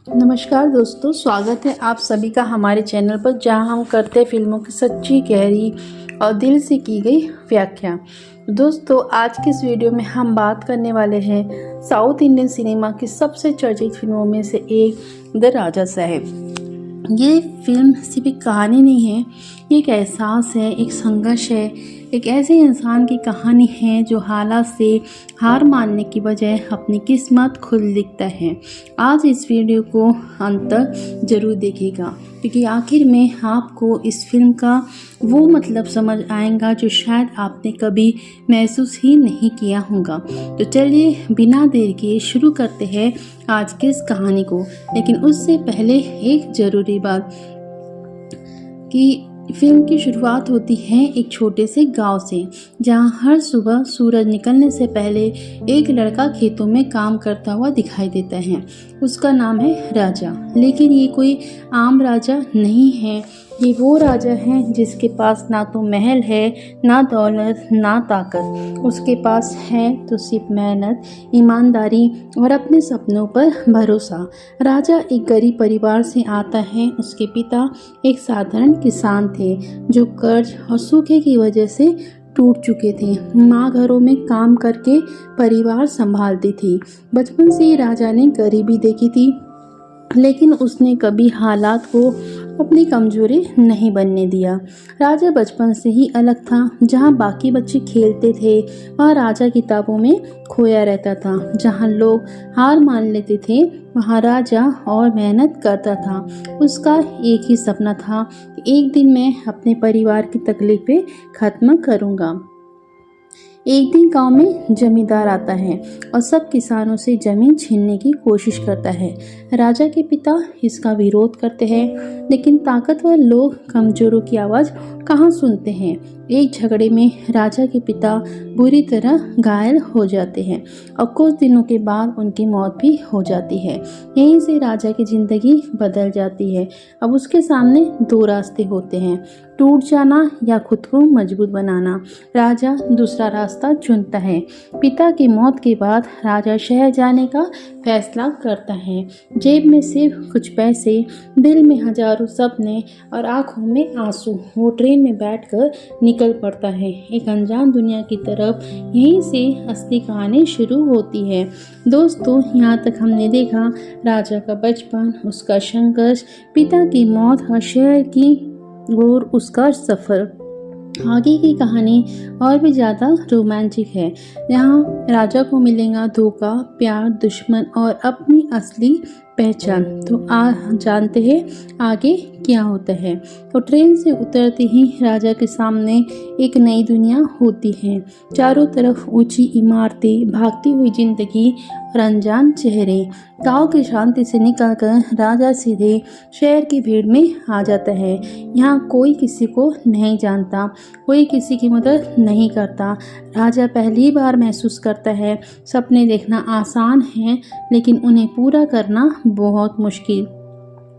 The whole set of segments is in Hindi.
नमस्कार दोस्तों, स्वागत है आप सभी का हमारे चैनल पर, जहां हम करते हैं फिल्मों की सच्ची, गहरी और दिल से की गई व्याख्या। दोस्तों, आज की इस वीडियो में हम बात करने वाले हैं साउथ इंडियन सिनेमा की सबसे चर्चित फिल्मों में से एक, द राजा साहब। ये फिल्म सिर्फ एक कहानी नहीं है, ये एक एहसास है, एक संघर्ष है, एक ऐसे इंसान की कहानी है जो हालात से हार मानने की बजाय अपनी किस्मत खुद लिखता है। आज इस वीडियो को अंत तक जरूर देखिएगा, क्योंकि आखिर में आपको इस फिल्म का वो मतलब समझ आएगा जो शायद आपने कभी महसूस ही नहीं किया होगा। तो चलिए बिना देर किए शुरू करते हैं आज की इस कहानी को। लेकिन उससे पहले एक ज़रूरी बात कि फिल्म की शुरुआत होती है एक छोटे से गांव से, जहां हर सुबह सूरज निकलने से पहले एक लड़का खेतों में काम करता हुआ दिखाई देता है। उसका नाम है राजा, लेकिन ये कोई आम राजा नहीं है। ये वो राजा है जिसके पास ना तो महल है, ना दौलत, ना ताकत। उसके पास है तो सिर्फ मेहनत, ईमानदारी और अपने सपनों पर भरोसा। राजा एक गरीब परिवार से आता है। उसके पिता एक साधारण किसान थे जो कर्ज और सूखे की वजह से टूट चुके थे। माँ घरों में काम करके परिवार संभालती थी। बचपन से ही राजा ने गरीबी देखी थी, लेकिन उसने कभी हालात को अपनी कमजोरी नहीं बनने दिया। राजा बचपन से ही अलग था। जहाँ बाकी बच्चे खेलते थे, वहाँ राजा किताबों में खोया रहता था। जहाँ लोग हार मान लेते थे, वहाँ राजा और मेहनत करता था। उसका एक ही सपना था कि एक दिन मैं अपने परिवार की तकलीफें खत्म करूँगा। एक दिन गांव में जमींदार आता है और सब किसानों से जमीन छीनने की कोशिश करता है। राजा के पिता इसका विरोध करते हैं, लेकिन ताकतवर लोग कमजोरों की आवाज़ कहाँ सुनते हैं। एक झगड़े में राजा के पिता बुरी तरह घायल हो जाते हैं और कुछ दिनों के बाद उनकी मौत भी हो जाती है। यहीं से राजा की ज़िंदगी बदल जाती है। अब उसके सामने दो रास्ते होते हैं, टूट जाना या खुद को मजबूत बनाना। राजा दूसरा रास्ता चुनता है। पिता की मौत के बाद राजा शहर जाने का फैसला करता है। जेब में सिर्फ कुछ पैसे, दिल में हजारों सपने और आंखों में आंसू। वो ट्रेन में बैठकर निकल पड़ता है एक अनजान दुनिया की तरफ। यहीं से असली कहानी शुरू होती है। दोस्तों, यहाँ तक हमने देखा राजा का बचपन, उसका संघर्ष, पिता की मौत और शहर की और उसका सफ़र। आगे की कहानी और भी ज़्यादा रोमांचिक है, जहाँ राजा को मिलेगा धोखा, प्यार, दुश्मन और अपनी असली पहचान। तो जानते हैं आगे क्या होता है। तो ट्रेन से उतरते ही राजा के सामने एक नई दुनिया होती है। चारों तरफ ऊंची इमारतें, भागती हुई जिंदगी और अनजान चेहरे। गांव की शांति से निकलकर राजा सीधे शहर की भीड़ में आ जाता है। यहाँ कोई किसी को नहीं जानता, कोई किसी की मदद नहीं करता। राजा पहली बार महसूस करता है सपने देखना आसान है, लेकिन उन्हें पूरा करना बहुत मुश्किल।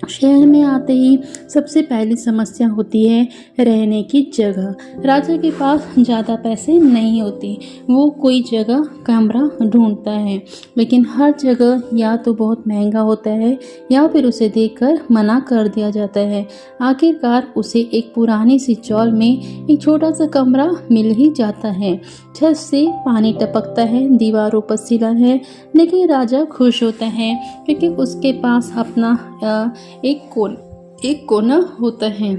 शहर में आते ही सबसे पहली समस्या होती है रहने की जगह। राजा के पास ज़्यादा पैसे नहीं होते। वो कोई जगह कमरा ढूंढता है, लेकिन हर जगह या तो बहुत महंगा होता है या फिर उसे देखकर मना कर दिया जाता है। आखिरकार उसे एक पुरानी सी चौल में एक छोटा सा कमरा मिल ही जाता है। छत से पानी टपकता है, दीवारों पर सिला है, लेकिन राजा खुश होता है क्योंकि उसके पास अपना एक कोना होता है।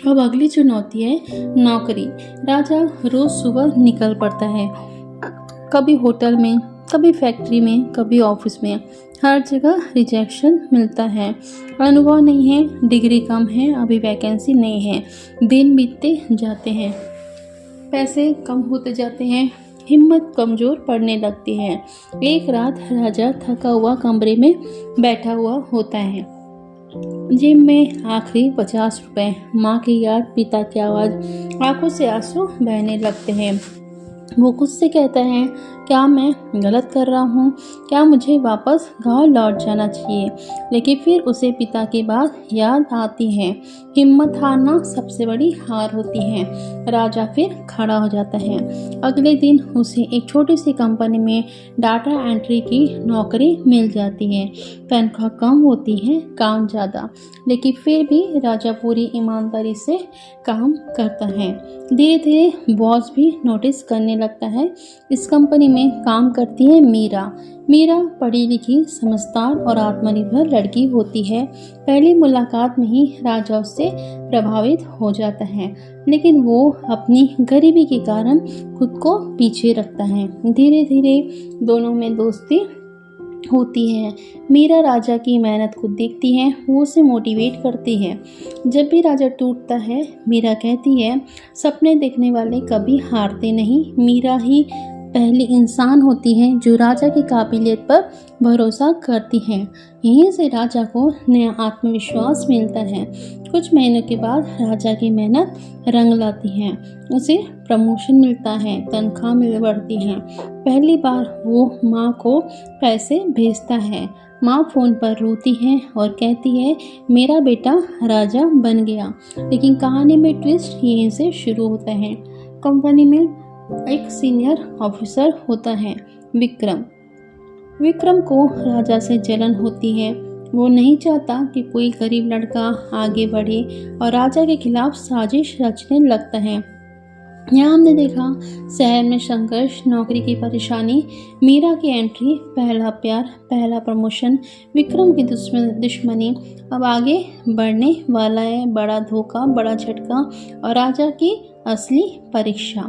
अब अगली चुनौती है नौकरी। राजा रोज सुबह निकल पड़ता है, कभी होटल में, कभी फैक्ट्री में, कभी ऑफिस में। हर जगह रिजेक्शन मिलता है। अनुभव नहीं है, डिग्री कम है, अभी वैकेंसी नहीं है। दिन बीतते जाते हैं, पैसे कम होते जाते हैं, हिम्मत कमज़ोर पड़ने लगती है। एक रात राजा थका हुआ कमरे में बैठा हुआ होता है। जेब में आखिरी 50 रुपए, माँ की याद, पिता की आवाज़, आंखों से आंसू बहने लगते हैं। वो खुद से कहता है क्या मैं गलत कर रहा हूँ? क्या मुझे वापस गांव लौट जाना चाहिए? लेकिन फिर उसे पिता की बात याद आती है। हिम्मत हारना सबसे बड़ी हार होती है। राजा फिर खड़ा हो जाता है। अगले दिन उसे एक छोटी सी कंपनी में डाटा एंट्री की नौकरी मिल जाती है। तनख्वाह कम होती है, काम ज़्यादा, लेकिन फिर भी राजा पूरी ईमानदारी से काम करता है। धीरे धीरे बॉस भी नोटिस करने लगता है। इस कंपनी में काम करती है मीरा। मीरा पढ़ी लिखी, समझदार और आत्मनिर्भर लड़की होती है। पहली मुलाकात में ही राजा उससे प्रभावित हो जाता है, लेकिन वो अपनी गरीबी के कारण खुद को पीछे रखता है। धीरे धीरे दोनों में दोस्ती होती है। मीरा राजा की मेहनत को देखती है, वो उसे मोटिवेट करती है। जब भी राजा टूटता है, मीरा कहती है, सपने देखने वाले कभी हारते नहीं। मीरा ही पहली इंसान होती है जो राजा की काबिलियत पर भरोसा करती है। यहीं से राजा को नया आत्मविश्वास मिलता है। कुछ महीनों के बाद राजा की मेहनत रंग लाती है। उसे प्रमोशन मिलता है, तनख्वाह मिल बढ़ती है। पहली बार वो माँ को पैसे भेजता है। माँ फ़ोन पर रोती है और कहती है, मेरा बेटा राजा बन गया। लेकिन कहानी में ट्विस्ट यहीं से शुरू होता है। कंपनी में एक सीनियर ऑफिसर होता है, विक्रम। विक्रम को राजा से जलन होती है। वो नहीं चाहता कि कोई गरीब लड़का आगे बढ़े और राजा के खिलाफ साजिश रचने लगता है। यहाँ हमने देखा शहर में संघर्ष, नौकरी की परेशानी, मीरा की एंट्री, पहला प्यार, पहला प्रमोशन, विक्रम की दुश्मनी। अब आगे बढ़ने वाला है बड़ा धोखा, बड़ा झटका और राजा की असली परीक्षा।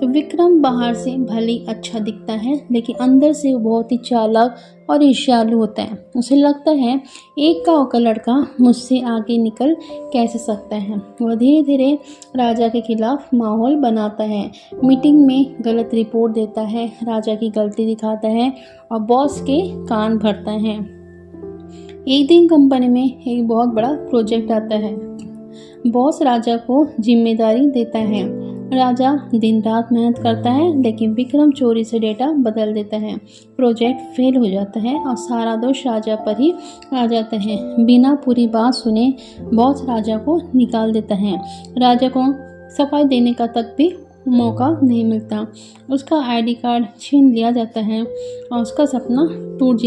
तो विक्रम बाहर से भले अच्छा दिखता है, लेकिन अंदर से वो बहुत ही चालाक और ईर्ष्यालु होता है। उसे लगता है एक गाँव का लड़का मुझसे आगे निकल कैसे सकता है। वह धीरे धीरे राजा के खिलाफ माहौल बनाता है, मीटिंग में गलत रिपोर्ट देता है, राजा की गलती दिखाता है और बॉस के कान भरता है। एक दिन कंपनी में एक बहुत बड़ा प्रोजेक्ट आता है। बॉस राजा को जिम्मेदारी देता है। राजा दिन रात मेहनत करता है, लेकिन विक्रम चोरी से डेटा बदल देता है। प्रोजेक्ट फेल हो जाता है और सारा दोष राजा पर ही आ जाता है। बिना पूरी बात सुने बॉस राजा को निकाल देता है। राजा को सफाई देने का तक भी मौका नहीं मिलता। उसका आईडी कार्ड छीन लिया जाता है और उसका सपना टूट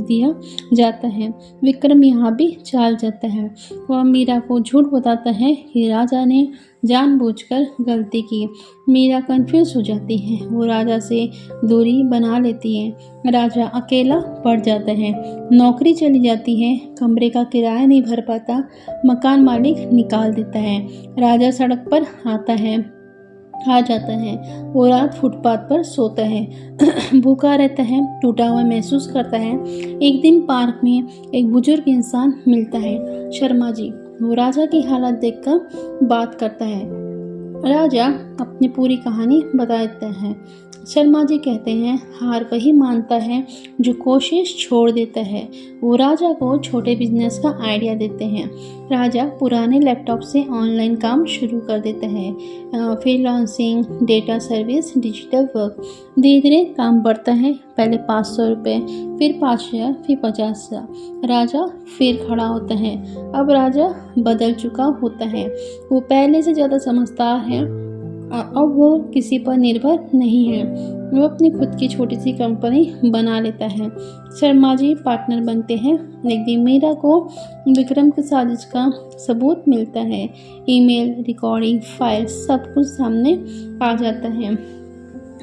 दिया जाता है। विक्रम यहाँ भी चाल जाता है। वह मीरा को झूठ बताता है कि राजा ने जानबूझकर गलती की। मीरा कंफ्यूज हो जाती है। वो राजा से दूरी बना लेती है। राजा अकेला पड़ जाता है। नौकरी चली जाती है। कमरे का किराया नहीं भर पाता। मकान मालिक निकाल देता है। राजा सड़क पर आ जाता है। वो रात फुटपाथ पर सोता है, भूखा रहता है, टूटा हुआ महसूस करता है। एक दिन पार्क में एक बुजुर्ग इंसान मिलता है, शर्मा जी। वो राजा की हालत देखकर बात करता है। राजा अपनी पूरी कहानी बता देता है। शर्मा जी कहते हैं, हार वही मानता है जो कोशिश छोड़ देता है। वो राजा को छोटे बिजनेस का आइडिया देते हैं। राजा पुराने लैपटॉप से ऑनलाइन काम शुरू कर देता है, freelancing, data service, digital work. धीरे धीरे काम बढ़ता है। पहले 500 रुपये, फिर 5000, फिर 50,000। राजा फिर खड़ा होता है। अब राजा बदल चुका होता है। वो पहले से ज़्यादा समझदार है। अब वो किसी पर निर्भर नहीं है। वो अपनी खुद की छोटी सी कंपनी बना लेता है। शर्मा जी पार्टनर बनते हैं। एक दिन मीरा को विक्रम की साजिश का सबूत मिलता है। ईमेल, रिकॉर्डिंग, फाइल सब कुछ सामने आ जाता है।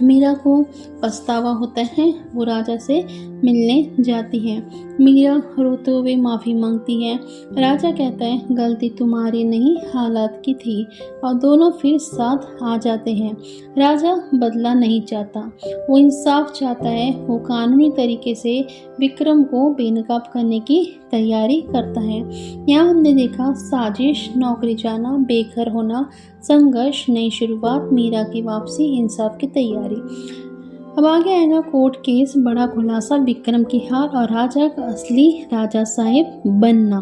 मीरा को पछतावा होता है। वो राजा से मिलने जाती है। मीरा रोते हुए माफ़ी मांगती है। राजा कहता है, गलती तुम्हारी नहीं, हालात की थी, और दोनों फिर साथ आ जाते हैं। राजा बदला नहीं चाहता, वो इंसाफ चाहता है। वो कानूनी तरीके से विक्रम को बेनकाब करने की तैयारी करता है। यहाँ हमने देखा साजिश, नौकरी जाना, बेघर होना, संघर्ष, नई शुरुआत, मीरा की वापसी, इंसाफ की तैयारी। अब आगे आएगा कोर्ट केस, बड़ा खुलासा, विक्रम की हार और राजा का असली राजा साहेब बनना।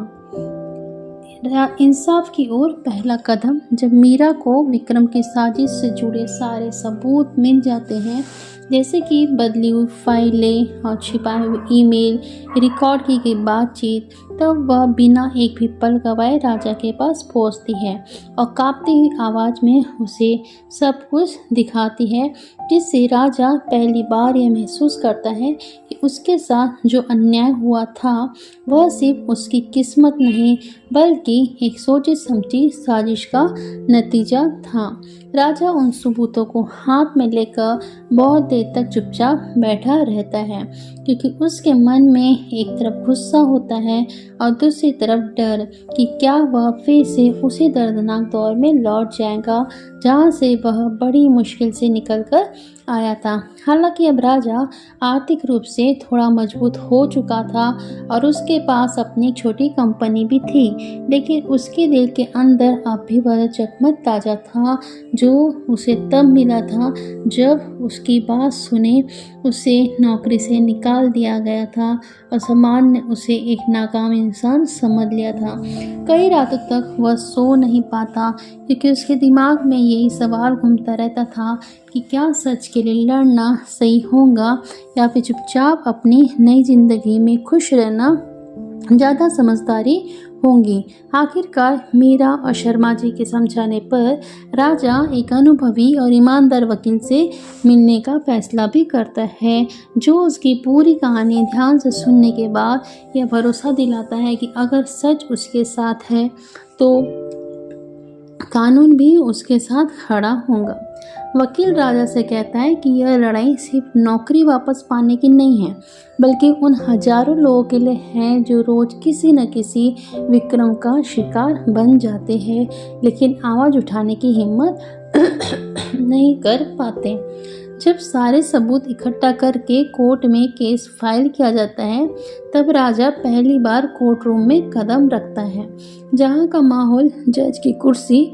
इंसाफ की ओर पहला कदम। जब मीरा को विक्रम की साजिश से जुड़े सारे सबूत मिल जाते हैं, जैसे कि बदली हुई फाइलें और छिपाए हुए ईमेल, रिकॉर्ड की गई बातचीत। तब वह बिना एक भी पल गवाए राजा के पास पहुंचती है और कांपती हुई आवाज़ में उसे सब कुछ दिखाती है, जिससे राजा पहली बार यह महसूस करता है कि उसके साथ जो अन्याय हुआ था वह सिर्फ उसकी किस्मत नहीं बल्कि एक सोची समझी साजिश का नतीजा था। राजा उन सबूतों को हाथ में लेकर बहुत देर तक चुपचाप बैठा रहता है, क्योंकि उसके मन में एक तरफ गुस्सा होता है और दूसरी तरफ डर कि क्या वह फिर से उसी दर्दनाक दौर में लौट जाएगा जहाँ से वह बड़ी मुश्किल से निकलकर आया था। हालांकि अब राजा आर्थिक रूप से थोड़ा मजबूत हो चुका था और उसके पास अपनी छोटी कंपनी भी थी, लेकिन उसके दिल के अंदर अब भी वह जख्म ताज़ा था जो उसे तब मिला था जब उसकी बात सुने उसे नौकरी से निकाल दिया गया था और समाज ने उसे एक नाकाम इंसान समझ लिया था। कई रातों तक वह सो नहीं पाता, क्योंकि उसके दिमाग में यही सवाल घूमता रहता था कि क्या सच के लिए लड़ना सही होगा या फिर चुपचाप अपनी नई जिंदगी में खुश रहना ज़्यादा समझदारी होंगी। आखिरकार मीरा और शर्मा जी के समझाने पर राजा एक अनुभवी और ईमानदार वकील से मिलने का फैसला भी करता है, जो उसकी पूरी कहानी ध्यान से सुनने के बाद यह भरोसा दिलाता है कि अगर सच उसके साथ है तो कानून भी उसके साथ खड़ा होगा। वकील राजा से कहता है कि यह लड़ाई सिर्फ नौकरी वापस पाने की नहीं है, बल्कि उन हजारों लोगों के लिए है जो रोज किसी न किसी विक्रम का शिकार बन जाते हैं, लेकिन आवाज़ उठाने की हिम्मत नहीं कर पाते। जब सारे सबूत इकट्ठा करके कोर्ट में केस फाइल किया जाता है, तब राजा पहली बार कोर्ट रूम में कदम रखता है, जहाँ का माहौल जज की कुर्सी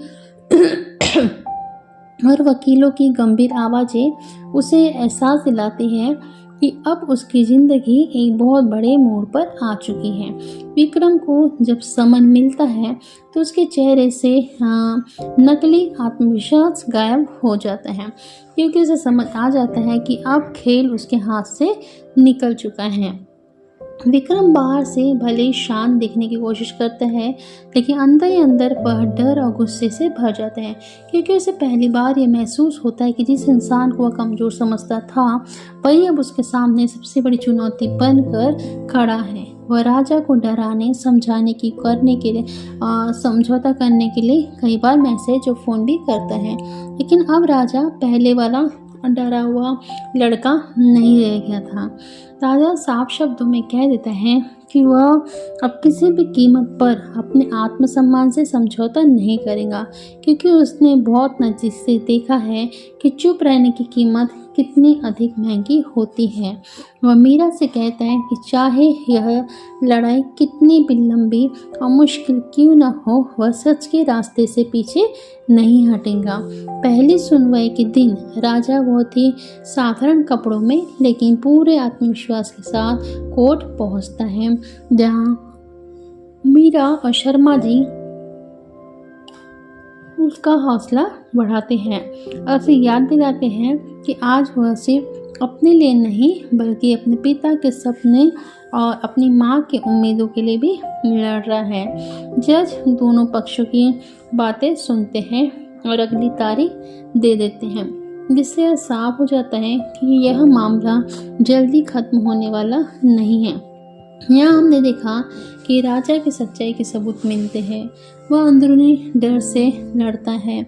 और वकीलों की गंभीर आवाज़ें उसे एहसास दिलाती हैं कि अब उसकी ज़िंदगी एक बहुत बड़े मोड़ पर आ चुकी है। विक्रम को जब समन मिलता है तो उसके चेहरे से नकली आत्मविश्वास गायब हो जाता है, क्योंकि उसे समझ आ जाता है कि अब खेल उसके हाथ से निकल चुका है। विक्रम बाहर से भले ही शांत दिखने की कोशिश करता है, लेकिन अंदर ही अंदर वह डर और गुस्से से भर जाता है, क्योंकि उसे पहली बार यह महसूस होता है कि जिस इंसान को वह कमज़ोर समझता था वही अब उसके सामने सबसे बड़ी चुनौती बनकर खड़ा है। वह राजा को डराने समझाने की करने के लिए समझौता करने के लिए कई बार मैसेज और फ़ोन भी करता है, लेकिन अब राजा पहले वाला डरा हुआ लड़का नहीं रह गया था। राजा साफ शब्दों में कह देता है कि वह अब किसी भी कीमत पर अपने आत्मसम्मान से समझौता नहीं करेगा, क्योंकि उसने बहुत नज़दीक से देखा है कि चुप रहने की कीमत कितनी अधिक महंगी होती है। वह मीरा से कहता है कि चाहे यह लड़ाई कितनी भी लंबी और मुश्किल क्यों न हो, वह सच के रास्ते से पीछे नहीं हटेगा। पहली सुनवाई के दिन राजा बहुत ही साधारण कपड़ों में लेकिन पूरे आत्मविश्वास के साथ कोर्ट पहुंचता है, जहां मीरा और शर्मा जी उसका हौसला बढ़ाते हैं और उसे याद दिलाते हैं कि आज वह सिर्फ अपने लिए नहीं बल्कि अपने पिता के सपने और अपनी माँ के उम्मीदों के लिए भी लड़ रहा है। जज दोनों पक्षों की बातें सुनते हैं और अगली तारीख दे देते हैं, जिससे यह साफ हो जाता है कि यह मामला जल्दी खत्म होने वाला नहीं है। यहाँ हमने देखा कि राजा की सच्चाई के सबूत मिलते हैं। वह अंदरूनी डर से लड़ता है,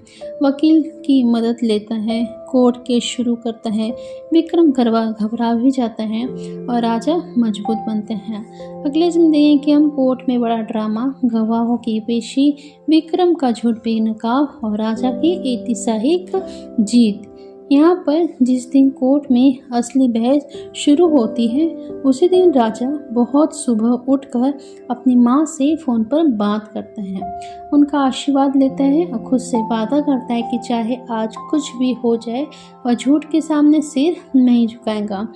वकील की मदद लेता है, कोर्ट केस शुरू करता है। विक्रम घबरा भी जाता है और राजा मजबूत बनते हैं। अगले दिन देखें कि हम कोर्ट में बड़ा ड्रामा, गवाहों की पेशी, विक्रम का झूठ बेनकाब और राजा की ऐतिहासिक जीत। यहाँ पर जिस दिन कोर्ट में असली बहस शुरू होती है, उसी दिन राजा बहुत सुबह उठकर अपनी माँ से फ़ोन पर बात करता है, उनका आशीर्वाद लेता है और खुद से वादा करता है कि चाहे आज कुछ भी हो जाए वह झूठ के सामने सिर नहीं झुकाएगा।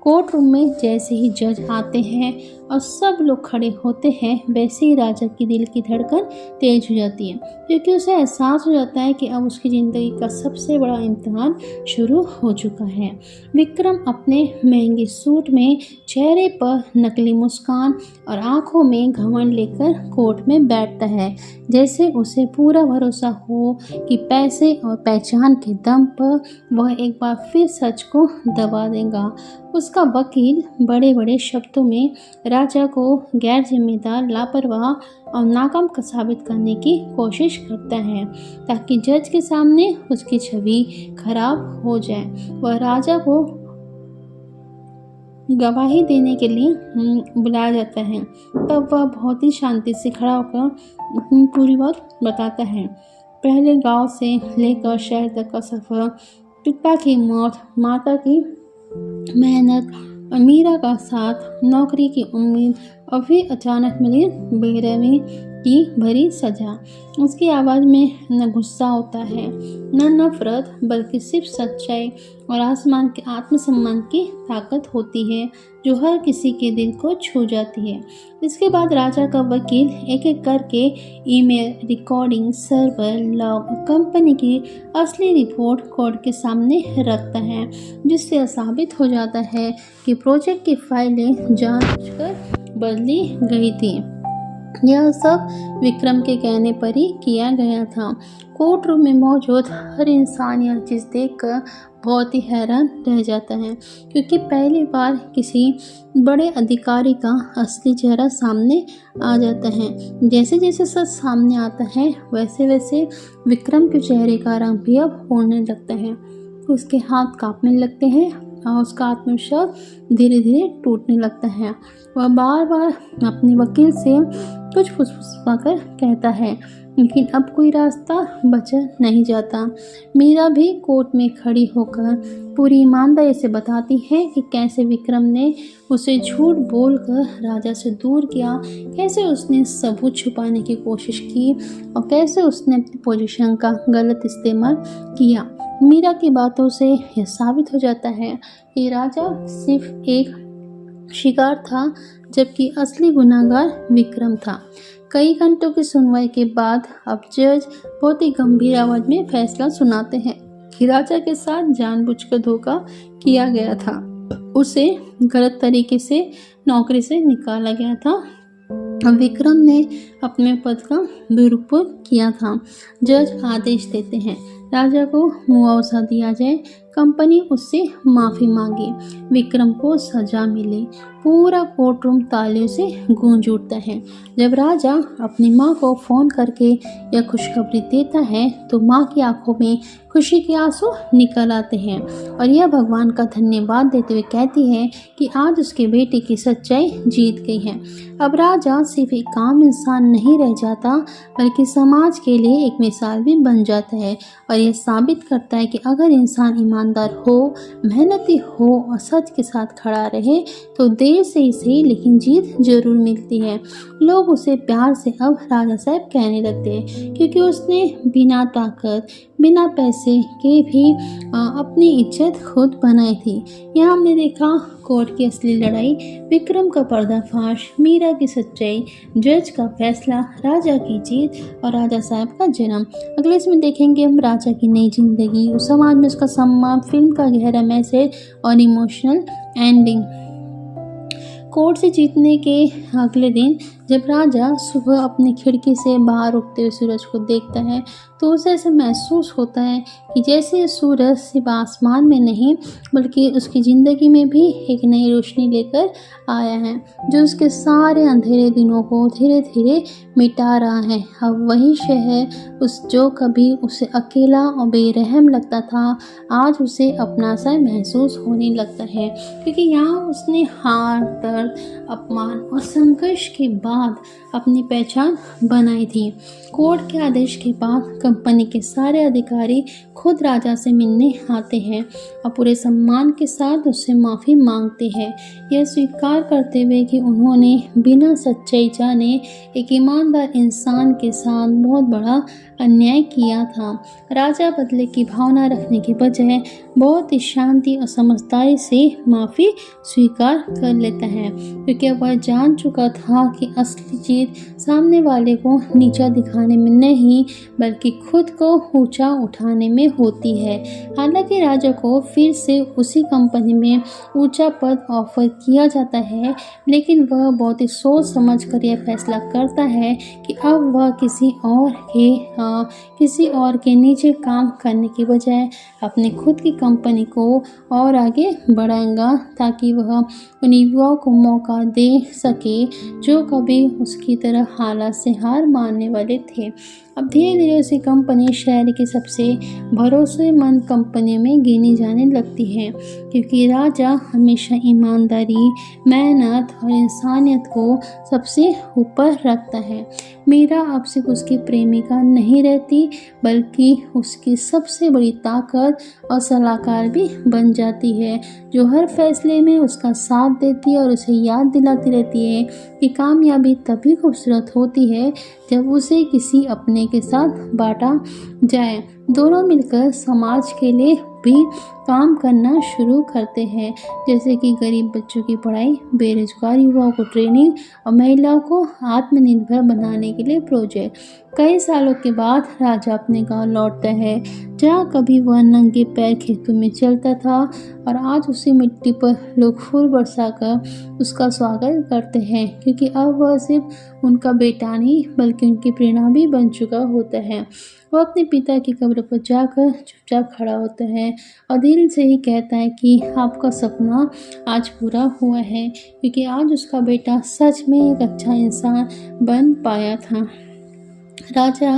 कोर्ट रूम में जैसे ही जज आते हैं और सब लोग खड़े होते हैं, वैसे ही राजा की दिल की धड़कन तेज हो जाती है, क्योंकि उसे एहसास हो जाता है कि अब उसकी ज़िंदगी का सबसे बड़ा इम्तिहान शुरू हो चुका है। विक्रम अपने महंगे सूट में, चेहरे पर नकली मुस्कान और आंखों में घमंड लेकर कोर्ट में बैठता है, जैसे उसे पूरा भरोसा हो कि पैसे और पहचान के दम पर वह एक बार फिर सच को दबा देगा। उसका वकील बड़े बड़े शब्दों में राजा को गैर जिम्मेदार, लापरवाह और नाकाम साबित करने की कोशिश करता है, ताकि जज के सामने उसकी छवि खराब हो जाए। वह राजा को गवाही देने के लिए बुलाया जाता है। तब वह बहुत ही शांति से खड़ा होकर अपनी पूरी बात बताता है। पहले गांव से लेकर शहर तक का सफ़र, पिता की मौत, माता की मेहनत, मीरा का साथ, नौकरी की उम्मीद और फिर अचानक मिली बेरहमी की भरी सजा। उसकी आवाज़ में न गुस्सा होता है, न नफरत, बल्कि सिर्फ सच्चाई और आसमान के आत्मसम्मान की ताकत होती है, जो हर किसी के दिल को छू जाती है। इसके बाद राजा का वकील एक एक करके ईमेल, रिकॉर्डिंग, सर्वर, लॉग और कंपनी की असली रिपोर्ट कोर्ट के सामने रखता है, जिससे साबित हो जाता है कि प्रोजेक्ट की फाइलें जानबूझकर बदली गई थी। यह सब विक्रम के कहने पर ही किया गया था। कोर्ट रूम में मौजूद हर इंसान यह चीज़ देखकर बहुत ही हैरान रह जाता है, क्योंकि पहली बार किसी बड़े अधिकारी का असली चेहरा सामने आ जाता है। जैसे जैसे सच सामने आता है, वैसे वैसे विक्रम के चेहरे का रंग भी अब उड़ने लगता है। उसके हाथ कांपने लगते हैं और उसका आत्मविश्वास धीरे धीरे टूटने लगता है। वह बार बार अपने वकील से कुछ फुसफुसाकर कहता है, लेकिन अब कोई रास्ता बचा नहीं जाता। मीरा भी कोर्ट में खड़ी होकर पूरी ईमानदारी से बताती है कि कैसे विक्रम ने उसे झूठ बोलकर राजा से दूर किया, कैसे उसने सबूत छुपाने की कोशिश की और कैसे उसने अपनी पोजीशन का गलत इस्तेमाल किया। मीरा की बातों से यह साबित हो जाता है कि राजा सिर्फ एक शिकार था, जबकि असली गुनहगार विक्रम था। कई घंटों की सुनवाई के बाद अब जज बहुत ही गंभीर आवाज में फैसला सुनाते हैं कि राजा के साथ जानबूझकर धोखा किया गया था। उसे गलत तरीके से नौकरी से निकाला गया था। विक्रम ने अपने पद का दुरुपयोग किया था। जज आदेश देते हैं राजा को मुआवजा दिया जाए, कंपनी उससे माफ़ी मांगे, विक्रम को सजा मिले। पूरा कोर्ट रूम तालियों से गूंज उठता है। जब राजा अपनी माँ को फ़ोन करके यह खुशखबरी देता है, तो माँ की आंखों में खुशी के आंसू निकल आते हैं और यह भगवान का धन्यवाद देते हुए कहती है कि आज उसके बेटे की सच्चाई जीत गई है। अब राजा सिर्फ एक आम इंसान नहीं रह जाता, बल्कि समाज के लिए एक मिसाल भी बन जाता है और यह साबित करता है कि अगर इंसान ईमानदार हो, मेहनती हो और सच के साथ खड़ा रहे, तो देर से ही सही लेकिन जीत जरूर मिलती है। लोग उसे प्यार से अब राजा साहब कहने लगते हैं, क्योंकि उसने बिना ताकत, बिना पैसे के भी अपनी इज्जत खुद बनाई थी। यहाँ हमने देखा कोर्ट की असली लड़ाई, विक्रम का पर्दाफाश, मीरा की सच्चाई, जज का फैसला, राजा की जीत और राजा साहब का जन्म। अगले इसमें देखेंगे हम राजा की नई जिंदगी, उस समाज में उसका सम्मान, फिल्म का गहरा मैसेज और इमोशनल एंडिंग। कोर्ट से जीतने के अगले दिन जब राजा सुबह अपनी खिड़की से बाहर उगते हुए सूरज को देखता है, तो उसे ऐसा महसूस होता है कि जैसे सूरज सिर्फ आसमान में नहीं, बल्कि उसकी ज़िंदगी में भी एक नई रोशनी लेकर आया है, जो उसके सारे अंधेरे दिनों को धीरे धीरे मिटा रहा है। अब वही शहर जो कभी उसे अकेला और बेरहम लगता था, आज उसे अपना सा महसूस होने लगता है, क्योंकि यहाँ उसने हार, दर्द, अपमान और संघर्ष के बाद अपनी पहचान बनाई थी। कोर्ट के आदेश के बाद कंपनी के सारे अधिकारी खुद राजा से मिलने आते हैं और पूरे सम्मान के साथ उससे माफ़ी मांगते हैं, यह स्वीकार करते हुए कि उन्होंने बिना सच्चाई जाने एक ईमानदार इंसान के साथ बहुत बड़ा अन्याय किया था। राजा बदले की भावना रखने के बजाय बहुत ही शांति और समझदारी से माफ़ी स्वीकार कर लेता है, क्योंकि वह जान चुका था कि असली जीत सामने वाले को नीचा दिखाने में नहीं बल्कि खुद को ऊंचा उठाने में होती है। हालांकि राजा को फिर से उसी कंपनी में ऊंचा पद ऑफर किया जाता है, लेकिन वह बहुत ही सोच समझ कर यह फैसला करता है कि अब वह किसी और के नीचे काम करने के बजाय अपने खुद की कंपनी को और आगे बढ़ाएगा, ताकि वह उन युवाओं को मौका दे सके जो कभी उसकी तरह हालात से हार मानने वाले थे। अब धीरे धीरे उसकी कंपनी शहर की सबसे भरोसेमंद कंपनियों में गिनी जाने लगती है, क्योंकि राजा हमेशा ईमानदारी, मेहनत और इंसानियत को सबसे ऊपर रखता है। मीरा अब सिर्फ उसकी प्रेमिका नहीं रहती बल्कि उसकी सबसे बड़ी ताकत और सलाहकार भी बन जाती है, जो हर फैसले में उसका साथ देती है और उसे याद दिलाती रहती है कि कामयाबी तभी खूबसूरत होती है जब उसे किसी अपने के साथ बांटा जाए। दोनों मिलकर समाज के लिए भी काम करना शुरू करते हैं, जैसे कि गरीब बच्चों की पढ़ाई, बेरोजगार युवाओं को ट्रेनिंग और महिलाओं को आत्मनिर्भर बनाने के लिए प्रोजेक्ट। कई सालों के बाद राजा अपने गांव लौटता है, जहाँ कभी वह नंगे पैर खेतों में चलता था और आज उसी मिट्टी पर लोग फूल बरसाकर उसका स्वागत करते हैं, क्योंकि अब वह सिर्फ उनका बेटा नहीं बल्कि उनकी प्रेरणा भी बन चुका होता है। वह अपने पिता की कब्र पर जाकर चुपचाप खड़ा होता है और दिल से ही कहता है कि आपका सपना आज पूरा हुआ है, क्योंकि आज उसका बेटा सच में एक अच्छा इंसान बन पाया था। राजा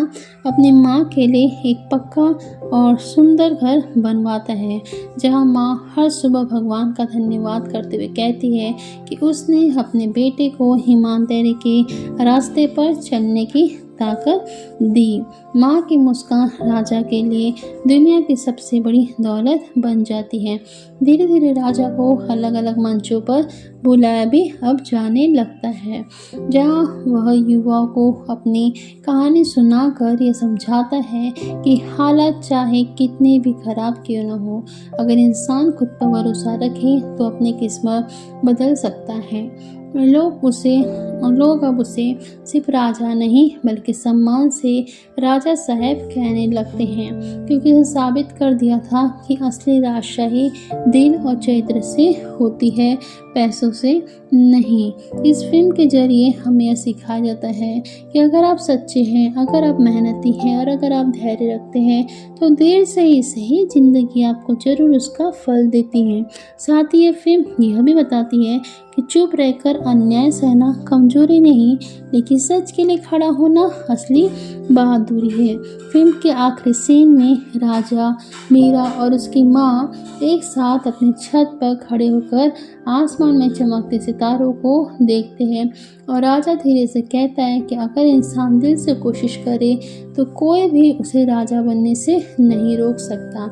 अपनी माँ के लिए एक पक्का और सुंदर घर बनवाता है, जहाँ माँ हर सुबह भगवान का धन्यवाद करते हुए कहती है कि उसने अपने बेटे को ईमानदारी के रास्ते पर चलने की ताकत दी। माँ की मुस्कान राजा के लिए दुनिया की सबसे बड़ी दौलत बन जाती है। धीरे धीरे राजा को अलग अलग मंचों पर बुलाया भी अब जाने लगता है, जहाँ वह युवाओं को अपनी कहानी सुनाकर ये समझाता है कि हालात चाहे कितने भी खराब क्यों न हो, अगर इंसान खुद पर भरोसा रखे तो अपनी किस्मत बदल सकता है। लोग अब उसे सिर्फ राजा नहीं बल्कि सम्मान से राजा साहब कहने लगते हैं, क्योंकि उसने साबित कर दिया था कि असली राजशाही दिल और चरित्र से होती है, पैसों से नहीं। इस फिल्म के जरिए हमें यह सिखाया जाता है कि अगर आप सच्चे हैं, अगर आप मेहनती हैं और अगर आप धैर्य रखते हैं तो देर से ही सही जिंदगी आपको जरूर उसका फल देती है। साथ ही ये फिल्म यह भी बताती है कि चुप रहकर अन्याय सहना कमजोरी नहीं, लेकिन सच के लिए खड़ा होना असली बहादुरी है। फिल्म के आखिरी सीन में राजा, मीरा और उसकी माँ एक साथ अपनी छत पर खड़े होकर आसमान में चमकते सितारों को देखते हैं और राजा धीरे से कहता है कि अगर इंसान दिल से कोशिश करे तो कोई भी उसे राजा बनने से नहीं रोक सकता।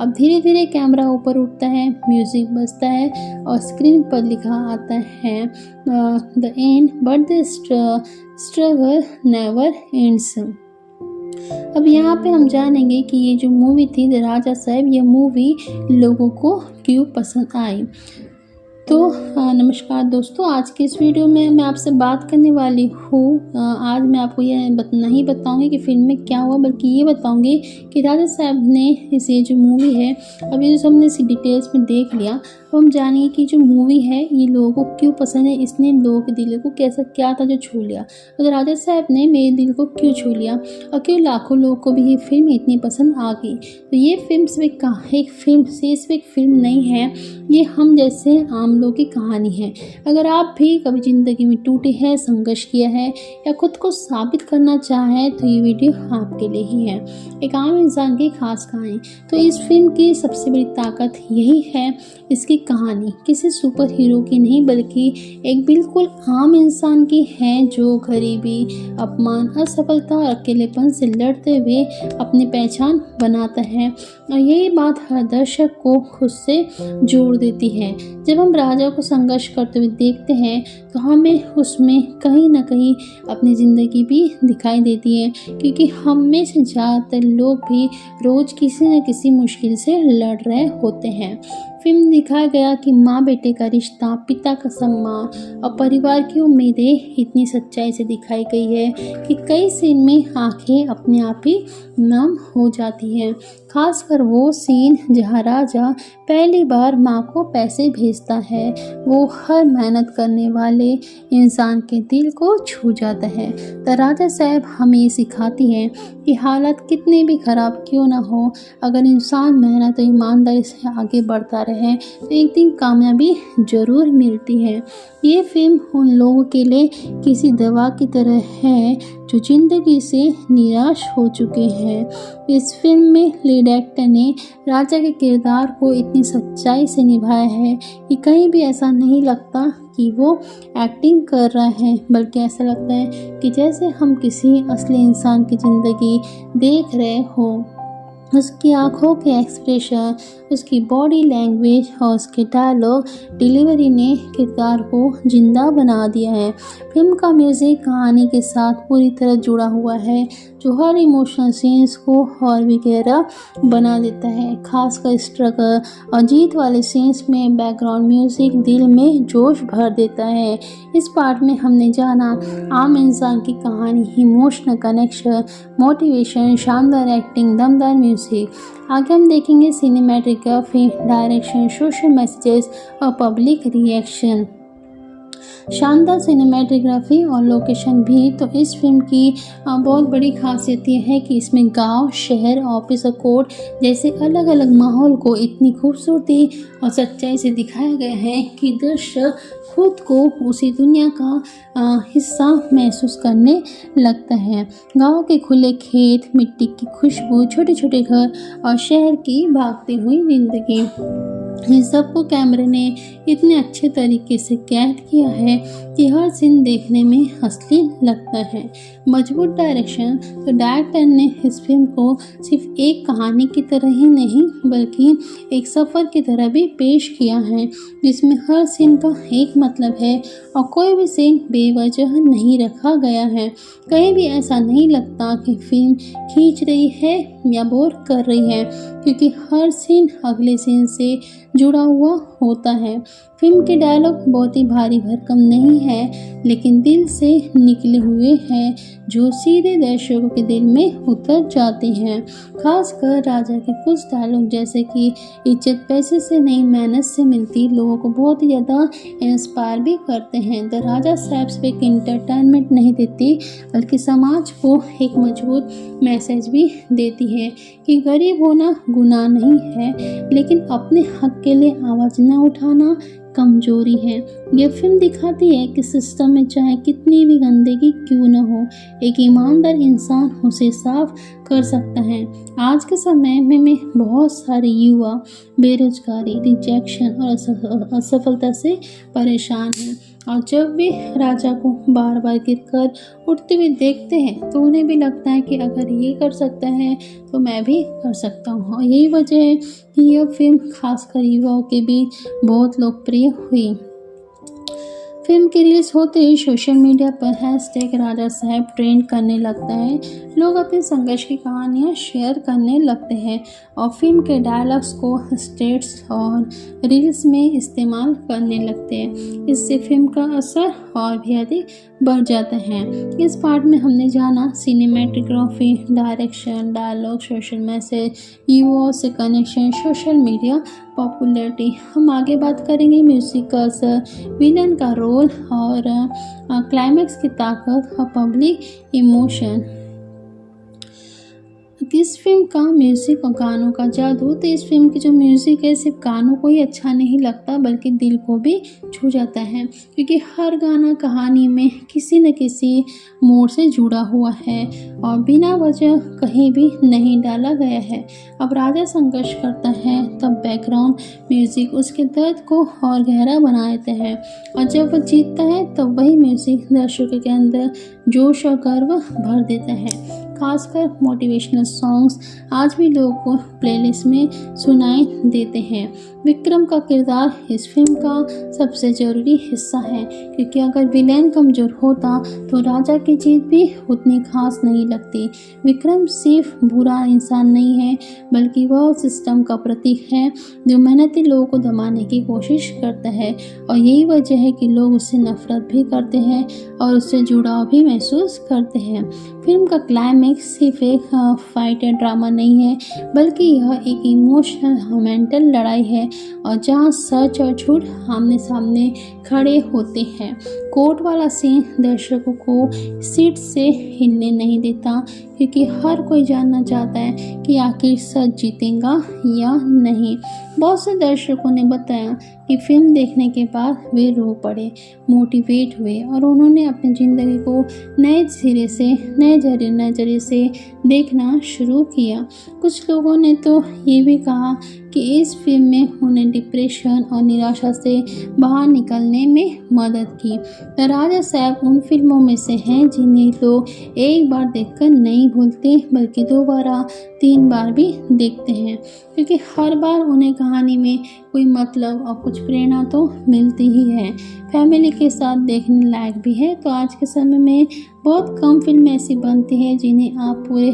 अब धीरे धीरे कैमरा ऊपर उठता है, म्यूजिक बजता है और स्क्रीन पर लिखा आता है the end but the struggle never ends. अब यहाँ पे हम जानेंगे कि ये जो मूवी थी द राजा साहब, ये मूवी लोगों को क्यों पसंद आई। तो नमस्कार दोस्तों, आज के इस वीडियो में मैं आपसे बात करने वाली हूँ। आज मैं आपको ये नहीं बताऊंगी कि फिल्म में क्या हुआ, बल्कि ये बताऊंगी कि राजा साहब ने ये जो मूवी है, अब ये जो हमने इसी डिटेल्स में देख लिया, तो हम जानेंगे कि जो मूवी है ये लोगों को क्यों पसंद है, इसने लोगों के दिल को कैसा क्या था जो छू लिया, तो राजा साहब ने मेरे दिल को क्यों छू लिया और क्यों लाखों लोगों को भी ये फिल्म इतनी पसंद आ गई। तो ये फिल्म सिर्फ एक फिल्म नहीं है, ये हम जैसे आम लोगों की कहानी है। अगर आप भी कभी ज़िंदगी में टूटे हैं, संघर्ष किया है या खुद को साबित करना चाहें तो ये वीडियो आपके लिए ही है। एक आम इंसान की खास कहानी। तो इस फिल्म की सबसे बड़ी ताकत यही है इसकी कहानी किसी सुपर हीरो की नहीं बल्कि एक बिल्कुल आम इंसान की है जो गरीबी, अपमान, असफलता और अकेलेपन से लड़ते हुए अपनी पहचान बनाता है। और यही बात हर दर्शक को खुद से जोड़ देती है। जब हम राजा को संघर्ष करते हुए देखते हैं तो हमें उसमें कहीं ना कहीं अपनी ज़िंदगी भी दिखाई देती है, क्योंकि हम में से ज़्यादातर लोग भी रोज़ किसी न किसी मुश्किल से लड़ रहे होते हैं। फिल्म दिखाया गया कि माँ बेटे का रिश्ता, पिता का सम्मान और परिवार की उम्मीदें इतनी सच्चाई से दिखाई गई है कि कई सीन में आंखें अपने आप ही नम हो जाती हैं। खासकर वो सीन जहाँ राजा पहली बार माँ को पैसे भेजता है, वो हर मेहनत करने वाले इंसान के दिल को छू जाता है। तो राजा साहब हमें ये सिखाती है कि हालात कितने भी खराब क्यों ना हो, अगर इंसान मेहनत और ईमानदारी से आगे बढ़ता रहे तो एक दिन कामयाबी ज़रूर मिलती है। ये फिल्म उन लोगों के लिए किसी दवा की तरह है जो ज़िंदगी से निराश हो चुके हैं। इस फिल्म में लीड एक्टर ने राजा के किरदार को इतनी सच्चाई से निभाया है कि कहीं भी ऐसा नहीं लगता कि वो एक्टिंग कर रहा है, बल्कि ऐसा लगता है कि जैसे हम किसी असली इंसान की ज़िंदगी देख रहे हों। उसकी आंखों के एक्सप्रेशन, उसकी बॉडी लैंग्वेज और उसके डायलॉग डिलीवरी ने किरदार को जिंदा बना दिया है। फिल्म का म्यूज़िक कहानी के साथ पूरी तरह जुड़ा हुआ है, जो हर इमोशनल सीन्स को और भी गहरा बना देता है। खासकर स्ट्रगल और जीत वाले सीन्स में बैकग्राउंड म्यूज़िक दिल में जोश भर देता है। इस पार्ट में हमने जाना आम इंसान की कहानी, इमोशनल कनेक्शन, मोटिवेशन, शानदार एक्टिंग, दमदार म्यूज़िक। आगे हम देखेंगे सिनेमैटोग्राफी, डायरेक्शन, सोशल मैसेजेस और पब्लिक रिएक्शन। शानदार सिनेमैटोग्राफी और लोकेशन भी तो इस फिल्म की बहुत बड़ी खासियत ये है कि इसमें गांव, शहर, ऑफिस और कोर्ट जैसे अलग अलग माहौल को इतनी खूबसूरती और सच्चाई से दिखाया गया है कि दर्शक खुद को उसी दुनिया का हिस्सा महसूस करने लगता है। गांव के खुले खेत, मिट्टी की खुशबू, छोटे छोटे घर और शहर की भागती हुई जिंदगी, इन सबको कैमरे ने इतने अच्छे तरीके से कैद किया है कि हर सीन देखने में असली लगता है। मजबूत डायरेक्शन, तो डायरेक्टर ने इस फिल्म को सिर्फ एक कहानी की तरह ही नहीं बल्कि एक सफ़र की तरह भी पेश किया है, जिसमें हर सीन का एक मतलब है और कोई भी सीन बेवजह नहीं रखा गया है। कहीं भी ऐसा नहीं लगता कि फिल्म खींच रही है या बोर कर रही है, क्योंकि हर सीन अगले सीन से जुड़ा हुआ होता है। फिल्म के डायलॉग बहुत ही भारी भरकम नहीं है, लेकिन दिल से निकले हुए हैं, जो सीधे दर्शकों के दिल में उतर जाते हैं। खासकर राजा के कुछ डायलॉग, जैसे कि इज्जत पैसे से नहीं मेहनत से मिलती, लोगों को बहुत ही ज़्यादा इंस्पायर भी करते हैं। द राजा साहब सिर्फ एक इंटरटेनमेंट नहीं देती बल्कि समाज को एक मजबूत मैसेज भी देती है कि गरीब होना गुनाह नहीं है, लेकिन अपने हक के लिए आवाज़ न उठाना कमजोरी है। यह फिल्म दिखाती है कि सिस्टम में चाहे कितनी भी गंदगी क्यों न हो, एक ईमानदार इंसान उसे साफ कर सकता है। आज के समय में बहुत सारे युवा बेरोजगारी, रिजेक्शन और असफलता से परेशान हैं, और जब वे राजा को बार बार गिरकर उठते हुए देखते हैं तो उन्हें भी लगता है कि अगर ये कर सकता है तो मैं भी कर सकता हूँ। और यही वजह है कि यह फिल्म खासकर युवाओं के बीच बहुत लोकप्रिय हुई। फिल्म की रिलीज होते ही सोशल मीडिया पर हैशटैग राजा साहब ट्रेंड करने लगता है। लोग अपने संघर्ष की कहानियाँ शेयर करने लगते हैं और फिल्म के डायलॉग्स को स्टेट्स और रील्स में इस्तेमाल करने लगते हैं। इससे फिल्म का असर और भी अधिक बढ़ जाता है। इस पार्ट में हमने जाना cinematography, direction, dialogue, social message, युवाओं से कनेक्शन, सोशल मीडिया पॉपुलैरिटी। हम आगे बात करेंगे म्यूजिक का असर, विलन का रोल और क्लाइमैक्स की ताकत और पब्लिक इमोशन। इस फिल्म का म्यूज़िक और गानों का जादू, तो इस फिल्म की जो म्यूज़िक है सिर्फ गानों को ही अच्छा नहीं लगता बल्कि दिल को भी छू जाता है, क्योंकि हर गाना कहानी में किसी न किसी मोड़ से जुड़ा हुआ है और बिना वजह कहीं भी नहीं डाला गया है। अब राजा संघर्ष करता है तब बैकग्राउंड म्यूज़िक उसके दर्द को और गहरा बना देता है, और जब वह जीतता है तब वही म्यूज़िक दर्शकों के अंदर जोश और गर्व भर देता है। खासकर मोटिवेशनल सॉन्ग्स आज भी लोगों को प्लेलिस्ट में सुनाई देते हैं। विक्रम का किरदार इस फिल्म का सबसे ज़रूरी हिस्सा है, क्योंकि अगर विलेन कमज़ोर होता तो राजा की जीत भी उतनी खास नहीं लगती। विक्रम सिर्फ बुरा इंसान नहीं है बल्कि वह सिस्टम का प्रतीक है जो मेहनती लोगों को दबाने की कोशिश करता है, और यही वजह है कि लोग उससे नफरत भी करते हैं और उससे जुड़ाव भी महसूस करते हैं। फिल्म का क्लाइमेक्स सिर्फ एक फाइट या ड्रामा नहीं है बल्कि यह एक इमोशनल मेंटल लड़ाई है, और जहां सच और झूठ आमने सामने खड़े होते हैं। कोर्ट वाला सीन दर्शकों को सीट से हिलने नहीं देता, क्योंकि हर कोई जानना चाहता है कि आखिर सच जीतेगा या नहीं। बहुत से दर्शकों ने बताया कि फिल्म देखने के बाद वे रो पड़े, मोटिवेट हुए और उन्होंने अपनी ज़िंदगी को नए सिरे से नए नज़रिए से देखना शुरू किया। कुछ लोगों ने तो ये भी कहा कि इस फिल्म में उन्हें डिप्रेशन और निराशा से बाहर निकलने में मदद की। द राजा साहब उन फिल्मों में से हैं जिन्हें लोग एक बार देखकर नहीं भूलते बल्कि 2 बार 3 बार भी देखते हैं, क्योंकि हर बार उन्हें कहानी में कोई मतलब और कुछ प्रेरणा तो मिलती ही है। फैमिली के साथ देखने लायक भी है। तो आज के समय में बहुत कम फिल्में ऐसी बनती हैं जिन्हें आप पूरे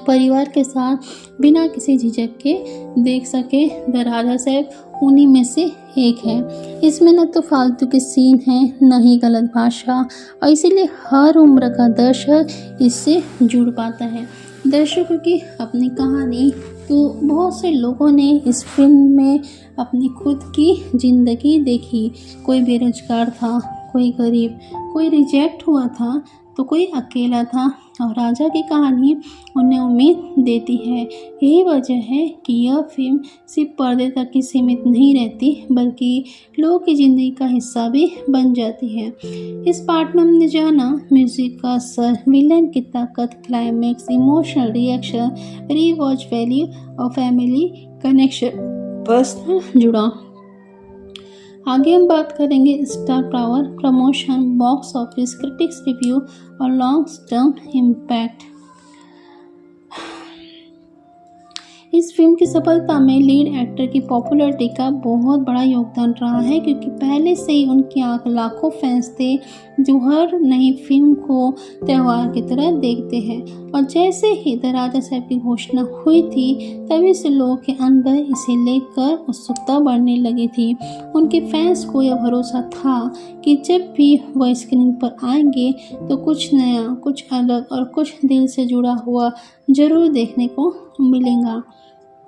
परिवार के साथ बिना किसी झिझक के देख सके। द राजा साहब उन्हीं में से एक है। इसमें न तो फालतू के सीन हैं न ही गलत भाषा, और इसीलिए हर उम्र का दर्शक इससे जुड़ पाता है। दर्शकों की अपनी कहानी, तो बहुत से लोगों ने इस फिल्म में अपनी खुद की ज़िंदगी देखी। कोई बेरोजगार था, कोई गरीब, कोई रिजेक्ट हुआ था तो कोई अकेला था, और राजा की कहानी उन्हें उम्मीद देती है। यही वजह है कि यह फिल्म सिर्फ पर्दे तक ही सीमित नहीं रहती बल्कि लोगों की ज़िंदगी का हिस्सा भी बन जाती है। इस पार्ट में हमने जाना म्यूज़िक का असर, विलन की ताकत, climax, emotional reaction, rewatch value और फैमिली कनेक्शन, पर्सनल जुड़ाव। आगे हम बात करेंगे star power, promotion, box office, critics review और लॉन्ग टर्म इम्पैक्ट। इस फिल्म की सफलता में लीड एक्टर की पॉपुलैरिटी का बहुत बड़ा योगदान रहा है, क्योंकि पहले से ही उनके लाखों फैंस थे जो हर नई फिल्म को त्यौहार की तरह देखते हैं। और जैसे ही द राजा साहब की घोषणा हुई थी तभी से लोगों के अंदर इसे लेकर उत्सुकता बढ़ने लगी थी। उनके फैंस को यह भरोसा था कि जब भी वह स्क्रीन पर आएंगे तो कुछ नया, कुछ अलग और कुछ दिल से जुड़ा हुआ जरूर देखने को मिलेगा।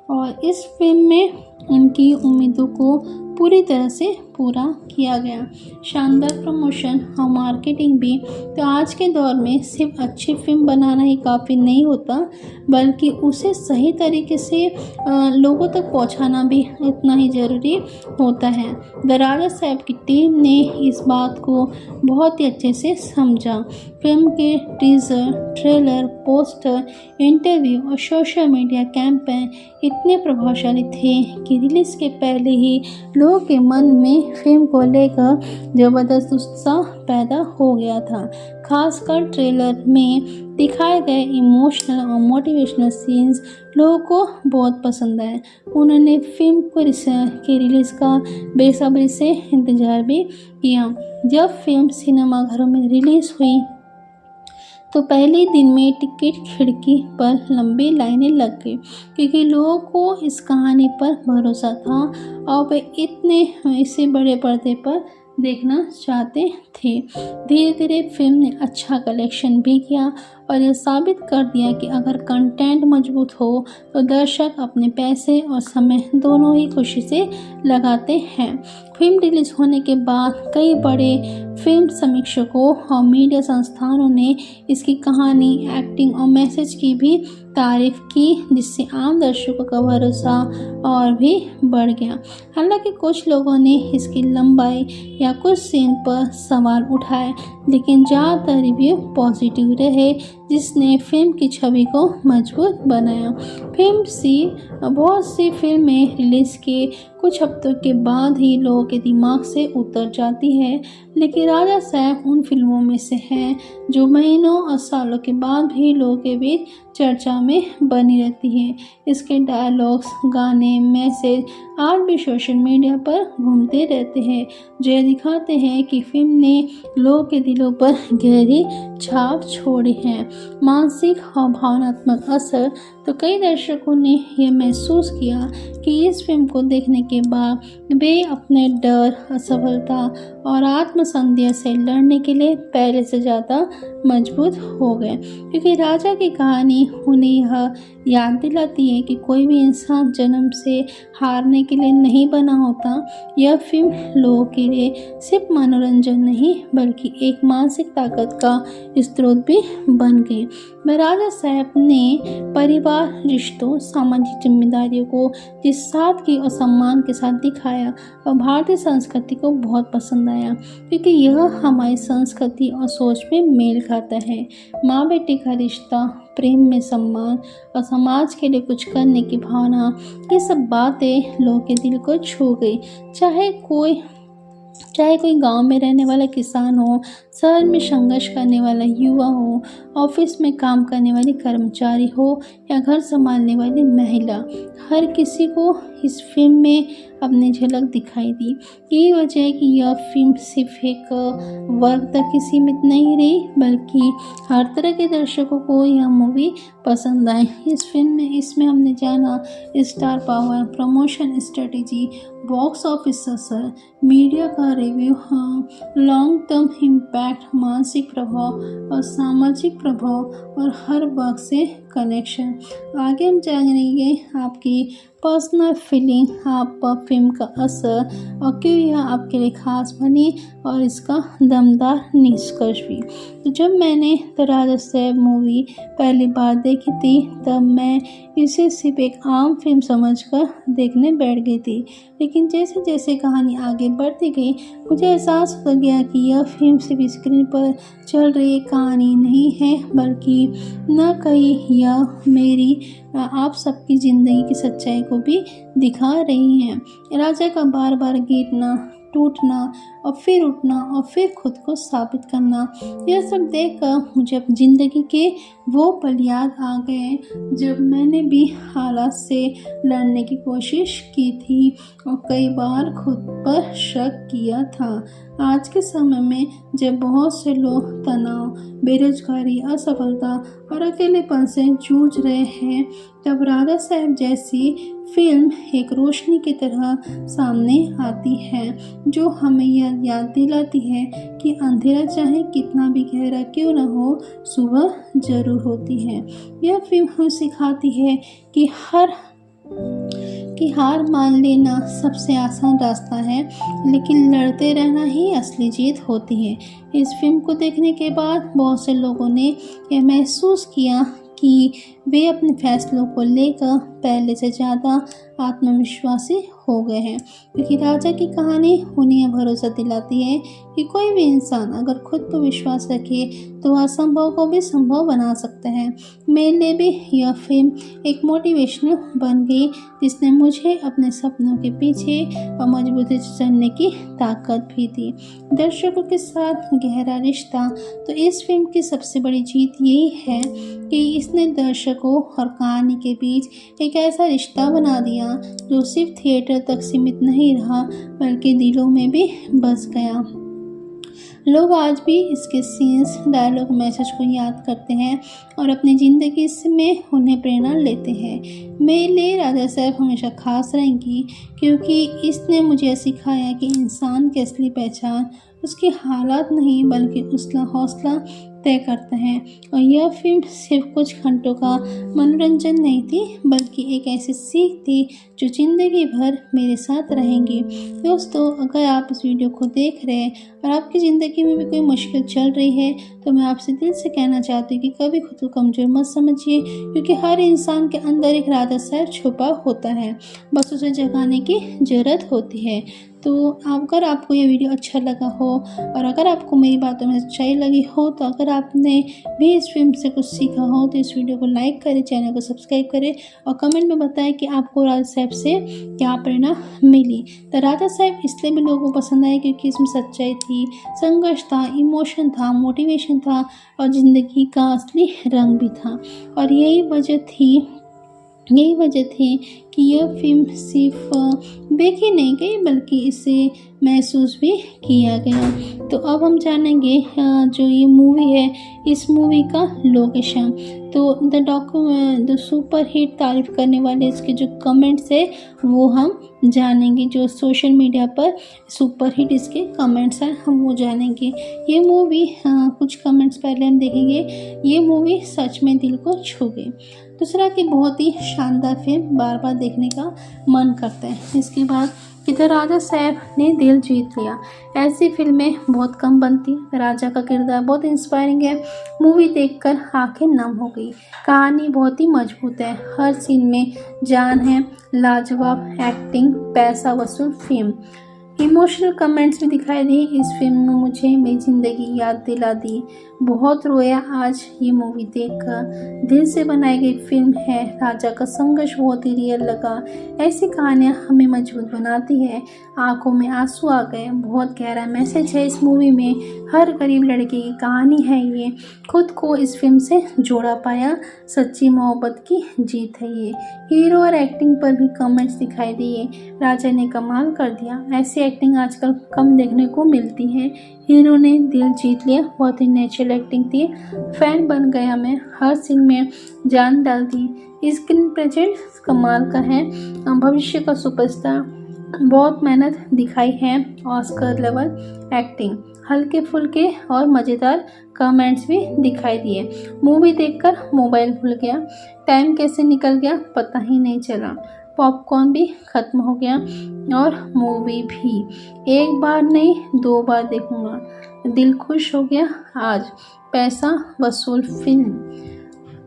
और इस फिल्म में उनकी उम्मीदों को पूरी तरह से पूरा किया गया। शानदार प्रमोशन और मार्केटिंग भी। तो आज के दौर में सिर्फ अच्छी फिल्म बनाना ही काफ़ी नहीं होता बल्कि उसे सही तरीके से लोगों तक पहुंचाना भी उतना ही ज़रूरी होता है। द राजा साहब की टीम ने इस बात को बहुत ही अच्छे से समझा। फिल्म के टीज़र, ट्रेलर, पोस्टर, इंटरव्यू और सोशल मीडिया कैंपेन इतने प्रभावशाली थे कि रिलीज़ के पहले ही लोगों के मन में फिल्म को लेकर ज़बरदस्त उत्साह पैदा हो गया था। खासकर ट्रेलर में दिखाए गए इमोशनल और मोटिवेशनल सीन्स लोगों को बहुत पसंद आए। उन्होंने फिल्म की रिलीज़ का बेसब्री से इंतज़ार भी किया। जब फिल्म सिनेमाघरों में रिलीज़ हुई तो पहले दिन में टिकट खिड़की पर लंबी लाइनें लग गई, क्योंकि लोगों को इस कहानी पर भरोसा था और वे इसे बड़े पर्दे पर देखना चाहते थे। धीरे धीरे फिल्म ने अच्छा कलेक्शन भी किया और यह साबित कर दिया कि अगर कंटेंट मजबूत हो तो दर्शक अपने पैसे और समय दोनों ही खुशी से लगाते हैं। फिल्म रिलीज होने के बाद कई बड़े फिल्म समीक्षकों और मीडिया संस्थानों ने इसकी कहानी, एक्टिंग और मैसेज की भी तारीफ की, जिससे आम दर्शकों का भरोसा और भी बढ़ गया। हालांकि कुछ लोगों ने इसकी लंबाई या कुछ सीन पर सवाल उठाए, लेकिन ज़्यादातर रिव्यू पॉजिटिव रहे, जिसने फिल्म की छवि को मजबूत बनाया। बहुत सी फिल्में रिलीज़ के कुछ हफ्तों के बाद ही लोगों के दिमाग से उतर जाती है, लेकिन राजा साहब उन फिल्मों में से है जो महीनों और सालों के बाद भी लोगों के बीच चर्चा में बनी रहती है। इसके डायलॉग्स, गाने, मैसेज आज भी सोशल मीडिया पर घूमते रहते हैं, जो ये दिखाते हैं कि फिल्म ने लोगों के दिलों पर गहरी छाप छोड़ी है। मानसिक और भावनात्मक असर तो कई दर्शकों ने यह महसूस किया कि इस फिल्म को देखने के बाद वे अपने डर, असफलता और आत्मसंदेह से लड़ने के लिए पहले से ज़्यादा मजबूत हो गए, क्योंकि राजा की कहानी उन्हें यह याद दिलाती है कि कोई भी इंसान जन्म से हारने के लिए नहीं बना होता। यह फिल्म लोगों के लिए सिर्फ मनोरंजन नहीं बल्कि एक मानसिक ताकत का स्रोत भी बन गई। राजा साहब ने परिवार, रिश्तों, सामाजिक जिम्मेदारियों को जिस सादगी और सम्मान के साथ दिखाया और भारतीय संस्कृति को बहुत पसंद आया, क्योंकि यह हमारी संस्कृति और सोच में मेल खाता है। माँ बेटी का रिश्ता, प्रेम में सम्मान और समाज के लिए कुछ करने की भावना, ये सब बातें लोगों के दिल को छू गई। चाहे कोई गांव में रहने वाला किसान हो, शहर में संघर्ष करने वाला युवा हो, ऑफिस में काम करने वाली कर्मचारी हो या घर संभालने वाली महिला, हर किसी को इस फिल्म में अपनी झलक दिखाई दी। यही वजह है कि यह फिल्म सिर्फ एक वर्ग तक ही सीमित नहीं रही, बल्कि हर तरह के दर्शकों को यह मूवी पसंद आई। इसमें हमने जाना star power, promotion strategy, box office असर, मीडिया का रिव्यू, लॉन्ग टर्म इम्पैक्ट, मानसिक प्रभाव और सामाजिक प्रभाव और हर वर्ग से कनेक्शन। आगे हम जानेंगे आपकी पर्सनल फीलिंग, आप पर फिल्म का असर और क्यों यह आपके लिए खास बनी और इसका दमदार निष्कर्ष भी। तो जब मैंने द राजा साहब मूवी पहली बार देखी थी, तब मैं इसे सिर्फ एक आम फिल्म समझकर देखने बैठ गई थी, लेकिन जैसे जैसे कहानी आगे बढ़ती गई, मुझे एहसास हो गया कि यह फिल्म सिर्फ स्क्रीन पर चल रही एक कहानी नहीं है, बल्कि न कहीं यह मेरी आप सबकी ज़िंदगी की सच्चाई को भी दिखा रही है। राजा का बार बार गिरना, टूटना और फिर उठना और फिर खुद को साबित करना, यह सब देखकर मुझे अपनी ज़िंदगी के वो पल याद आ गए जब मैंने भी हालात से लड़ने की कोशिश की थी और कई बार खुद पर शक किया था। आज के समय में जब बहुत से लोग तनाव, बेरोजगारी, असफलता और अकेलेपन से जूझ रहे हैं, तब राजा साहब जैसी फिल्म एक रोशनी की तरह सामने आती है, जो हमें यह याद दिलाती है कि अंधेरा चाहे कितना भी गहरा क्यों न हो, सुबह जरूर होती है। यह फिल्म हमें सिखाती है कि हार मान लेना सबसे आसान रास्ता है, लेकिन लड़ते रहना ही असली जीत होती है। इस फिल्म को देखने के बाद बहुत से लोगों ने यह महसूस किया कि वे अपने फैसलों को लेकर पहले से ज़्यादा आत्मविश्वासी हो गए हैं, क्योंकि राजा की कहानी उन्हें यह भरोसा दिलाती है कि कोई भी इंसान अगर खुद पर विश्वास रखे तो असंभव को भी संभव बना सकता है। मेरे लिए भी यह फिल्म एक मोटिवेशनल बन गई, जिसने मुझे अपने सपनों के पीछे और मजबूती से चलने की ताकत भी दी। दर्शकों के साथ गहरा रिश्ता, तो इस फिल्म की सबसे बड़ी जीत यही है कि इसने दर्शकों और कहानी के बीच एक ऐसा रिश्ता बना दिया जो सिर्फ थिएटर तक सीमित नहीं रहा, बल्कि दिलों में भी बस गया। लोग आज भी इसके सीन्स, डायलॉग, मैसेज को याद करते हैं और अपनी ज़िंदगी में उन्हें प्रेरणा लेते हैं। मेरे लिए राजा साहब हमेशा खास रहेंगी, क्योंकि इसने मुझे सिखाया कि इंसान की असली पहचान उसके हालात नहीं, बल्कि उसका हौसला तय करता है। और यह फिल्म सिर्फ कुछ घंटों का मनोरंजन नहीं थी, बल्कि एक ऐसी सीख थी जो ज़िंदगी भर मेरे साथ रहेंगी। दोस्तों, अगर आप इस वीडियो को देख रहे हैं और आपकी ज़िंदगी में भी कोई मुश्किल चल रही है, तो मैं आपसे दिल से कहना चाहती हूँ कि कभी खुद को कमज़ोर मत समझिए, क्योंकि हर इंसान के अंदर एक राजा साहब छुपा होता है, बस उसे जगाने की ज़रूरत होती है। तो अगर आपको ये वीडियो अच्छा लगा हो और अगर आपको मेरी बातों में सच्चाई लगी हो, तो अगर आपने भी इस फिल्म से कुछ सीखा हो, तो इस वीडियो को लाइक करें, चैनल को सब्सक्राइब करें और कमेंट में बताएं कि आपको राजा साहब से क्या प्रेरणा मिली। तो राजा साहब इसलिए भी लोगों को पसंद आए क्योंकि इसमें सच्चाई थी, संघर्ष था, इमोशन था, मोटिवेशन था और ज़िंदगी का असली रंग भी था। और यही वजह थी कि यह फिल्म सिर्फ देखी नहीं गई, बल्कि इसे महसूस भी किया गया। तो अब हम जानेंगे जो ये मूवी है, इस मूवी का लोकेशन। तो द सुपर हिट तारीफ करने वाले इसके जो कमेंट्स है वो हम जानेंगे। जो सोशल मीडिया पर सुपर हिट इसके कमेंट्स हैं, हम वो जानेंगे। ये मूवी कुछ कमेंट्स पहले हम देखेंगे। ये मूवी सच में दिल को छू गई। दूसरा कि बहुत ही शानदार फिल्म, बार बार देखने का मन करता है। इसके बाद इधर राजा साहब ने दिल जीत लिया। ऐसी फिल्में बहुत कम बनती हैं। राजा का किरदार बहुत इंस्पायरिंग है। मूवी देखकर आंखें नम हो गई। कहानी बहुत ही मजबूत है, हर सीन में जान है, लाजवाब एक्टिंग, पैसा वसूल फिल्म। इमोशनल कमेंट्स भी दिखाई दिए। इस फिल्म ने मुझे मेरी ज़िंदगी याद दिला दी। बहुत रोया आज ये मूवी देखकर। दिल से बनाई गई फिल्म है। राजा का संघर्ष बहुत ही रियल लगा। ऐसी कहानियाँ हमें मजबूत बनाती है। आंखों में आंसू आ गए। बहुत गहरा मैसेज है इस मूवी में। हर गरीब लड़के की कहानी है ये। खुद को इस फिल्म से जोड़ा पाया। सच्ची मोहब्बत की जीत है ये। हीरो और एक्टिंग पर भी कमेंट्स दिखाई दिए। राजा ने कमाल कर दिया। ऐसी एक्टिंग आजकल कम देखने को मिलती है। हीरो ने दिल जीत लिया। बहुत ही नेचुरल एक्टिंग थी। फैन बन गया मैं। हर सीन में जान डाल दी। स्क्रीन प्रेजेंस कमाल का है। भविष्य का सुपरस्टार। बहुत मेहनत दिखाई है। Oscar level acting. हल्के फुल्के और मज़ेदार कमेंट्स भी दिखाई दिए। मूवी देखकर मोबाइल भूल गया। टाइम कैसे निकल गया पता ही नहीं चला। पॉपकॉर्न भी ख़त्म हो गया और मूवी भी एक बार नहीं 2 बार देखूंगा। दिल खुश हो गया आज। पैसा वसूल फिल्म,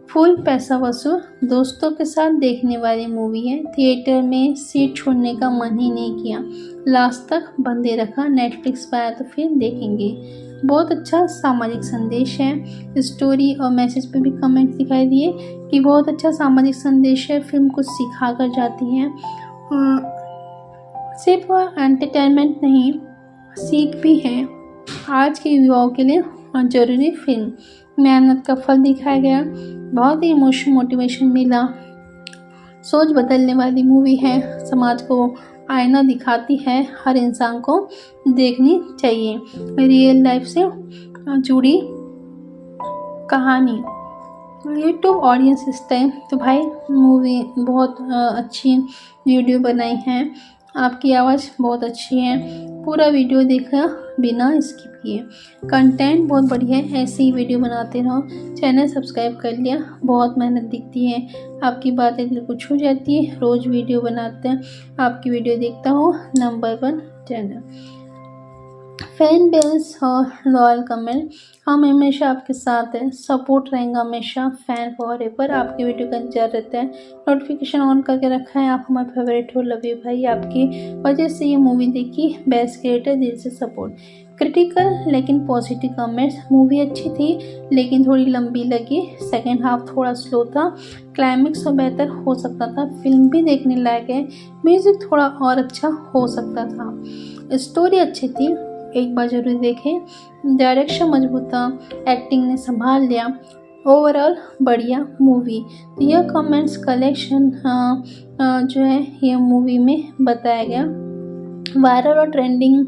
फुल पैसा वसूल। दोस्तों के साथ देखने वाली मूवी है। थिएटर में सीट छोड़ने का मन ही नहीं किया। लास्ट तक बंदे रखा। नेटफ्लिक्स पर आया तो फिर देखेंगे। बहुत अच्छा सामाजिक संदेश है। स्टोरी और मैसेज पे भी कमेंट दिखाई दिए कि बहुत अच्छा सामाजिक संदेश है। फिल्म कुछ सिखा कर जाती है। सिर्फ एंटरटेनमेंट नहीं, सीख भी है। आज के युवाओं के लिए जरूरी फिल्म। मेहनत का फल दिखाया गया। बहुत ही इमोशनल मोटिवेशन मिला। सोच बदलने वाली मूवी है। समाज को आईना दिखाती है। हर इंसान को देखनी चाहिए। रियल लाइफ से जुड़ी कहानी। यूट्यूब ऑडियंस इस टाइम तो भाई मूवी बहुत अच्छी वीडियो बनाई है। आपकी आवाज़ बहुत अच्छी है। पूरा वीडियो देखा बिना स्किप किए। कंटेंट बहुत बढ़िया है। ऐसे ही वीडियो बनाते रहो। चैनल सब्सक्राइब कर लिया। बहुत मेहनत दिखती है। आपकी बातें दिल को छू जाती है। रोज़ वीडियो बनाते हैं। आपकी वीडियो देखता हूँ। Number 1 channel. फैन बेल्स और रॉयल कमेंट। हम हमेशा आपके साथ हैं। सपोर्ट रहेगा हमेशा। Fan forever. आपकी वीडियो का इंतजार रहता है। नोटिफिकेशन ऑन करके रखा है। आप हमारे फेवरेट हो। लव यू भाई। आपकी वजह से ये मूवी देखी। बेस्ट क्रिएटर, दिल से सपोर्ट। क्रिटिकल लेकिन पॉजिटिव कमेंट्स। मूवी अच्छी थी लेकिन थोड़ी लंबी लगी। सेकेंड हाफ थोड़ा स्लो था। क्लाइमेक्स और बेहतर हो सकता था। फिल्म भी देखने लायक है। म्यूज़िक थोड़ा और अच्छा हो सकता था। स्टोरी अच्छी थी, एक बार जरूर देखें। डायरेक्शन मजबूत था। एक्टिंग ने संभाल लिया। ओवरऑल बढ़िया मूवी। यह कमेंट्स कलेक्शन जो है यह मूवी में बताया गया। वायरल और ट्रेंडिंग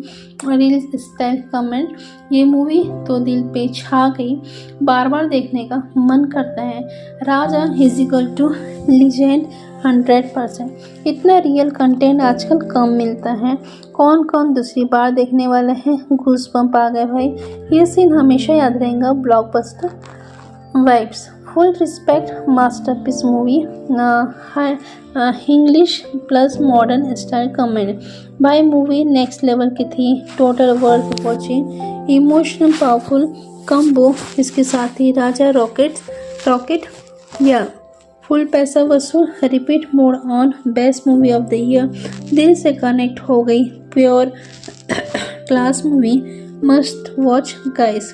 रील स्टाइल कमेंट। ये मूवी तो दिल पे छा गई। बार बार देखने का मन करता है। राजा इज इक्वल टू लीजेंड 100%। इतना रियल कंटेंट आजकल कम मिलता है। कौन कौन दूसरी बार देखने वाला है? गूज़बम्प आ गए भाई। ये सीन हमेशा याद रहेगा। Blockbuster vibes, full respect, masterpiece movie, English plus modern style comment. भाई मूवी नेक्स्ट लेवल की थी, total worth watching, emotional powerful combo. इसके साथ ही राजा रॉकेट या फुल पैसा वसूल, repeat mode on, best movie of the year, दिल से कनेक्ट हो गई, pure class movie, must watch guys.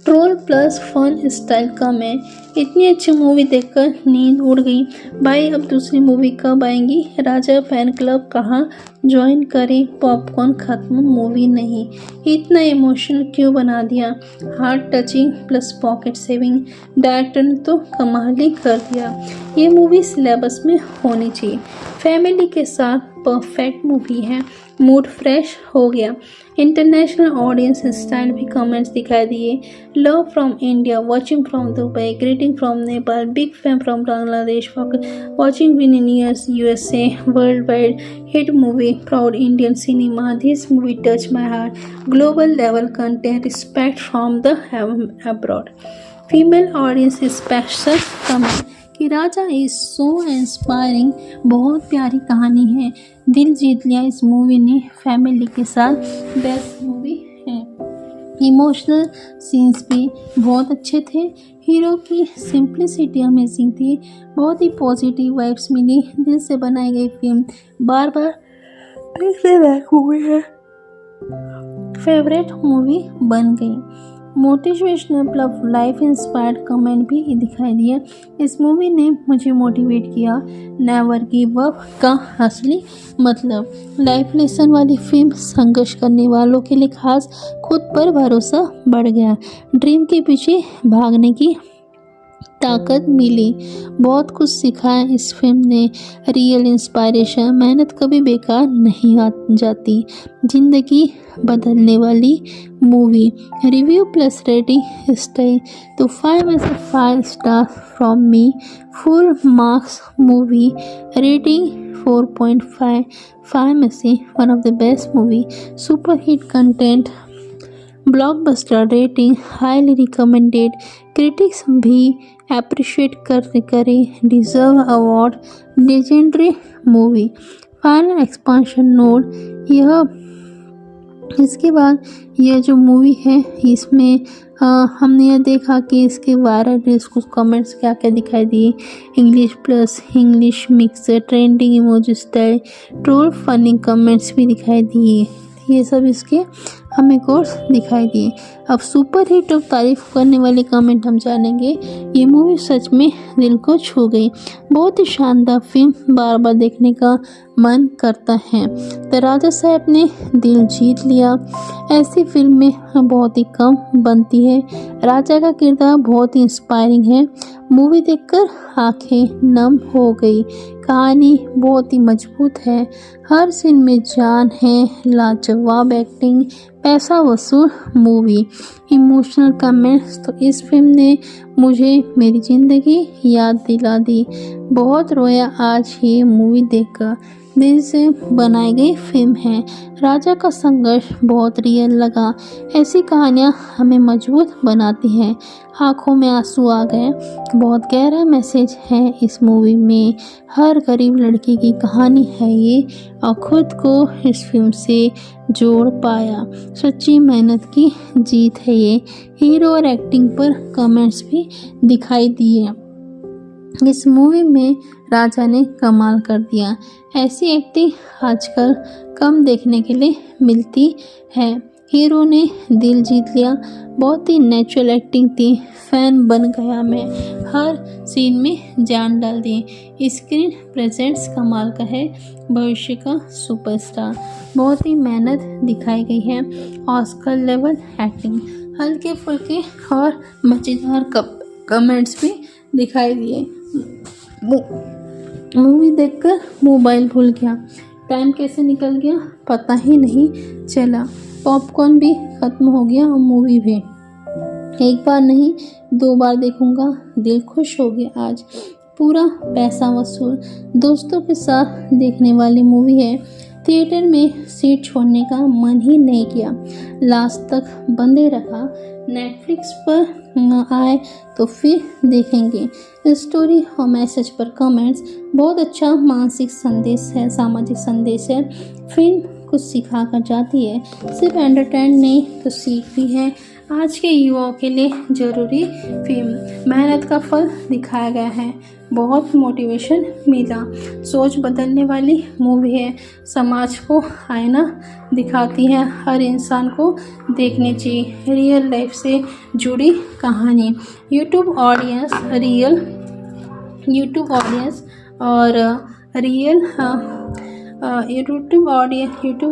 Troll plus fun style कम है। इतनी अच्छी मूवी देखकर नींद उड़ गई। भाई अब दूसरी मूवी कब आएंगी? राजा फैन क्लब कहाँ ज्वाइन करें? पॉपकॉर्न खत्म, मूवी नहीं। इतना इमोशनल क्यों बना दिया? Heart touching plus pocket saving, director ने तो कमाल ही कर दिया। ये मूवी सिलेबस में होनी चाहिए। फैमिली के साथ परफेक्ट मूवी है। मूड फ्रेश हो गया। इंटरनेशनल ऑडियंस स्टाइल भी कमेंट्स दिखाई दिए। Love from India, watching from Dubai, greeting from Nepal, big fan from Bangladesh, watching win in US, USA, world wide hit movie, proud Indian cinema, this movie touch my heart, global level content, respect from the abroad, female audience special comment कि राजा इज सो इंस्पायरिंग। बहुत प्यारी कहानी है, दिल जीत लिया इस मूवी ने। फैमिली के साथ बेस्ट मूवी है। इमोशनल सीन्स भी बहुत अच्छे थे। हीरो की सिंप्लिसिटी अमेजिंग थी। बहुत ही पॉजिटिव वाइब्स मिली। दिल से बनाई गई फिल्म बार बार देखने लायक मूवी है। फेवरेट मूवी बन गई। Motivational plus life inspired comment भी दिखाई दिया। इस मूवी ने मुझे मोटिवेट किया। नेवर गिव अप का असली मतलब, लाइफ लेसन वाली फिल्म संघर्ष करने वालों के लिए खास, खुद पर भरोसा बढ़ गया, ड्रीम के पीछे भागने की ताकत मिली। बहुत कुछ सीखा है इस फिल्म ने। रियल इंस्पायरेशन, मेहनत कभी बेकार नहीं जाती, जिंदगी बदलने वाली movie. Review plus rating style तो 5 में से 5 star from me. Full marks movie rating 4.5, 5 में से one of the best movie. Super hit content, blockbuster rating, highly recommended, critics भी अप्रिशिएट करें, deserve award, legendary movie. Final expansion note, इसके बाद यह जो मूवी है इसमें हमने यह देखा कि इसके वायरल कुछ कमेंट्स क्या क्या दिखाई दिए। English plus English mix, trending emoji style, troll funny comments भी दिखाई दिए। ये सब इसके हमें कोर्स दिखाई दिए। अब सुपर हिट और तारीफ करने वाले कमेंट हम जानेंगे। ये मूवी सच में दिल को छू गई। बहुत ही शानदार फिल्म, बार बार देखने का मन करता है। तो राजा साहब ने दिल जीत लिया। ऐसी फिल्में बहुत ही कम बनती है। राजा का किरदार बहुत ही इंस्पायरिंग है। मूवी देखकर आंखें नम हो गई। कहानी बहुत ही मजबूत है। हर सीन में जान है। लाजवाब एक्टिंग, पैसा वसूल मूवी। इमोशनल कमेंट्स तो इस फिल्म ने मुझे मेरी ज़िंदगी याद दिला दी। बहुत रोया आज ये मूवी देखकर। दिल से बनाई गई फिल्म है। राजा का संघर्ष बहुत रियल लगा। ऐसी कहानियाँ हमें मजबूत बनाती हैं। आंखों में आंसू आ गए। बहुत गहरा मैसेज है इस मूवी में। हर गरीब लड़की की कहानी है ये, और खुद को इस फिल्म से जोड़ पाया। सच्ची मेहनत की जीत है ये। हीरो और एक्टिंग पर कमेंट्स भी दिखाई दिए। इस मूवी में राजा ने कमाल कर दिया। ऐसी एक्टिंग आजकल कम देखने के लिए मिलती है। हीरो ने दिल जीत लिया। बहुत ही नेचुरल एक्टिंग थी। फैन बन गया मैं। हर सीन में जान डाल दी। स्क्रीन प्रेजेंस कमाल का है। भविष्य का सुपरस्टार। बहुत ही मेहनत दिखाई गई है। ऑस्कर लेवल एक्टिंग, हल्के फुल्के और मज़ेदार कमेंट्स भी दिखाई दिए। मूवी देखकर मोबाइल भूल गया। टाइम कैसे निकल गया पता ही नहीं चला। पॉपकॉर्न भी ख़त्म हो गया और मूवी भी। एक बार नहीं 2 बार देखूंगा। दिल खुश हो गया आज। पूरा पैसा वसूल। दोस्तों के साथ देखने वाली मूवी है। थिएटर में सीट छोड़ने का मन ही नहीं किया, लास्ट तक बंदे रखा। नेटफ्लिक्स पर न आए तो फिर देखेंगे। स्टोरी और मैसेज पर कमेंट्स। बहुत अच्छा मानसिक संदेश है, सामाजिक संदेश है। फिल्म कुछ सिखा कर जाती है, सिर्फ एंटरटेन नहीं तो सीख भी है। आज के युवाओं के लिए ज़रूरी फिल्म। मेहनत का फल दिखाया गया है, बहुत मोटिवेशन मिला। सोच बदलने वाली मूवी है, समाज को आईना दिखाती है, हर इंसान को देखनी चाहिए। रियल लाइफ से जुड़ी कहानी। यूट्यूब ऑडियंस और real YouTube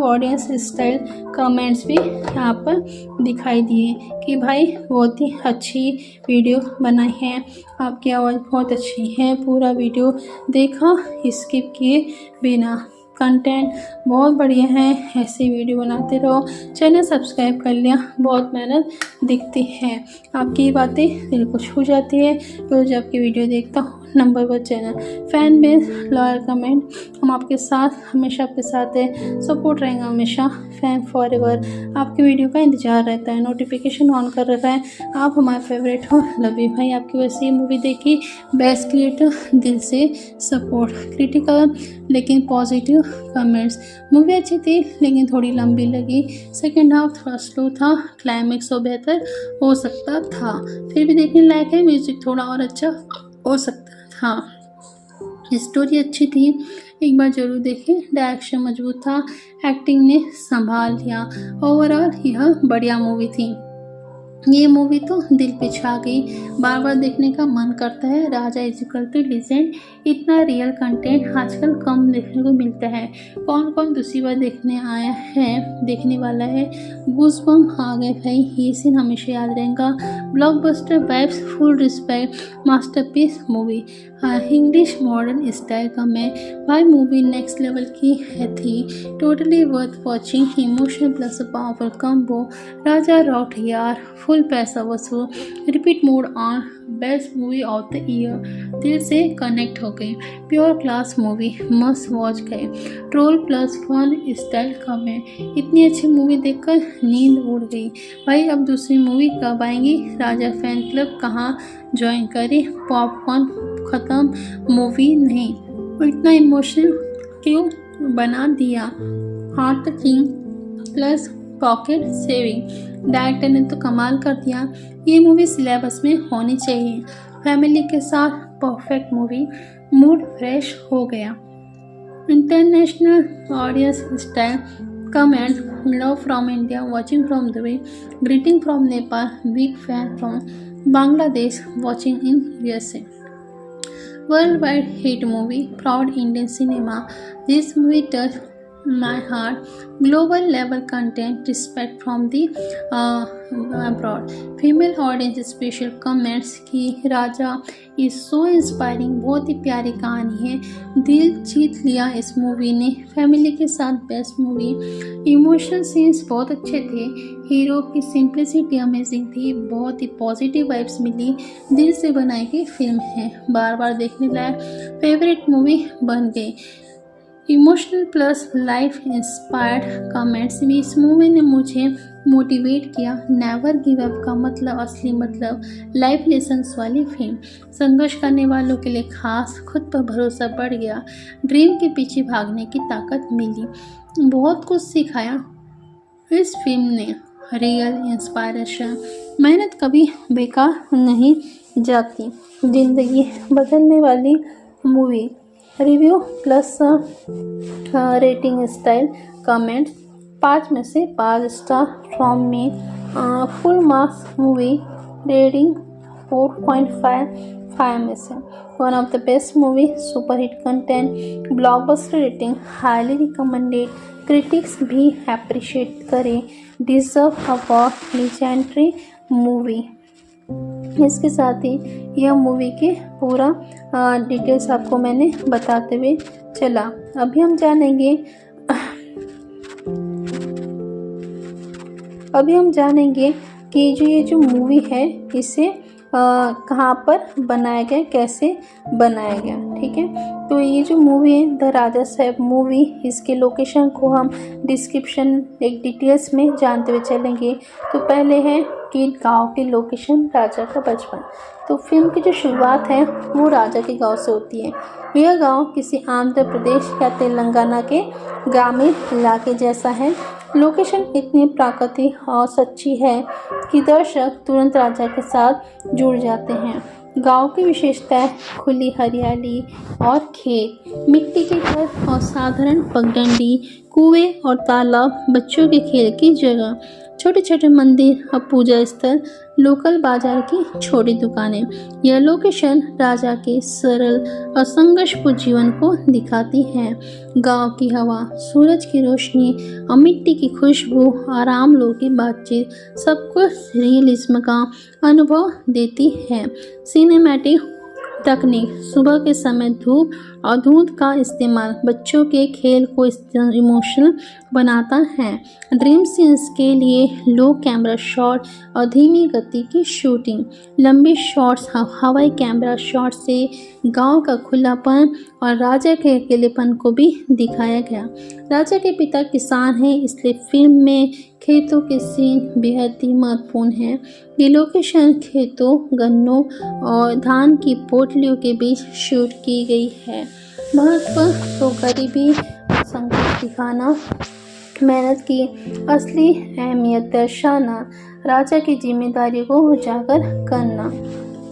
audience style comments भी यहाँ पर दिखाई दिए कि भाई बहुत ही अच्छी वीडियो बनाई है, आपकी आवाज़ बहुत अच्छी है। पूरा वीडियो देखा स्किप किए बिना। कंटेंट बहुत बढ़िया है, ऐसी वीडियो बनाते रहो। चैनल सब्सक्राइब कर लिया, बहुत मेहनत दिखती है। आपकी बातें दिल को छू जाती है। रोज आपकी वीडियो देखता हूँ। Number 1 channel, fan base, loyal comment. हम आपके साथ, हमेशा आपके साथ है, सपोर्ट रहेगा हमेशा। Fan for ever. आपकी वीडियो का इंतजार रहता है, नोटिफिकेशन ऑन कर रखा है। आप हमारे फेवरेट हो। लव यू भाई। आपकी वैसी मूवी देखी, बेस्ट क्रिएटर, दिल से सपोर्ट। क्रिटिकल लेकिन पॉजिटिव कमेंट्स। मूवी अच्छी थी लेकिन थोड़ी लंबी लगी। सेकेंड हाफ थोड़ा स्लो था, क्लाइमेक्स और बेहतर हो सकता था। फिर भी देखने लायक है, म्यूजिक थोड़ा और अच्छा हो सकता था। स्टोरी अच्छी थी, एक बार जरूर देखें। डायरेक्शन मजबूत था, एक्टिंग ने संभाल लिया। ओवरऑल यह बढ़िया मूवी थी। ये मूवी तो दिल पे छा गई, बार बार देखने का मन करता है। राजा इजिकल टू लीजेंड। इतना रियल कंटेंट आजकल कम देखने को मिलता है। कौन कौन दूसरी बार देखने वाला है। गूज़बम्प आ गए भाई, ये सीन हमेशा याद रहेगा। Blockbuster vibes, full respect, masterpiece movie. English modern style का मैं भाई मूवी नेक्स्ट लेवल की थी। Totally worth watching. Emotional plus powerful combo. Raja रॉट यार, फुल पैसा वसूल। Repeat mode on, best movie of the year. दिल से कनेक्ट हो गई। Pure class movie, must watch गए। ट्रोल प्लस फन स्टाइल कम है। इतनी अच्छी मूवी देखकर नींद उड़ गई भाई। अब दूसरी मूवी कब आएंगी? राजा फैन क्लब कहाँ ज्वाइन करे? पॉपकॉर्न ख़त्म, मूवी नहीं। इतना इमोशनल क्यों बना दिया? Heart touching plus pocket saving. Director ने तो कमाल कर दिया। ये मूवी सिलेबस में होनी चाहिए। फैमिली के साथ परफेक्ट मूवी, मूड फ्रेश हो गया। International audience style comments. Love from India, watching from Dubai, greeting from Nepal, big fan from Bangladesh, watching in USA। Worldwide hit movie, proud Indian cinema. This movie touched my heart. Global level content, respect from the abroad. Female audience special comments कि राजा is so inspiring, बहुत ही प्यारी कहानी है, दिल जीत लिया इस मूवी ने। फैमिली के साथ बेस्ट मूवी। इमोशनल सीन्स बहुत अच्छे थे। हीरो की सिंप्लिसिटी अमेजिंग थी, बहुत ही पॉजिटिव वाइब्स मिली। दिल से बनाई गई फिल्म है, बार बार देखने लायक फेवरेट मूवी बन गई। Emotional plus life inspired comments भी। इस मूवी ने मुझे मोटिवेट किया। नेवर गिव अप का मतलब, असली मतलब लाइफ लेसन्स वाली फिल्म। संघर्ष करने वालों के लिए खास, खुद पर भरोसा बढ़ गया। ड्रीम के पीछे भागने की ताकत मिली। बहुत कुछ सिखाया इस फिल्म ने। Real inspiration. मेहनत कभी बेकार नहीं जाती। जिंदगी बदलने वाली movie. Review plus rating style comments. 5 में से 5 star from me. Full marks movie rating 4.5 में से। One of the best movie, super hit content, blockbuster rating, highly recommended. Critics भी अप्रिशिएट करें। Deserve award, legendary movie. इसके साथ ही यह मूवी के पूरा डिटेल्स आपको मैंने बताते हुए चला। अभी हम जानेंगे कि ये जो मूवी है इसे कहाँ पर बनाया गया, कैसे बनाया गया। ठीक है, तो ये जो मूवी है द राजा साहब मूवी, इसके लोकेशन को हम डिस्क्रिप्शन एक डिटेल्स में जानते हुए चलेंगे। तो पहले है कि गांव के लोकेशन, राजा का बचपन। तो फिल्म की जो शुरुआत है वो राजा के गांव से होती है। यह गांव किसी आंध्र प्रदेश या तेलंगाना के ग्रामीण इलाके जैसा है। लोकेशन इतनी प्राकृतिक और सच्ची है कि दर्शक तुरंत राजा के साथ जुड़ जाते हैं। गांव की विशेषता है खुली हरियाली और खेत, मिट्टी के घर और साधारण पगडंडी, कुएं और तालाब, बच्चों के खेल की जगह, छोटे छोटे मंदिर और पूजा स्थल, लोकल बाजार की छोटी दुकानें। यह लोकेशन राजा के सरल और संघर्षपूर्ण जीवन को दिखाती है। गांव की हवा, सूरज की रोशनी और मिट्टी की खुशबू, आराम लोगों की बातचीत, सब कुछ रियलिज्म का अनुभव देती है। सिनेमैटिक तकनीक, सुबह के समय धूप और धुंध का इस्तेमाल बच्चों के खेल को इमोशनल बनाता है। ड्रीम सीन्स के लिए लो कैमरा शॉट और धीमी गति की शूटिंग, लंबी शॉट्स, हवाई कैमरा शॉट से गांव का खुलापन और राजा के अकेलेपन को भी दिखाया गया। राजा के पिता किसान हैं, इसलिए फिल्म में खेतों के सीन बेहद ही महत्वपूर्ण है। ये लोकेशन खेतों, गन्नों और धान की पोटलियों के बीच शूट की गई है। महत्व तो गरीबी और संघर्ष दिखाना, मेहनत की असली अहमियत दर्शाना, राजा की जिम्मेदारियों को उजागर करना।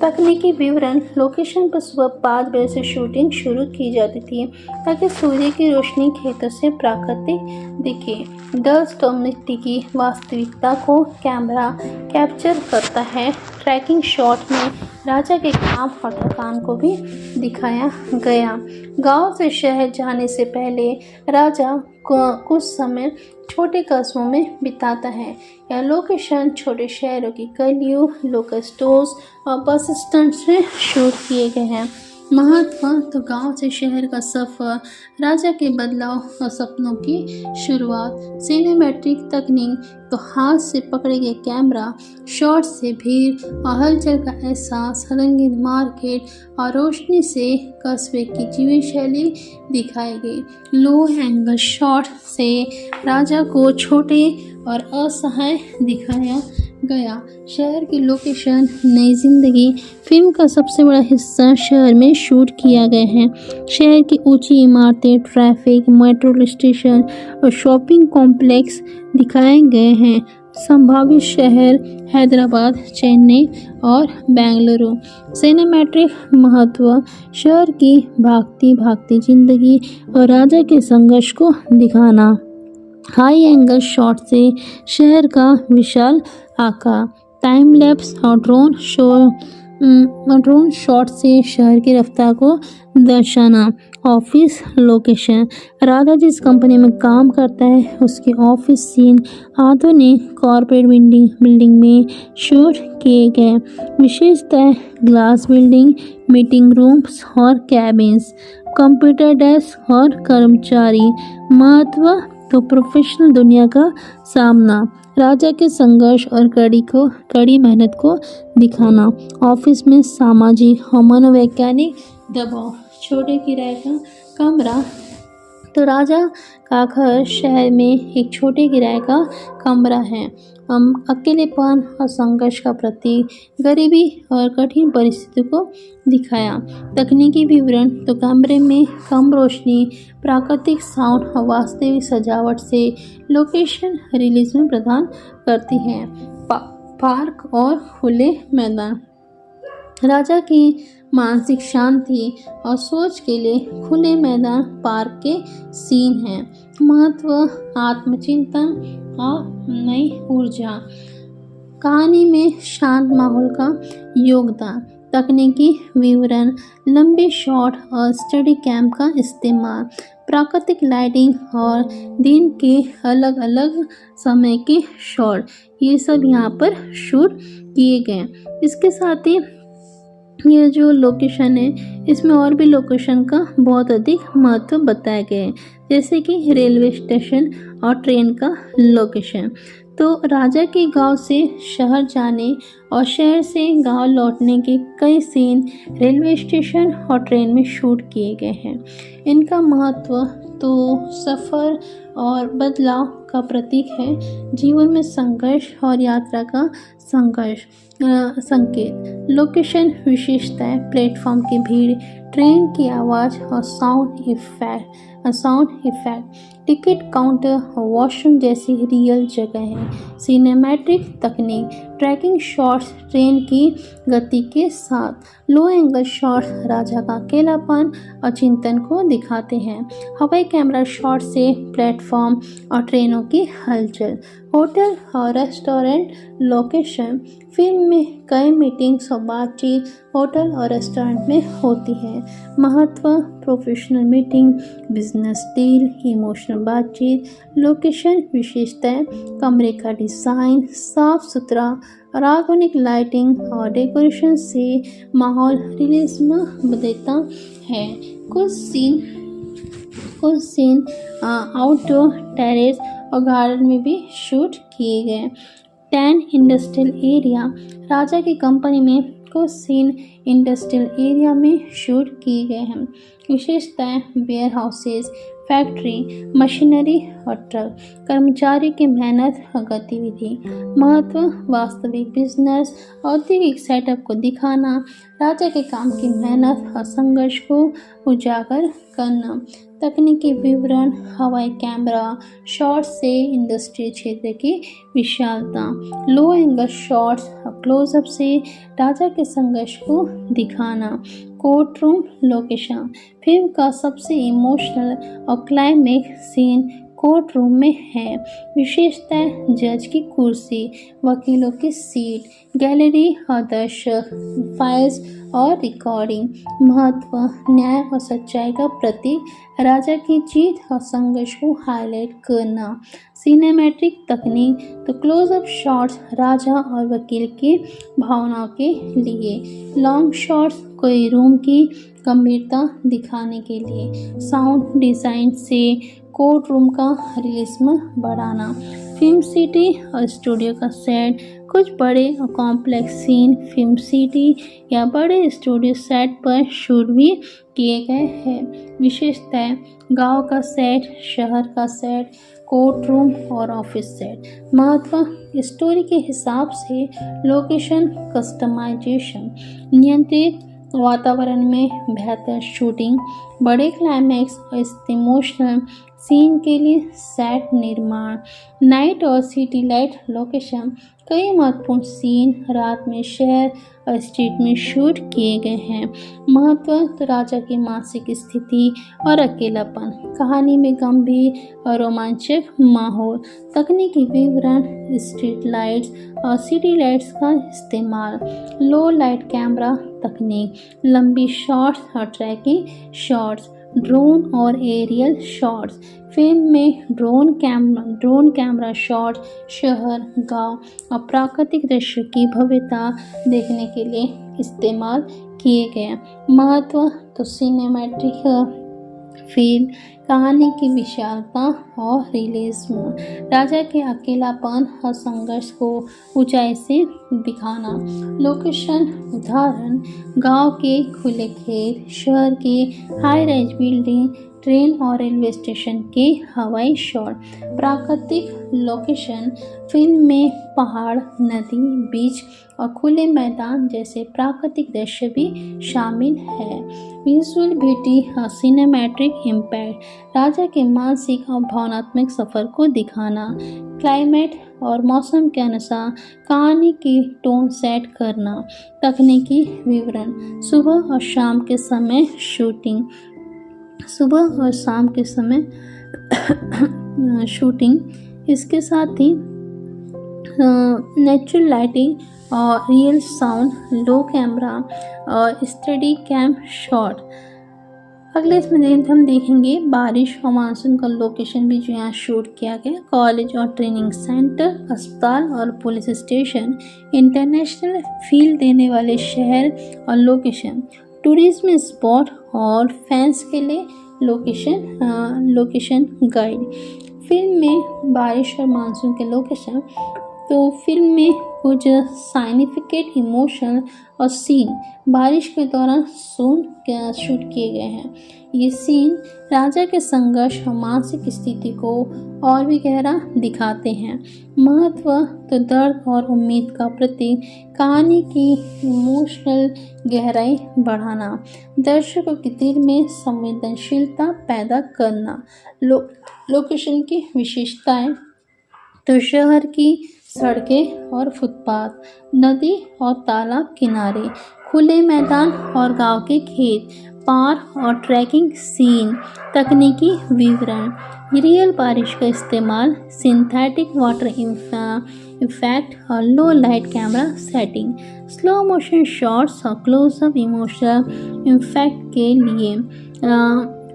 तकनीकी विवरण, लोकेशन पर सुबह 5 बजे से शूटिंग शुरू की जाती थी ताकि सूर्य की रोशनी खेतों से प्राकृतिक दिखे। डस्ट और मिट्टी की वास्तविकता को कैमरा कैप्चर करता है। ट्रैकिंग शॉट में राजा के काम और थकान को भी दिखाया गया। गांव से शहर जाने से पहले राजा कुछ समय छोटे कस्बों में बिताता है। यह लोकेशन छोटे शहरों की गलियों, लोकल स्टोर्स और बस स्टैंड से शूट किए गए हैं। महत्व तो गांव से शहर का सफ़र, राजा के बदलाव और सपनों की शुरुआत। सिनेमैटिक तकनीक तो हाथ से पकड़े गए कैमरा शॉट से भीड़ और हलचल का एहसास, रंगीन मार्केट और रोशनी से कस्बे की जीवन शैली दिखाई गई। लो एंगल शॉट से राजा को छोटे और असहाय दिखाया गया। शहर की लोकेशन, नई जिंदगी, फिल्म का सबसे बड़ा हिस्सा शहर में शूट किया गया है। शहर की ऊंची इमारतें, ट्रैफिक, मेट्रो स्टेशन और शॉपिंग कॉम्प्लेक्स दिखाए गए हैं। संभावित शहर हैदराबाद, चेन्नई और बेंगलुरु। सिनेमैटिक महत्व, शहर की भागती भागती जिंदगी और राजा के संघर्ष को दिखाना। हाई एंगल शॉट से शहर का विशाल आकार, टाइम लैप्स और ड्रोन शॉट से शहर की रफ्तार को दर्शाना। ऑफिस लोकेशन, राजा जिस कंपनी में काम करता है उसके ऑफिस सीन आधुनिक कॉर्पोरेट बिल्डिंग में शूट किए गए। विशेषता, ग्लास बिल्डिंग, मीटिंग रूम्स और कैबिन्स, कंप्यूटर डेस्क और कर्मचारी। महत्व तो प्रोफेशनल दुनिया का सामना, राजा के संघर्ष और कड़ी मेहनत को दिखाना। ऑफिस में सामाजिक और मनोवैज्ञानिक दबाव, छोटे किराए का कमरा, तो राजा का घर शहर में एक छोटे किराए का कमरा है। अकेलेपन और संघर्ष का प्रतीक, गरीबी और कठिन परिस्थितियों को दिखाया। तकनीकी विवरण तो कमरे में कम रोशनी, प्राकृतिक साउंड और वास्तविक सजावट से लोकेशन रियलिज्म प्रदान करती है। पार्क और खुले मैदान, राजा की मानसिक शांति और सोच के लिए खुले मैदान, पार्क के सीन हैं। महत्व, आत्मचिंतन और नई ऊर्जा, कहानी में शांत माहौल का योगदान। तकनीकी विवरण, लंबे शॉट और स्टडी कैम का इस्तेमाल, प्राकृतिक लाइटिंग और दिन के अलग अलग समय के शॉट, ये सब यहाँ पर शूट किए गए। इसके साथ ही ये जो लोकेशन है इसमें और भी लोकेशन का बहुत अधिक महत्व बताया गया है, जैसे कि रेलवे स्टेशन और ट्रेन का लोकेशन। तो राजा के गांव से शहर जाने और शहर से गांव लौटने के कई सीन रेलवे स्टेशन और ट्रेन में शूट किए गए हैं। इनका महत्व तो सफ़र और बदलाव का प्रतीक है, जीवन में संघर्ष और यात्रा का संकेत। लोकेशन विशेषताएं, प्लेटफॉर्म की भीड़, ट्रेन की आवाज़ और साउंड इफेक्ट, टिकट काउंटर और वॉशरूम जैसी रियल जगह है। सिनेमैटिक तकनीक, ट्रैकिंग शॉट्स ट्रेन की गति के साथ, लो एंगल शॉट्स राजा का अकेलापन और चिंतन को दिखाते हैं। हवाई कैमरा शॉट से प्लेटफॉर्म और ट्रेनों की हलचल। होटल और रेस्टोरेंट लोकेशन, फिल्म में कई मीटिंग्स और बातचीत होटल और रेस्टोरेंट में होती है। महत्व, professional meeting, business deal, emotional बातचीत। लोकेशन विशेषताएं, कमरे का डिज़ाइन साफ सुथरा और आधुनिक लाइटिंग और डेकोरेशन से माहौल रियलिज्म देता है। कुछ सीन आउटडोर, टेरेस और गार्डन में भी शूट किए गए। 10 इंडस्ट्रियल एरिया, राजा की कंपनी में कुछ सीन इंडस्ट्रियल एरिया में शूट किए गए हैं। विशेषताएं, वेयर हाउसेज, फैक्ट्री, मशीनरी और ट्रक, कर्मचारी की मेहनत और गतिविधि। महत्व, वास्तविक बिजनेस औद्योगिक सेटअप को दिखाना, राजा के काम की मेहनत और संघर्ष को उजागर करना। तकनीकी विवरण, हवाई कैमरा शॉट्स से इंडस्ट्री क्षेत्र की विशालता, लो एंगल शॉट्स और क्लोजअप से राजा के संघर्ष को दिखाना। कोर्ट रूम लोकेशन, फिल्म का सबसे इमोशनल और क्लाइमेक्स सीन कोर्ट रूम में है। विशेषताएं, जज की कुर्सी, वकीलों की सीट, गैलरी और दर्शक, फाइल्स और रिकॉर्डिंग। महत्व, न्याय और सच्चाई का प्रतीक, राजा की जीत और संघर्ष को हाईलाइट करना। सिनेमैटिक तकनीक, तो क्लोजअप शॉट्स राजा और वकील की भावनाओं के लिए। लॉन्ग शॉट्स, कोई रूम की गंभीरता दिखाने के लिए। साउंड डिज़ाइन से कोर्ट रूम का रियलिज्म बढ़ाना। फिल्म सिटी और स्टूडियो का सेट, कुछ बड़े और कॉम्प्लेक्स सीन फिल्म सिटी या बड़े स्टूडियो सेट पर शूट भी किए गए हैं। विशेषताएं, गांव का सेट, शहर का सेट, कोर्ट रूम और ऑफिस सेट। महत्व, स्टोरी के हिसाब से लोकेशन कस्टमाइजेशन, नियंत्रित वातावरण में बेहतर शूटिंग, बड़े क्लाइमैक्स और इमोशनल सीन के लिए सेट निर्माण। नाइट और सिटी लाइट लोकेशन, कई महत्वपूर्ण सीन रात में शहर और स्ट्रीट में शूट किए गए हैं। महत्व, तो राजा की मानसिक स्थिति और अकेलापन, कहानी में गंभीर और रोमांचक माहौल। तकनीकी विवरण, स्ट्रीट लाइट्स और सिटी लाइट्स का इस्तेमाल, लो लाइट कैमरा तकनीक, लंबी शॉट्स और ट्रैकिंग शॉट्स, ड्रोन और एरियल शॉट्स। फिल्म में ड्रोन कैमरा शॉट्स शहर, गांव और प्राकृतिक दृश्य की भव्यता देखने के लिए इस्तेमाल किए गए। महत्व, तो सिनेमैटिक फील, कहानी की विशालता और रियलिज्म, राजा के अकेलापन और संघर्ष को ऊंचाई से दिखाना। लोकेशन, उदाहरण, गांव के खुले खेत, शहर के हाई राइज बिल्डिंग, ट्रेन और रेलवे स्टेशन के हवाई शॉट। प्राकृतिक लोकेशन, फिल्म में पहाड़, नदी, बीच और खुले मैदान जैसे प्राकृतिक दृश्य भी शामिल है। विजुअल ब्यूटी और सिनेमैटिक इम्पैक्ट, राजा के मानसिक और भावनात्मक सफ़र को दिखाना। क्लाइमेट और मौसम के अनुसार कहानी की टोन सेट करना। तकनीकी विवरण, सुबह और शाम के समय शूटिंग, इसके साथ ही नेचुरल लाइटिंग और रियल साउंड, लो कैमरा और स्टडी कैम शॉट। अगले इसमें हम देखेंगे बारिश और मानसून का लोकेशन भी जो यहाँ शूट किया गया। कॉलेज और ट्रेनिंग सेंटर, अस्पताल और पुलिस स्टेशन, इंटरनेशनल फील देने वाले शहर और लोकेशन, टूरिज्म स्पॉट और फैंस के लिए लोकेशन गाइड। फिल्म में बारिश और मानसून के लोकेशन। तो फिल्म में कुछ साइनिफिकेंट इमोशन और सीन बारिश के दौरान शूट किए गए हैं। ये सीन राजा के संघर्ष और मानसिक स्थिति को और भी गहरा दिखाते हैं। महत्व तो दर्द और उम्मीद का प्रतीक, कहानी की इमोशनल गहराई बढ़ाना, दर्शकों के दिल में संवेदनशीलता पैदा करना। लोकेशन की विशेषताएं तो शहर की सड़कें और फुटपाथ, नदी और तालाब किनारे, खुले मैदान और गांव के खेत, पार्क और ट्रैकिंग सीन, तकनीकी विवरण, रियल बारिश का इस्तेमाल, सिंथेटिक वाटर इफेक्ट और लो light camera setting, slow motion shots और क्लोजअप इमोशनल इफेक्ट के लिए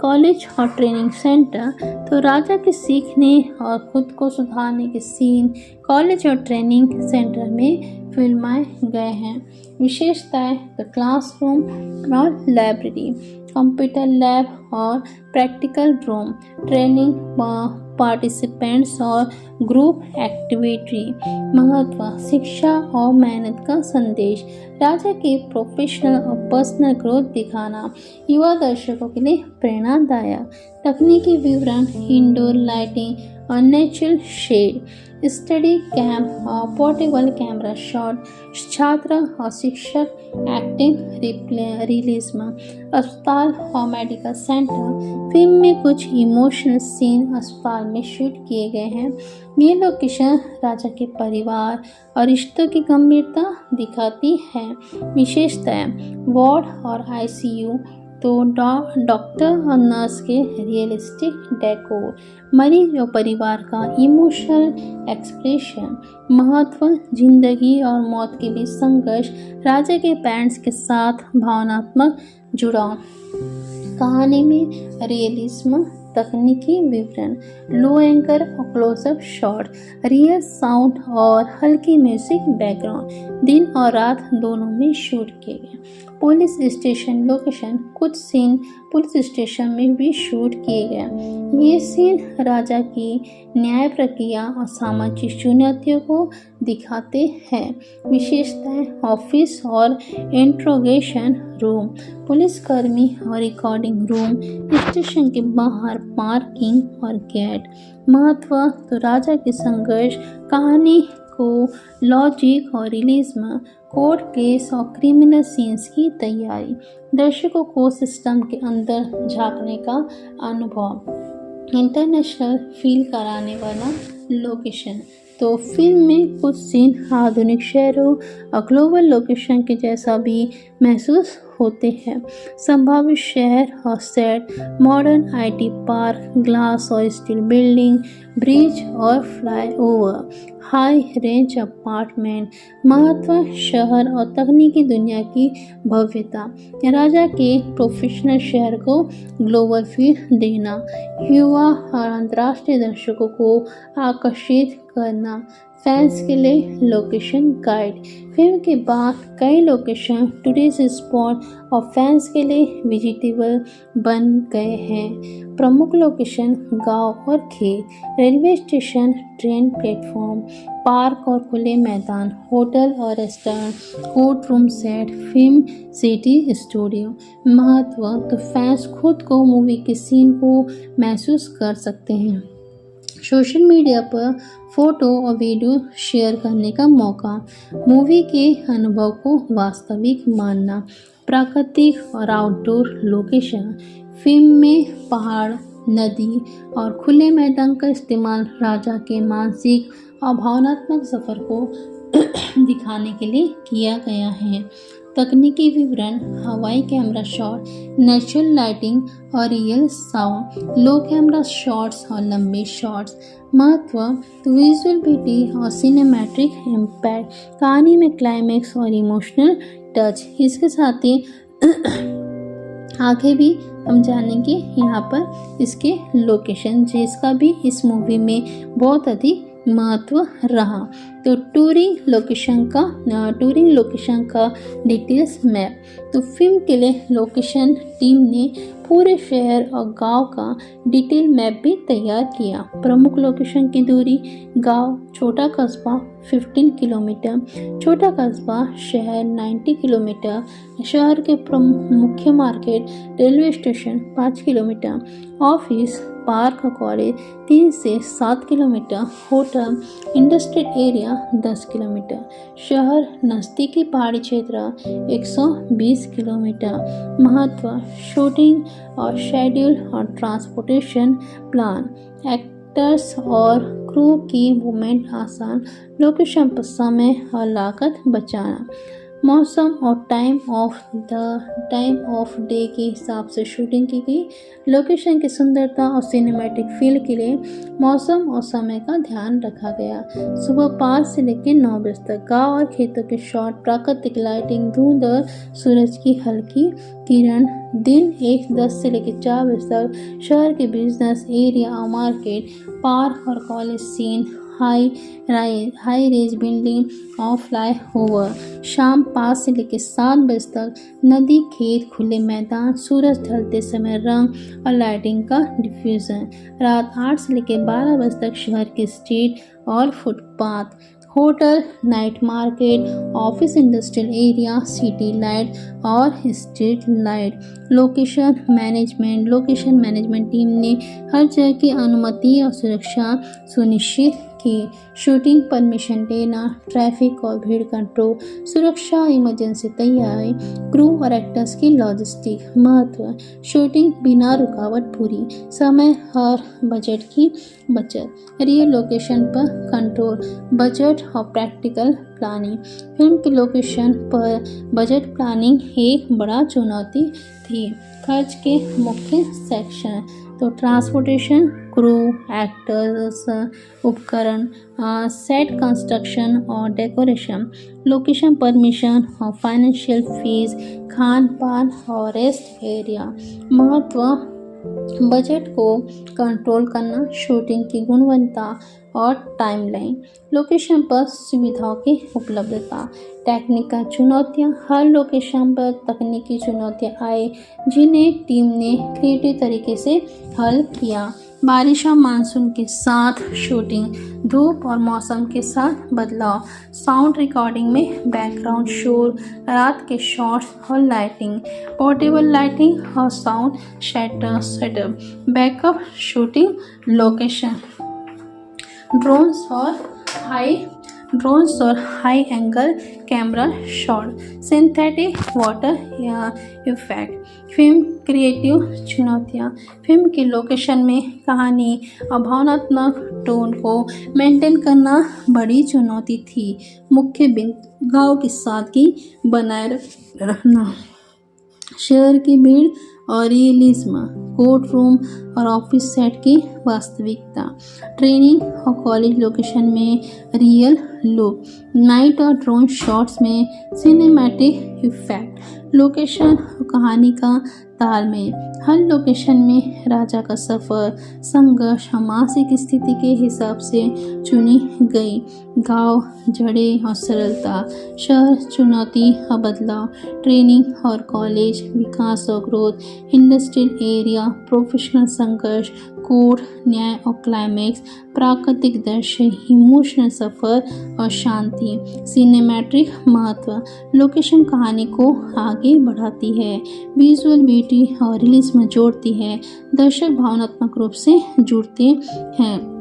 कॉलेज और ट्रेनिंग सेंटर। तो राजा के सीखने और खुद को सुधारने के सीन कॉलेज और ट्रेनिंग सेंटर में फिल्माए गए हैं। विशेषताएं तो क्लासरूम और लाइब्रेरी, कंप्यूटर लैब और प्रैक्टिकल रूम, ट्रेनिंग पार्टिसिपेंट्स और ग्रुप एक्टिविटी। महत्व शिक्षा और मेहनत का संदेश, राजा के प्रोफेशनल और पर्सनल ग्रोथ दिखाना, युवा दर्शकों के लिए प्रेरणादायक। तकनीकी विवरण, इंडोर लाइटिंग और नेचुरल शेड, स्टडी कैंप और पोर्टेबल कैमरा शॉट, छात्र और शिक्षक एक्टिंग रियलिज्म, अस्पताल और मेडिकल सेंटर। फिल्म में कुछ इमोशनल सीन अस्पताल में शूट किए गए हैं। ये लोकेशन राजा के परिवार और रिश्तों की गंभीरता दिखाती है। विशेषताएं वार्ड और आईसीयू, तो डॉक्टर और नर्स के रियलिस्टिक डेकोर, मरीज और परिवार का इमोशनल एक्सप्रेशन। महत्व जिंदगी और मौत के बीच संघर्ष, राजा के पेरेंट्स के साथ भावनात्मक जुड़ाव। कहानी में रियलिज्म, तकनीकी विवरण, लो एंकर और क्लोजअप शॉट, रियल साउंड और हल्की म्यूजिक बैकग्राउंड, दिन और रात दोनों में शूट किए गए। पुलिस स्टेशन लोकेशन, कुछ सीन पुलिस स्टेशन में भी शूट किए गए। ये सीन राजा की न्याय प्रक्रिया और सामाजिक चुनौतियों को दिखाते हैं। विशेषताएं ऑफिस और इंट्रोगेशन रूम, पुलिसकर्मी और रिकॉर्डिंग रूम, स्टेशन के बाहर पार्किंग और गेट। महत्व तो राजा के संघर्ष, कहानी को लॉजिक और रियलिज्म, कोर्ट केस और क्रिमिनल सीन्स की तैयारी, दर्शकों को सिस्टम के अंदर झांकने का अनुभव। इंटरनेशनल फील कराने वाला लोकेशन, तो फिल्म में कुछ सीन आधुनिक शहरों और ग्लोबल लोकेशन के जैसा भी महसूस होते हैं। संभावित शहर और set, modern IT park, glass और स्टील बिल्डिंग, ब्रिज और फ्लाईओवर, हाई रेंज अपार्टमेंट। महत्व शहर और तकनीकी दुनिया की भव्यता, राजा के प्रोफेशनल शहर को ग्लोबल फील देना, युवा और अंतर्राष्ट्रीय दर्शकों को आकर्षित करना। फैंस के लिए लोकेशन गाइड, फिल्म के बाद कई लोकेशन टूरिस्ट स्पॉट और फैंस के लिए विजिटेबल बन गए हैं। प्रमुख लोकेशन गांव और खेत, railway station, train platform, park और खुले मैदान, होटल और restaurant, court room set, film city studio. महत्व तो फैंस खुद को मूवी के सीन को महसूस कर सकते हैं। सोशल मीडिया पर फोटो और वीडियो शेयर करने का मौका, मूवी के अनुभव को वास्तविक मानना। प्राकृतिक और आउटडोर लोकेशन, फिल्म में पहाड़, नदी और खुले मैदान का इस्तेमाल राजा के मानसिक और भावनात्मक सफ़र को दिखाने के लिए किया गया है। तकनीकी विवरण, हवाई कैमरा शॉट, नेचुरल लाइटिंग और रियल साउंड, लो कैमरा शॉट्स और लंबे शॉट्स। महत्व तो विजुअल ब्यूटी और सिनेमैटिक इम्पैक्ट, कहानी में क्लाइमेक्स और इमोशनल टच। इसके साथ ही आगे भी हम जानेंगे यहाँ पर इसके लोकेशन, जिसका भी इस मूवी में बहुत अधिक महत्व रहा। तो टूरिंग लोकेशन का डिटेल्स मैप, तो फिल्म के लिए लोकेशन टीम ने पूरे शहर और गांव का डिटेल मैप भी तैयार किया। प्रमुख लोकेशन की दूरी, गांव छोटा कस्बा 15 किलोमीटर, छोटा कस्बा शहर 90 किलोमीटर, शहर के प्रमुख मुख्य market, railway station 5 kilometre, office, park और कॉलेज 3 से 7 kilometre, hotel, industrial area 10 kilometre, शहर नज़दीकी पहाड़ी क्षेत्र 120 किलोमीटर। महत्व, शूटिंग और शेड्यूल और ट्रांसपोर्टेशन प्लान, एक्टर्स और क्रू की मूवमेंट आसान, लोकेशन पर समय और लागत बचाना। मौसम और टाइम ऑफ डे के हिसाब से शूटिंग की गई। लोकेशन की सुंदरता और सिनेमैटिक फील के लिए मौसम और समय का ध्यान रखा गया। सुबह 5 से लेकर 9 बजे तक गांव और खेतों के शॉट, प्राकृतिक लाइटिंग, धुंध और सूरज की हल्की किरण। दिन 1:10 से लेकर 4 बजे तक शहर के बिजनेस एरिया और मार्केट, पार्क और college scene, high range building और फ्लाई ओवर। शाम 5 से लेकर 7 बजे तक नदी, खेत, खुले मैदान, सूरज ढलते समय रंग और लाइटिंग का डिफ्यूजन। रात 8 से लेकर 12 बजे तक शहर के स्ट्रीट और footpath, hotel, night market, office, industrial area, city light और street light. Location management team ने हर जगह की अनुमति और सुरक्षा सुनिश्चित की। शूटिंग परमिशन देना, ट्रैफिक और भीड़ कंट्रोल, सुरक्षा, इमरजेंसी तैयारी, क्रू और एक्टर्स की लॉजिस्टिक। महत्व, शूटिंग बिना रुकावट पूरी, समय और बजट की बचत, रियल लोकेशन पर कंट्रोल, बजट और प्रैक्टिकल प्लानिंग। फिल्म की लोकेशन पर बजट प्लानिंग एक बड़ा चुनौती थी। खर्च के मुख्य सेक्शन तो ट्रांसपोर्टेशन, क्रू, एक्टर्स, उपकरण, सेट कंस्ट्रक्शन और डेकोरेशन, लोकेशन परमिशन और फाइनेंशियल फीस, खान पान और रेस्ट एरिया। महत्व, बजट को कंट्रोल करना, शूटिंग की गुणवत्ता और टाइमलाइन, लोकेशन पर सुविधाओं की उपलब्धता। टेक्निकल चुनौतियां, हर लोकेशन पर तकनीकी चुनौतियां आई जिन्हें टीम ने क्रिएटिव तरीके से हल किया। बारिश और मानसून के साथ शूटिंग, धूप और मौसम के साथ बदलाव, साउंड रिकॉर्डिंग में बैकग्राउंड शोर, रात के शॉट्स और लाइटिंग, पोर्टेबल लाइटिंग और sound setup, backup shooting, location, drones और high angle camera shot, synthetic water effect. Film creative चुनौतियाँ, फिल्म की लोकेशन में कहानी और भावनात्मक टोन को मेंटेन करना बड़ी चुनौती थी। मुख्य बिंदु, गांव की सादगी बनाए रखना, शहर की भीड़ और रियलिज्म, कोर्ट रूम और ऑफिस सेट की वास्तविकता, ट्रेनिंग और कॉलेज लोकेशन में रियल लुक, नाइट और ड्रोन शॉट्स में सिनेमैटिक इफेक्ट, लोकेशन और कहानी का तालमेल, हर लोकेशन में राजा का सफ़र, संघर्ष और मानसिक स्थिति के हिसाब से चुनी गई। गांव, जड़ें और सरलता, शहर, चुनौती और बदलाव, ट्रेनिंग और कॉलेज, विकास और ग्रोथ, इंडस्ट्रियल एरिया, प्रोफेशनल संघर्ष, कोर्ट, न्याय और क्लाइमैक्स, प्राकृतिक दृश्य, इमोशनल सफ़र और शांति, सिनेमैटिक महत्व, लोकेशन कहानी को आगे बढ़ाती है, विजुअल ब्यूटी और रिलीज में जोड़ती है, दर्शक भावनात्मक रूप से जुड़ते हैं।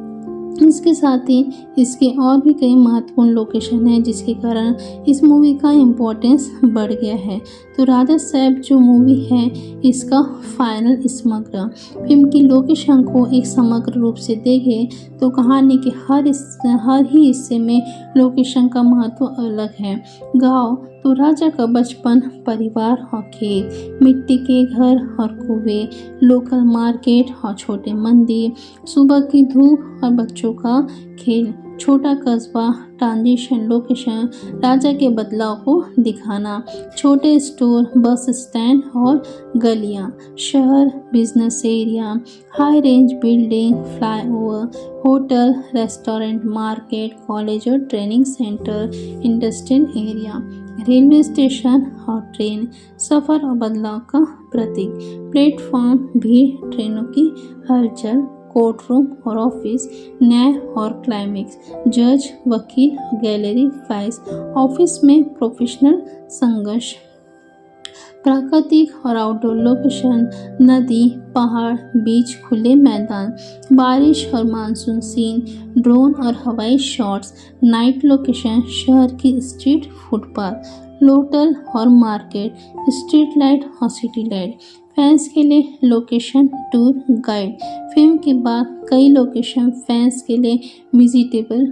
इसके साथ ही इसके और भी कई महत्वपूर्ण लोकेशन हैं जिसके कारण इस मूवी का इम्पोर्टेंस बढ़ गया है। तो राजा साहब जो मूवी है इसका फाइनल समग्र, फिल्म की लोकेशन को एक समग्र रूप से देखें तो कहानी के हर ही हिस्से में लोकेशन का महत्व अलग है। गांव तो राजा का बचपन, परिवार और खेत, मिट्टी के घर और कुएं, लोकल मार्केट और छोटे मंदिर, सुबह की धूप और बच्चों का खेल, छोटा कस्बा, ट्रांजिशन लोकेशन, राजा के बदलाव को दिखाना, छोटे स्टोर, बस स्टैंड और गलियां, शहर, business area, high range building, flyover, hotel, restaurant, market, college और training centre, industrial area. Railway station और ट्रेन सफ़र और बदलाव का प्रतीक। प्लेटफॉर्म, भीड़, ट्रेनों की हलचल, कोर्ट रूम और ऑफिस, न्याय और क्लाइमेक्स, जज, वकील, गैलरी, फाइल्स, ऑफिस में प्रोफेशनल संघर्ष। प्राकृतिक और आउटडोर लोकेशन, नदी, पहाड़, बीच, खुले मैदान, बारिश और मानसून सीन, ड्रोन और हवाई शॉट्स। नाइट लोकेशन, शहर की स्ट्रीट, फुटपाथ, होटल और मार्केट, स्ट्रीट लाइट और सिटी लाइट। फैंस के लिए लोकेशन, टूर गाइड। फिल्म के बाद कई लोकेशन फैंस के लिए विजिटेबल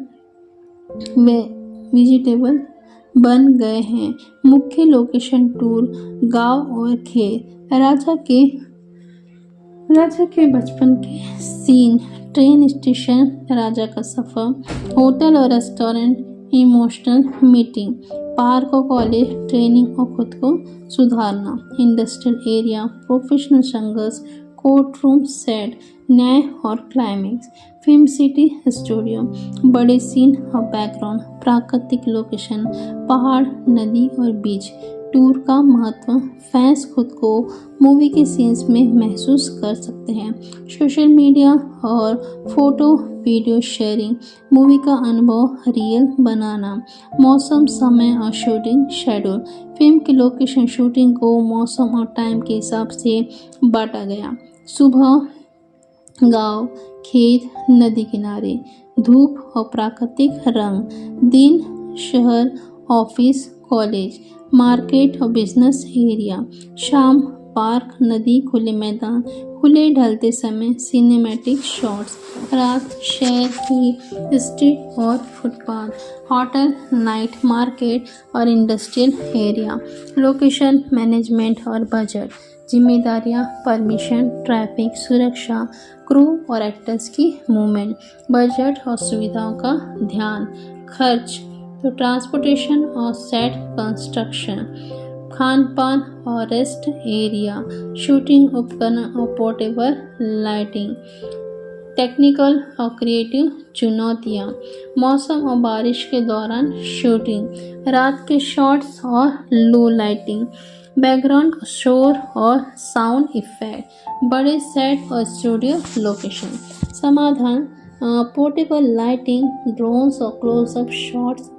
बन गए हैं। मुख्य लोकेशन, टूर, गांव और खेत, राजा के बचपन के सीन, ट्रेन स्टेशन, राजा का सफ़र, होटल और रेस्टोरेंट, इमोशनल मीटिंग, पार्क और कॉलेज, ट्रेनिंग और खुद को सुधारना, इंडस्ट्रियल एरिया, प्रोफेशनल संघर्ष, कोर्ट रूम, सेट, न्याय और क्लाइमेक्स। फिल्म सिटी, स्टूडियो, बड़े सीन और बैकग्राउंड, प्राकृतिक लोकेशन, पहाड़, नदी और बीच। टूर का महत्व, फैंस खुद को मूवी के सीन्स में महसूस कर सकते हैं। सोशल मीडिया और फोटो वीडियो शेयरिंग, मूवी का अनुभव रियल बनाना। मौसम, समय और शूटिंग शेड्यूल, फिल्म की लोकेशन शूटिंग को मौसम और टाइम के हिसाब से बांटा गया। सुबह गांव, खेत, नदी किनारे, धूप और प्राकृतिक रंग, दिन शहर, ऑफिस, कॉलेज, मार्केट और बिजनेस एरिया, शाम पार्क, नदी, खुले मैदान, खुले ढलते समय, सिनेमैटिक शॉट्स, रात शहर की स्ट्रीट और फुटपाथ, होटल, नाइट मार्केट और इंडस्ट्रियल एरिया। लोकेशन, मैनेजमेंट और बजट, जिम्मेदारियां, परमिशन, ट्रैफिक, सुरक्षा, क्रू और एक्टर्स की मूवमेंट, बजट और सुविधाओं का ध्यान, खर्च, तो ट्रांसपोर्टेशन और सेट कंस्ट्रक्शन, खान पान और रेस्ट एरिया, शूटिंग उपकरण और पोर्टेबल लाइटिंग, टेक्निकल और क्रिएटिव चुनौतियाँ, मौसम और बारिश के दौरान शूटिंग, रात के शॉट्स और लो लाइटिंग, बैकग्राउंड शोर और साउंड इफेक्ट, बड़े सेट और स्टूडियो लोकेशन। समाधान, पोर्टेबल लाइटिंग, ड्रोन्स और closeup shots,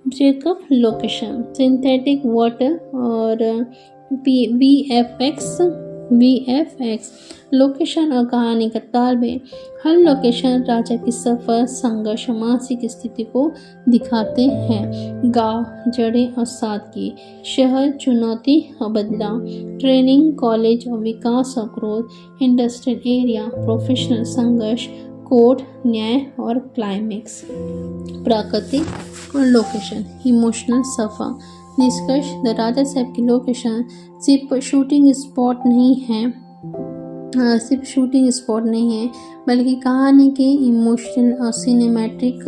breakup location, synthetic water और VFX लोकेशन और कहानी का तालमेल। हर लोकेशन राजा की सफ़र, संघर्ष और मानसिक स्थिति को दिखाते हैं। गांव, जड़ें और सादगी, शहर, चुनौती और बदलाव, ट्रेनिंग, कॉलेज और विकास और ग्रोथ, इंडस्ट्रियल एरिया, प्रोफेशनल संघर्ष, कोर्ट, न्याय और क्लाइमेक्स। प्राकृतिक और लोकेशन, इमोशनल सफ़र। निष्कर्ष, द राजा साहब की लोकेशन सिर्फ शूटिंग स्पॉट नहीं है बल्कि कहानी के इमोशनल और सिनेमैटिक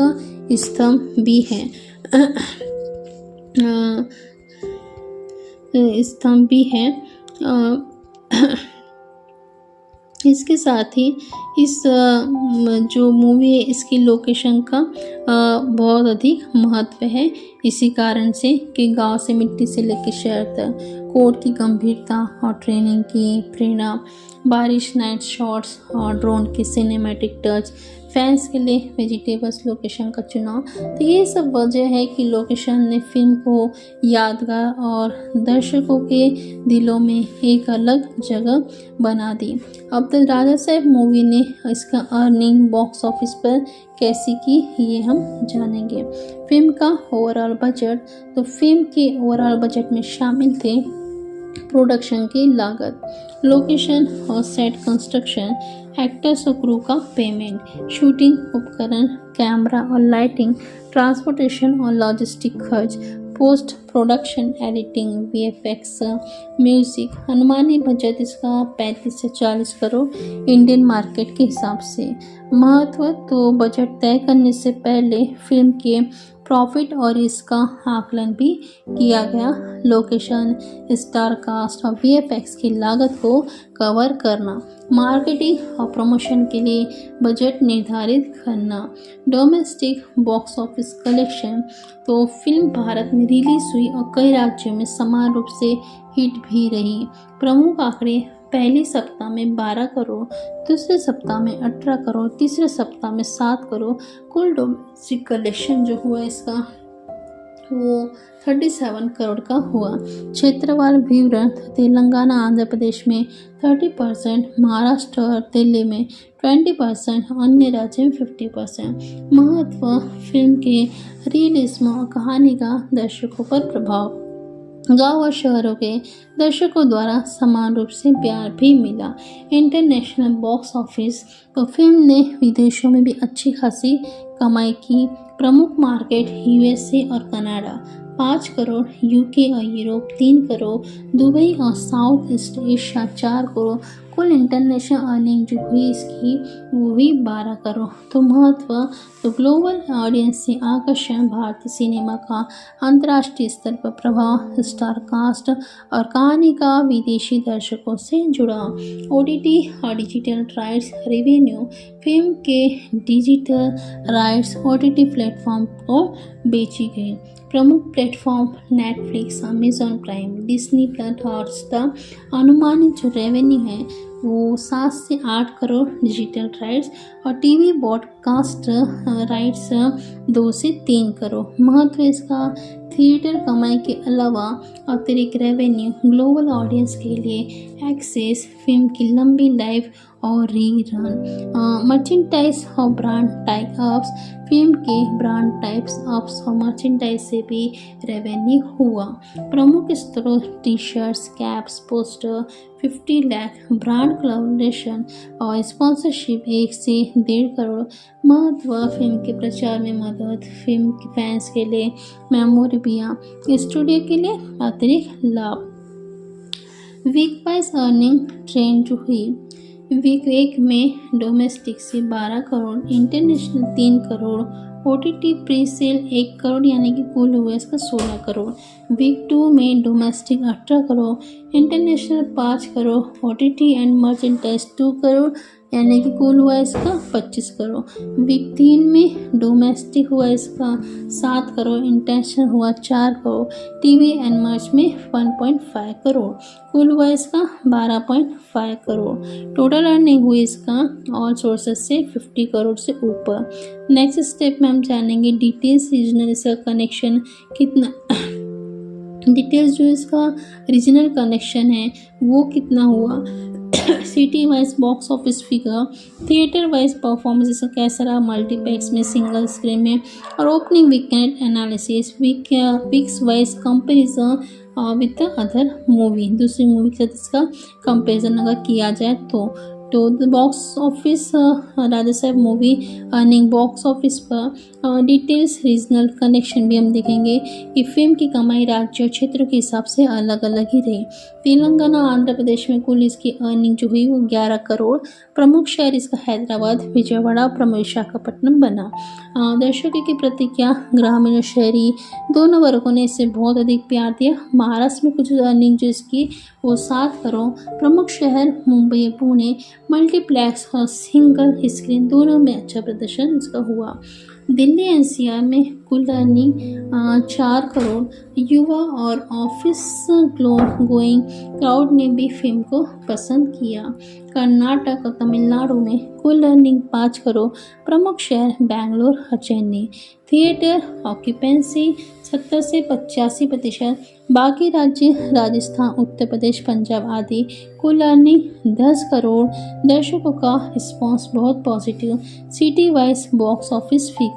स्तंभ भी हैं। इसके साथ ही इस जो मूवी है इसकी लोकेशन का बहुत अधिक महत्व है, इसी कारण से कि गांव से मिट्टी से लेकर शहर तक, कोर्ट की गंभीरता और ट्रेनिंग की प्रेरणा, बारिश, नाइट शॉट्स और ड्रोन के सिनेमैटिक टच, फैंस के लिए वेजिटेबल्स लोकेशन का चुनाव। तो ये सब वजह है कि लोकेशन ने फिल्म को यादगार और दर्शकों के दिलों में एक अलग जगह बना दी। अब तक राजा साहब मूवी ने इसका अर्निंग बॉक्स ऑफिस पर कैसी की ये हम जानेंगे। फिल्म का ओवरऑल बजट, तो फिल्म के ओवरऑल बजट में शामिल थे प्रोडक्शन की लागत, लोकेशन और सेट कंस्ट्रक्शन, एक्टर्स और क्रू का पेमेंट, शूटिंग उपकरण, कैमरा और लाइटिंग, ट्रांसपोर्टेशन और लॉजिस्टिक खर्च, post production, editing, VFX, music. अनुमानी बजट इसका 35 से 40 करोड़ इंडियन मार्केट के हिसाब से। महत्व, तो बजट तय करने से पहले फिल्म के प्रॉफिट और इसका आकलन भी किया गया। लोकेशन, स्टार कास्ट और वीएफएक्स की लागत को कवर करना, मार्केटिंग और प्रमोशन के लिए बजट निर्धारित करना, डोमेस्टिक बॉक्स ऑफिस कलेक्शन। तो फिल्म भारत में रिलीज हुई और कई राज्यों में समान रूप से हिट भी रही। प्रमुख आंकड़े, पहले सप्ताह में 12 करोड़, दूसरे सप्ताह में 18 करोड़, तीसरे सप्ताह में 7 करोड़। कुल डोमेस्टिक कलेक्शन जो हुआ इसका वो 37 करोड़ का हुआ। क्षेत्रवार विवरण, तेलंगाना आंध्र प्रदेश में 30%, महाराष्ट्र और दिल्ली में 20%, अन्य राज्य में 50%। महत्व, फिल्म के रियलिज्म और कहानी का दर्शकों पर प्रभाव। गांव और शहरों के दर्शकों द्वारा समान रूप से प्यार भी मिला। इंटरनेशनल बॉक्स ऑफिस, तो फिल्म ने विदेशों में भी अच्छी खासी कमाई की। प्रमुख मार्केट यूएसए और कनाडा 5 करोड़, यूके और यूरोप 3 करोड़, दुबई और साउथ ईस्ट एशिया 4 करोड़। कुल इंटरनेशनल अर्निंग जो हुई इसकी वो हुई 12 करोड़। तो महत्व, तो ग्लोबल ऑडियंस से आकर्षण, भारतीय सिनेमा का अंतर्राष्ट्रीय स्तर पर प्रभाव, स्टार कास्ट और कहानी का विदेशी दर्शकों से जुड़ाव। ओटीटी और डिजिटल राइट्स रेवेन्यू, फिल्म के डिजिटल राइट्स ओटीटी प्लेटफॉर्म को बेची गई। प्रमुख platform Netflix, Amazon prime, Disney plus Hotstar. अनुमानित जो रेवेन्यू है वो 7 से 8 करोड़ डिजिटल राइट्स और टीवी ब्रॉडकास्ट राइट्स 2 से 3 करोड़। महत्व इसका, थिएटर कमाई के अलावा अतिरिक्त रेवेन्यू, ग्लोबल ऑडियंस के लिए एक्सेस, फिल्म की लंबी लाइफ और रीरन। मर्चेंटाइज और ब्रांड टाइप अप्स, फिल्म के ब्रांड टाइप्स अप्स और मर्चेंटाइज से भी रेवेन्यू हुआ। प्रमुख स्रोत, T shirts, caps, poster 50 lakh, brand collaboration और स्पॉन्सरशिप 1 से 1.5 करोड़। महत्व, फिल्म के प्रचार में मदद, फिल्म के फैंस के लिए मेमोरेबिया, स्टूडियो के लिए अतिरिक्त लाभ। वीक वाइज अर्निंग ट्रेंड जो हुई, वीक 1 में डोमेस्टिक से 12 crore, international 3 crore, OTT pre sale 1 crore यानी कि कुल हुआ इसका 16 करोड़। वीक 2 में domestic 18 crore, international 5 crore, OTT and merchandise 2 crore यानी कि कुल हुआ इसका 25 करोड़। वीक 3 में डोमेस्टिक हुआ इसका 7 करोड़, इंटरनेशनल हुआ 4 करोड़, टीवी एंड मर्च में 1.5 करोड़, कुल हुआ इसका 12.5 करोड़। टोटल अर्निंग हुई इसका ऑल सोर्सेज से 50 करोड़ से ऊपर। नेक्स्ट स्टेप में हम जानेंगे डिटेल्स, रीजनल इसका कनेक्शन कितना, डिटेल्स जो इसका रीजनल कनेक्शन है वो कितना हुआ, city wise box office figure, theatre wise performance इसका कैसा रहा, मल्टीप्लेक्स में, सिंगल स्क्रीन में, और opening weekend analysis, weeks wise comparison with the other movie, दूसरी मूवी के साथ इसका कंपेरिजन अगर किया जाए तो बॉक्स ऑफिस राजा साहब मूवी अर्निंग बॉक्स ऑफिस पर डिटेल्स, रीजनल कनेक्शन भी हम देखेंगे कि फिल्म की कमाई राज्य और क्षेत्रों के हिसाब से अलग अलग ही रही। तेलंगाना आंध्र प्रदेश में कुल इसकी अर्निंग जो हुई वो 11 करोड़। प्रमुख शहर इसका हैदराबाद, विजयवाड़ा, प्रमुख विशाखापट्टनम बना। दर्शकों की प्रतिक्रिया, ग्रामीण और शहरी दोनों वर्गों ने इसे बहुत अधिक प्यार दिया। महाराष्ट्र में कुछ अर्निंग जो इसकी वो 7 करोड़। प्रमुख शहर मुंबई, पुणे, मल्टीप्लेक्स और सिंगल स्क्रीन दोनों में अच्छा प्रदर्शन इसका हुआ। दिल्ली एनसीआर में कुल अर्निंग 4 करोड़। युवा और ऑफिस गोइंग क्राउड ने भी फिल्म को पसंद किया। कर्नाटक और तमिलनाडु में कुल अर्निंग 5 करोड़। प्रमुख शहर बेंगलोर और चेन्नई। थिएटर ऑक्यूपेंसी 70 से 85%। बाकी राज्य राजस्थान, उत्तर प्रदेश, पंजाब आदि। कुल अर्निंग 10 करोड़। दर्शकों का रिस्पॉन्स बहुत positive. City wise box office figure,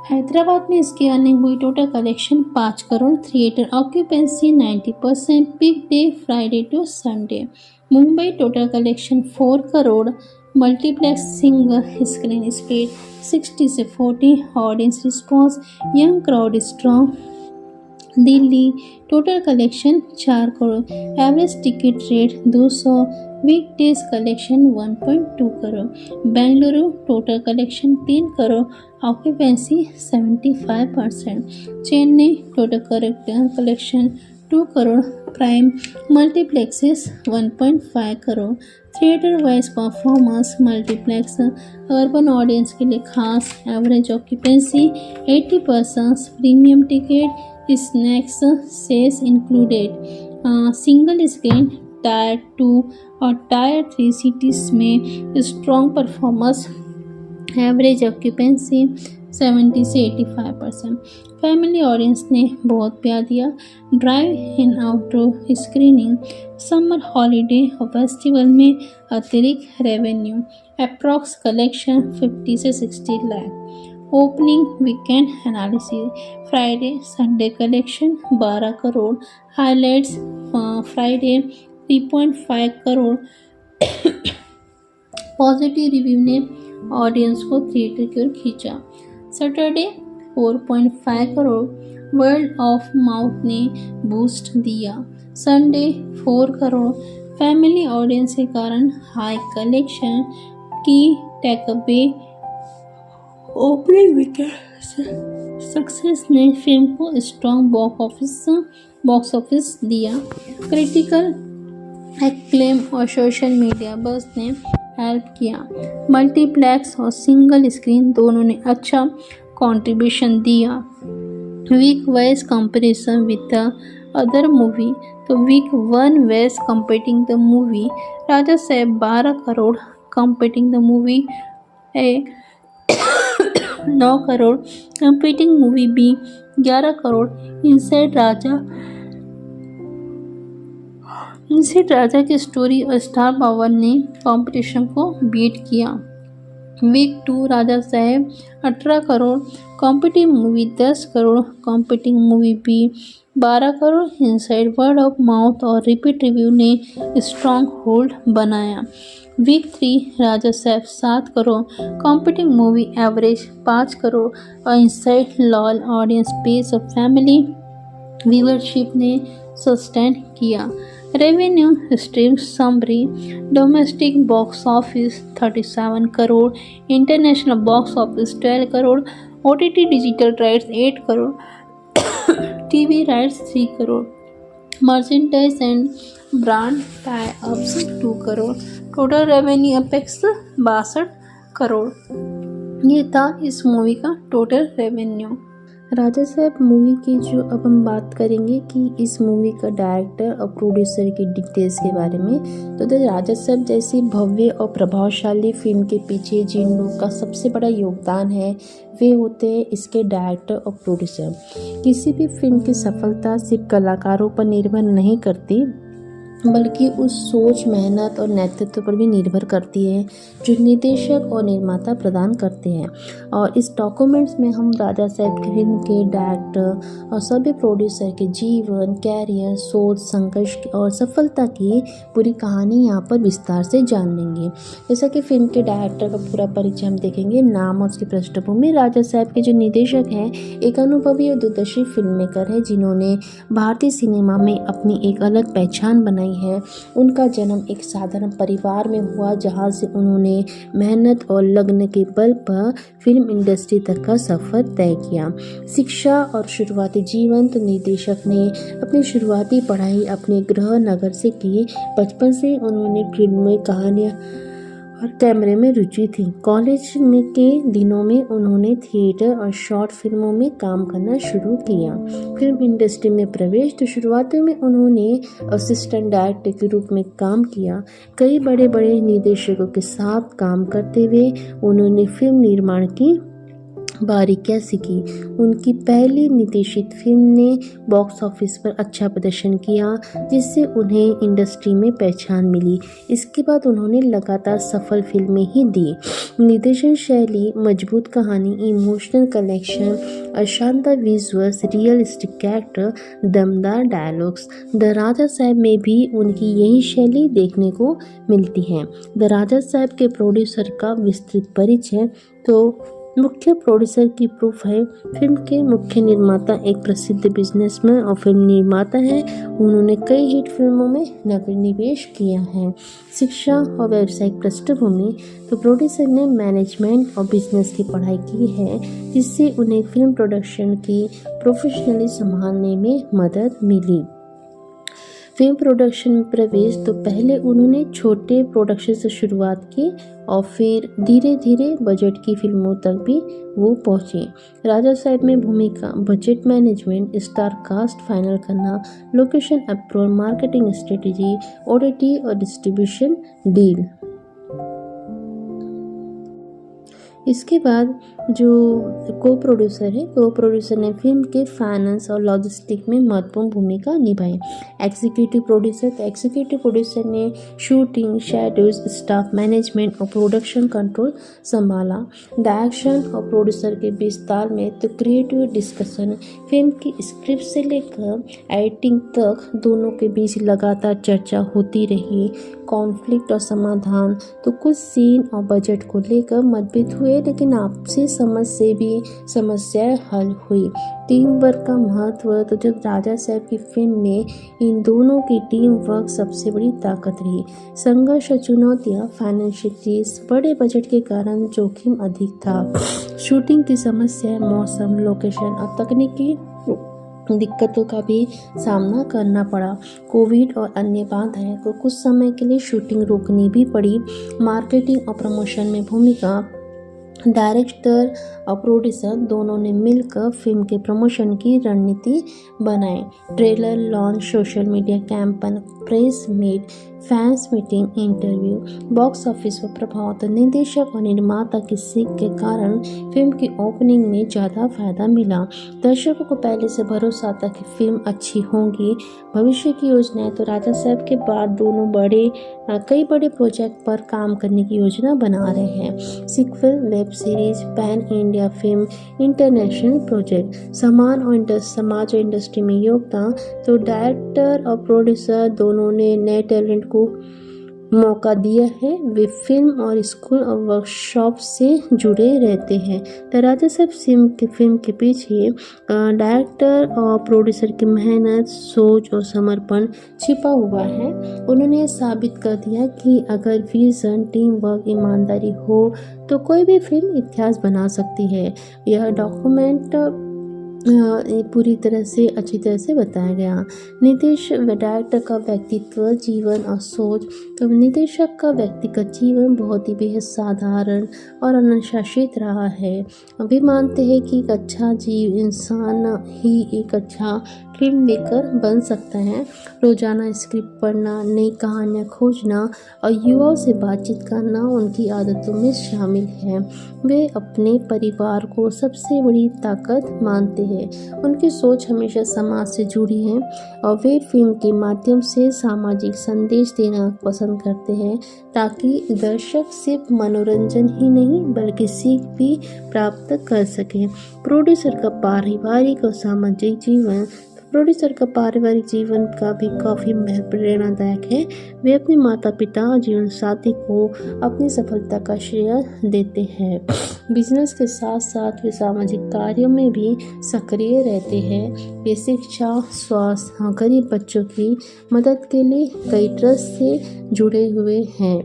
Hyderabad में इसकी अर्निंग हुई total collection 5 crore. Theatre occupancy 90%, big day Friday to Sunday. Mumbai total collection 4 crore. Multiplex single screen speed 60 से 40। Audience response, young crowd strong. Delhi total collection 4 crore, average ticket rate 200, weekdays collection 1.2 crore, Bengaluru total collection 3 crore, occupancy 75%, Chennai total collection 2 crore, prime multiplexes 1.5 crore, theatre wise performance multiplex urban audience के लिए खास, average occupancy 80%, premium ticket snacks cess included, single screen tier 2 और टायर 3 सिटीज़ में स्ट्रॉन्ग परफॉर्मेंस, एवरेज ऑक्यूपेंसी 70 से 85%, फैमिली ऑडियंस ने बहुत प्यार दिया, drive in outdoor screening, summer holiday और फेस्टिवल में अतिरिक्त रेवेन्यू, अप्रॉक्स कलेक्शन 50 से 60 lakh, opening weekend analysis, Friday Sunday collection 12 crore, highlights Friday 3.5 crore, positive review ने ऑडियंस को थिएटर की ओर खींचा, Saturday 4.5 crore, world of mouth ने बूस्ट दिया, संडे 4 करोड़, फैमिली ऑडियंस के कारण हाई कलेक्शन की टेकअवे, ओपनिंग वीकेंड सक्सेस ने फिल्म को स्ट्रॉन्ग बॉक्स ऑफिस दिया, क्रिटिकल एक्लेम और सोशल मीडिया बस ने हेल्प किया, मल्टीप्लेक्स और सिंगल स्क्रीन दोनों ने अच्छा कंट्रीब्यूशन दिया, week wise comparison with the other movie, तो week 1 wise competing the movie, Raja Sahab 12 crore, competing the movie A 9 crore, competing movie B 11 crore, inside Raja की स्टोरी और स्टार पावर ने कंपटीशन को बीट किया, week 2 Raja Sahab 18 crore, competing movie 10 crore, competing movie B 12 crore, inside word of mouth और रिपीट रिव्यू ने स्ट्रॉन्ग होल्ड बनाया, वीक 3 राजा साहब 7 crore, competing movie average 5 crore और इनसाइड लॉल ऑडियंस बेस और फैमिली व्यूअरशिप ने सस्टेन किया, revenue stream summary, domestic box office 37 crore, international box office 12 crore, OTT digital rights 8 crore, TV rights 3 crore, merchandise and brand tie ups 2 crore, total revenue apex 62 crore. ये था इस मूवी का टोटल रेवेन्यू। राजा साहब मूवी की जो अब हम बात करेंगे कि इस मूवी का डायरेक्टर और प्रोड्यूसर की डिटेल्स के बारे में, तो राजा साहब जैसी भव्य और प्रभावशाली फिल्म के पीछे जिन लोगों का सबसे बड़ा योगदान है वे होते हैं इसके डायरेक्टर और प्रोड्यूसर। किसी भी फिल्म की सफलता सिर्फ कलाकारों पर निर्भर नहीं करती बल्कि उस सोच, मेहनत और नेतृत्व पर भी निर्भर करती है जो निर्देशक और निर्माता प्रदान करते हैं। और इस डॉक्यूमेंट्स में हम राजा साहब की फिल्म के डायरेक्टर और सभी प्रोड्यूसर के जीवन, कैरियर, सोच, संघर्ष और सफलता की पूरी कहानी यहाँ पर विस्तार से जान लेंगे। जैसा कि फिल्म के डायरेक्टर का पूरा परिचय हम देखेंगे, नाम और उसकी पृष्ठभूमि। राजा साहब के जो निर्देशक हैं एक अनुभवी और दूरदर्शी फिल्म मेकर है जिन्होंने भारतीय सिनेमा में अपनी एक अलग पहचान बनाई है। उनका जन्म एक साधारण परिवार में हुआ जहां से उन्होंने मेहनत और लगन के बल पर फिल्म इंडस्ट्री तक का सफर तय किया। शिक्षा और शुरुआती जीवन, तो निर्देशक ने अपनी शुरुआती पढ़ाई अपने गृह नगर से की। बचपन से उन्होंने फिल्म में कहानियाँ और कैमरे में रुचि थी। कॉलेज में के दिनों में उन्होंने थिएटर और शॉर्ट फिल्मों में काम करना शुरू किया। फिल्म इंडस्ट्री में प्रवेश, तो शुरुआत में उन्होंने असिस्टेंट डायरेक्टर के रूप में काम किया। कई बड़े बड़े निर्देशकों के साथ काम करते हुए उन्होंने फिल्म निर्माण की बारीकियां सीखी। उनकी पहली निर्देशित फिल्म ने बॉक्स ऑफिस पर अच्छा प्रदर्शन किया जिससे उन्हें इंडस्ट्री में पहचान मिली। इसके बाद उन्होंने लगातार सफल फिल्में ही दी। निर्देशन शैली, मजबूत कहानी, इमोशनल कनेक्शन, अशानदार विजुअल्स, रियलिस्टिक कैरेक्टर, दमदार डायलॉग्स। द राजा साहब में भी उनकी यही शैली देखने को मिलती है। द राजा साहब के प्रोड्यूसर का विस्तृत परिचय, तो मुख्य प्रोड्यूसर की प्रूफ है। फिल्म के मुख्य निर्माता एक प्रसिद्ध बिजनेसमैन और फिल्म निर्माता हैं। उन्होंने कई हिट फिल्मों में निवेश किया है। शिक्षा और व्यावसायिक पृष्ठभूमि, तो प्रोड्यूसर ने मैनेजमेंट और बिजनेस की पढ़ाई की है, जिससे उन्हें फिल्म प्रोडक्शन की प्रोफेशनली संभालने में मदद मिली। फिल्म प्रोडक्शन में प्रवेश, तो पहले उन्होंने छोटे प्रोडक्शन से शुरुआत की और फिर धीरे धीरे बजट की फिल्मों तक भी वो पहुंचे। राजा साहब में भूमिका, budget management, star cast final करना, location approval, marketing strategy, OTT और डिस्ट्रीब्यूशन डील। इसके बाद जो को प्रोड्यूसर ने फिल्म के फाइनेंस और लॉजिस्टिक में महत्वपूर्ण भूमिका निभाई। एग्जीक्यूटिव प्रोड्यूसर ने शूटिंग, शेड्यूल्स, स्टाफ मैनेजमेंट और प्रोडक्शन कंट्रोल संभाला। डायरेक्शन और प्रोड्यूसर के बीच तालमेल, तो क्रिएटिव डिस्कशन, फिल्म की स्क्रिप्ट से लेकर एडिटिंग तक दोनों के बीच लगातार चर्चा होती रही। कॉन्फ्लिक्ट और समाधान, तो कुछ सीन और बजट को लेकर मतभेद हुए, लेकिन आपसी समझ से भी समस्याएं हल हुई। टीम वर्क का महत्व, तो जब राजा साहब की फिल्म में इन दोनों की टीम वर्क सबसे बड़ी ताकत रही। संघर्ष और चुनौतियां, फाइनेंशियल रिस्क, बड़े बजट के कारण जोखिम अधिक था। शूटिंग की समस्या, मौसम, लोकेशन और तकनीकी दिक्कतों का भी सामना करना पड़ा। कोविड और अन्य बाधाएं को कुछ समय के लिए शूटिंग रोकनी भी पड़ी। मार्केटिंग और प्रमोशन में भूमिका, डायरेक्टर और प्रोड्यूसर दोनों ने मिलकर फिल्म के प्रमोशन की रणनीति बनाई। Trailer launch, social media campaign, press meet, fans meeting, interview, box office पर प्रभाव, तो निर्देशक और निर्माता की सीख के कारण फिल्म की ओपनिंग में ज़्यादा फायदा मिला। दर्शकों को पहले से भरोसा था कि फिल्म अच्छी होगी। भविष्य की योजनाएं, तो राजा साहब के बाद दोनों कई बड़े प्रोजेक्ट पर काम करने की योजना बना रहे हैं। Sequel, web series, pan India film, international project. समाज और इंडस्ट्री में योगदान, तो डायरेक्टर और प्रोड्यूसर दोनों ने नए टैलेंट को मौका दिया है। वे फिल्म और स्कूल और वर्कशॉप से जुड़े रहते हैं। तो राजा साहब फिल्म के पीछे डायरेक्टर और प्रोड्यूसर की मेहनत, सोच और समर्पण छिपा हुआ है। उन्होंने साबित कर दिया कि अगर विजन, टीम वर्क, ईमानदारी हो तो कोई भी फिल्म इतिहास बना सकती है। यह डॉक्यूमेंट पूरी तरह से अच्छी तरह से बताया गया। डायरेक्टर का व्यक्तित्व, जीवन और सोच, तो निदेशक का व्यक्तिगत जीवन बहुत ही बेहद साधारण और अनुशासित रहा है। अभी मानते हैं कि एक अच्छा इंसान ही एक अच्छा फिल्म मेकर बन सकता है। रोजाना स्क्रिप्ट पढ़ना, नई कहानियाँ खोजना और युवाओं से बातचीत करना उनकी आदतों में शामिल है। वे अपने परिवार को सबसे बड़ी ताकत मानते हैं। उनकी सोच हमेशा समाज से जुड़ी है और वे फिल्म के माध्यम से सामाजिक संदेश देना पसंद करते हैं, ताकि दर्शक सिर्फ मनोरंजन ही नहीं बल्कि सीख भी प्राप्त कर सकें। प्रोड्यूसर का पारिवारिक और सामाजिक जीवन, प्रोड्यूसर का पारिवारिक जीवन का भी काफ़ी प्रेरणादायक है। वे अपने माता पिता और जीवन साथी को अपनी सफलता का श्रेय देते हैं। बिजनेस के साथ साथ वे सामाजिक कार्यों में भी सक्रिय रहते हैं। वे शिक्षा, स्वास्थ्य और गरीब बच्चों की मदद के लिए कई ट्रस्ट से जुड़े हुए हैं।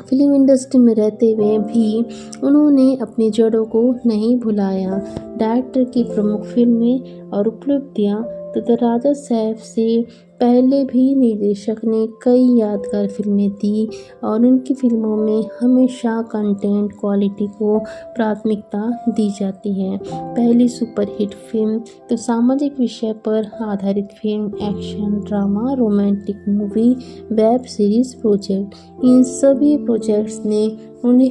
फिल्म इंडस्ट्री में रहते हुए भी उन्होंने अपनी जड़ों को नहीं भुलाया। डायरेक्टर की प्रमुख फिल्में और उपलब्धियां, तो राजा साहब से पहले भी निर्देशक ने कई यादगार फिल्में दी और उनकी फिल्मों में हमेशा कंटेंट क्वालिटी को प्राथमिकता दी जाती है। पहली सुपरहिट फिल्म, तो सामाजिक विषय पर आधारित film, action, drama, romantic movie, web series project, इन सभी प्रोजेक्ट्स ने उन्हें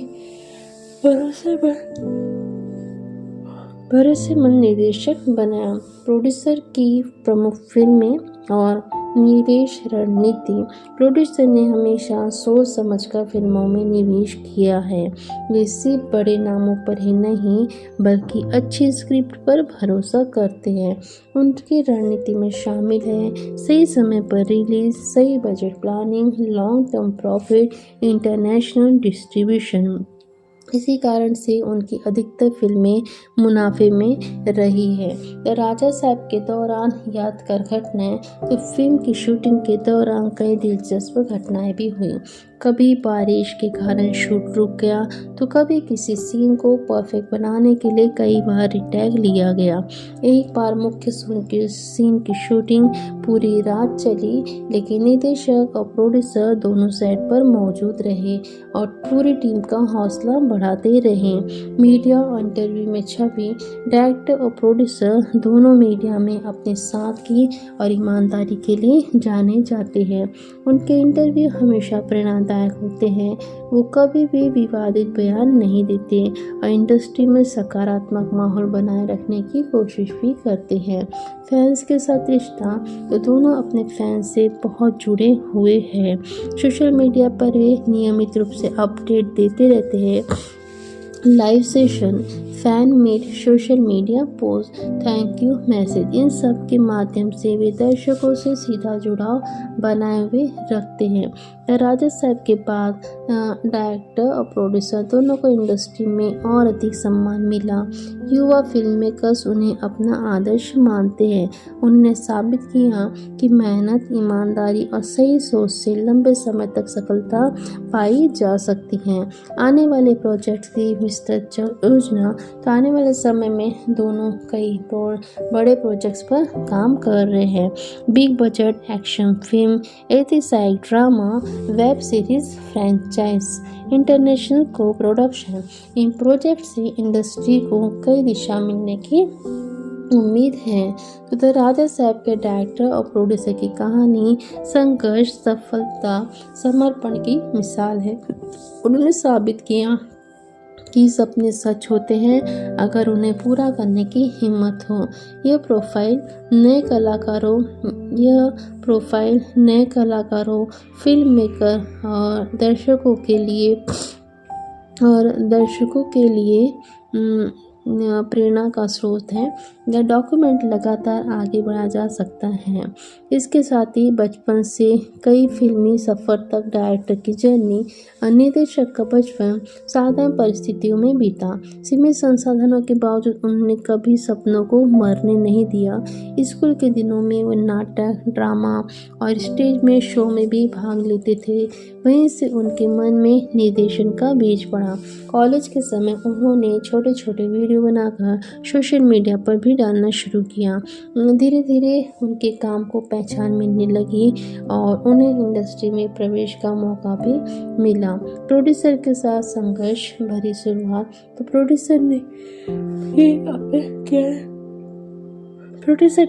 भरोसेमंद निर्देशक बनाया। प्रोड्यूसर की प्रमुख फिल्में और निवेश रणनीति, प्रोड्यूसर ने हमेशा सोच समझकर फिल्मों में निवेश किया है। वे सिर्फ बड़े नामों पर ही नहीं बल्कि अच्छी स्क्रिप्ट पर भरोसा करते हैं। उनकी रणनीति में शामिल है सही समय पर रिलीज, सही budget planning, long term profit, international distribution. इसी कारण से उनकी अधिकतर फिल्में मुनाफे में रही है। द राजा साहब के दौरान यादगार घटनाएं तो फिल्म की शूटिंग के दौरान कई दिलचस्प घटनाएं भी हुई। कभी बारिश के कारण शूट रुक गया तो कभी किसी सीन को परफेक्ट बनाने के लिए कई बार रिटेक लिया गया। एक बार मुख्य सीन की शूटिंग पूरी रात चली, लेकिन निदेशक और प्रोड्यूसर दोनों सेट पर मौजूद रहे और पूरी टीम का हौसला बढ़ाते रहे। मीडिया और इंटरव्यू में छवि, डायरेक्टर और प्रोड्यूसर दोनों मीडिया में अपने सादगी और ईमानदारी के लिए जाने जाते हैं। उनके इंटरव्यू हमेशा प्रेरणादायक होते हैं। वो कभी भी विवादित बयान नहीं देते और इंडस्ट्री में सकारात्मक माहौल बनाए रखने की कोशिश भी करते हैं। फैंस के साथ रिश्ता तो दोनों अपने फैंस से बहुत जुड़े हुए हैं। सोशल मीडिया पर वे नियमित रूप से अपडेट देते रहते हैं। Live session, fan meet, social media post, thank you message, इन सब के माध्यम से वे दर्शकों से सीधा जुड़ाव बनाए हुए रखते हैं। राजा साहब के बाद डायरेक्टर और प्रोड्यूसर दोनों को इंडस्ट्री में और अधिक सम्मान मिला। युवा फिल्म मेकर्स उन्हें अपना आदर्श मानते हैं। उन्होंने साबित किया कि मेहनत, ईमानदारी और सही सोच से लंबे समय तक सफलता पाई जा सकती है। आने वाले प्रोजेक्ट्स की विस्तृत योजना तो आने वाले समय में दोनों कई बड़े प्रोजेक्ट्स पर काम कर रहे हैं। बिग बजट एक्शन फिल्म, ऐतिहासिक drama, web series, franchise, international को प्रोडक्शन, इन प्रोजेक्ट से इंडस्ट्री को कई दिशा मिलने की उम्मीद है। तो द राजा साहब के डायरेक्टर और प्रोड्यूसर की कहानी संघर्ष, सफलता, समर्पण की मिसाल है। उन्होंने साबित किया कि सपने सच होते हैं अगर उन्हें पूरा करने की हिम्मत हो। यह प्रोफाइल नए कलाकारों, फिल्म मेकर और दर्शकों के लिए प्रेरणा का स्रोत है। यह डॉक्यूमेंट लगातार आगे बढ़ा जा सकता है। इसके साथ ही बचपन से कई फिल्मी सफ़र तक डायरेक्टर की जर्नी, निर्देशक का बचपन साधारण परिस्थितियों में बीता। सीमित संसाधनों के बावजूद उन्होंने कभी सपनों को मरने नहीं दिया। स्कूल के दिनों में वो नाटक, ड्रामा और स्टेज में शो में भी भाग लेते थे। वहीं से उनके मन में निर्देशन का बीज पड़ा। कॉलेज के समय उन्होंने छोटे छोटे वीडियो बनाकर सोशल मीडिया पर भी डालना शुरू किया। धीरे धीरे उनके काम को पहचान मिलने लगी और उन्हें इंडस्ट्री में प्रवेश का मौका भी मिला। प्रोड्यूसर के साथ संघर्ष भरी शुरुआत तो प्रोड्यूसर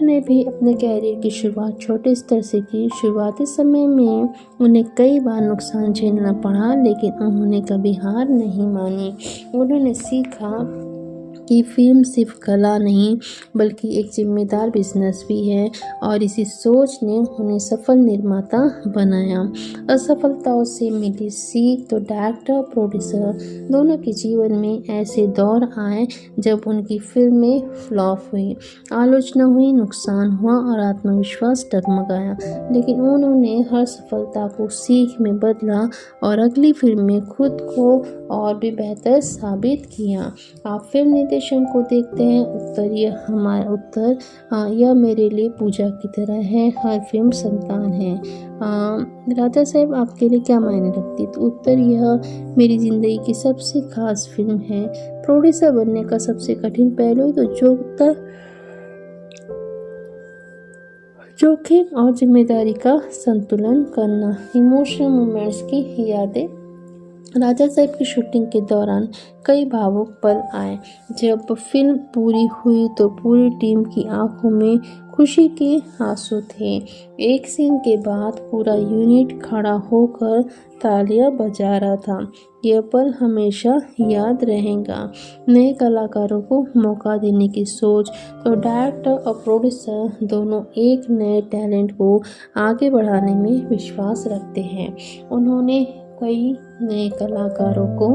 ने भी अपने कैरियर की शुरुआत छोटे स्तर से की। शुरुआती समय में उन्हें कई बार नुकसान झेलना पड़ा, लेकिन उन्होंने कभी हार नहीं मानी। उन्होंने सीखा कि फिल्म सिर्फ कला नहीं बल्कि एक जिम्मेदार बिजनेस भी है और इसी सोच ने उन्हें सफल निर्माता बनाया। असफलताओं से मिली सीख तो डायरेक्टर और प्रोड्यूसर दोनों के जीवन में ऐसे दौर आए जब उनकी फिल्में फ्लॉप हुई, आलोचना हुई, नुकसान हुआ और आत्मविश्वास डगमगाया, लेकिन उन्होंने हर सफलता को सीख में बदला और अगली फिल्म में खुद को और भी बेहतर साबित किया। आप फिल्म निर्देशन को देखते हैं, यह मेरे लिए पूजा की तरह है, हर फिल्म संतान है। राजा साहब आपके लिए क्या मायने रखती है? तो उत्तर, यह मेरी ज़िंदगी की सबसे खास फिल्म है। प्रोड्यूसर बनने का सबसे कठिन पहलू तो जोखिम और जिम्मेदारी का संतुलन करना। इमोशनल मोमेंट्स की यादें। राजा साहब की शूटिंग के दौरान कई भावुक पल आए। जब फिल्म पूरी हुई तो पूरी टीम की आंखों में खुशी के आंसू थे। एक सीन के बाद पूरा यूनिट खड़ा होकर तालियां बजा रहा था। यह पल हमेशा याद रहेगा। नए कलाकारों को मौका देने की सोच तो डायरेक्टर और प्रोड्यूसर दोनों एक नए टैलेंट को आगे बढ़ाने में विश्वास रखते हैं। उन्होंने कई नए कलाकारों को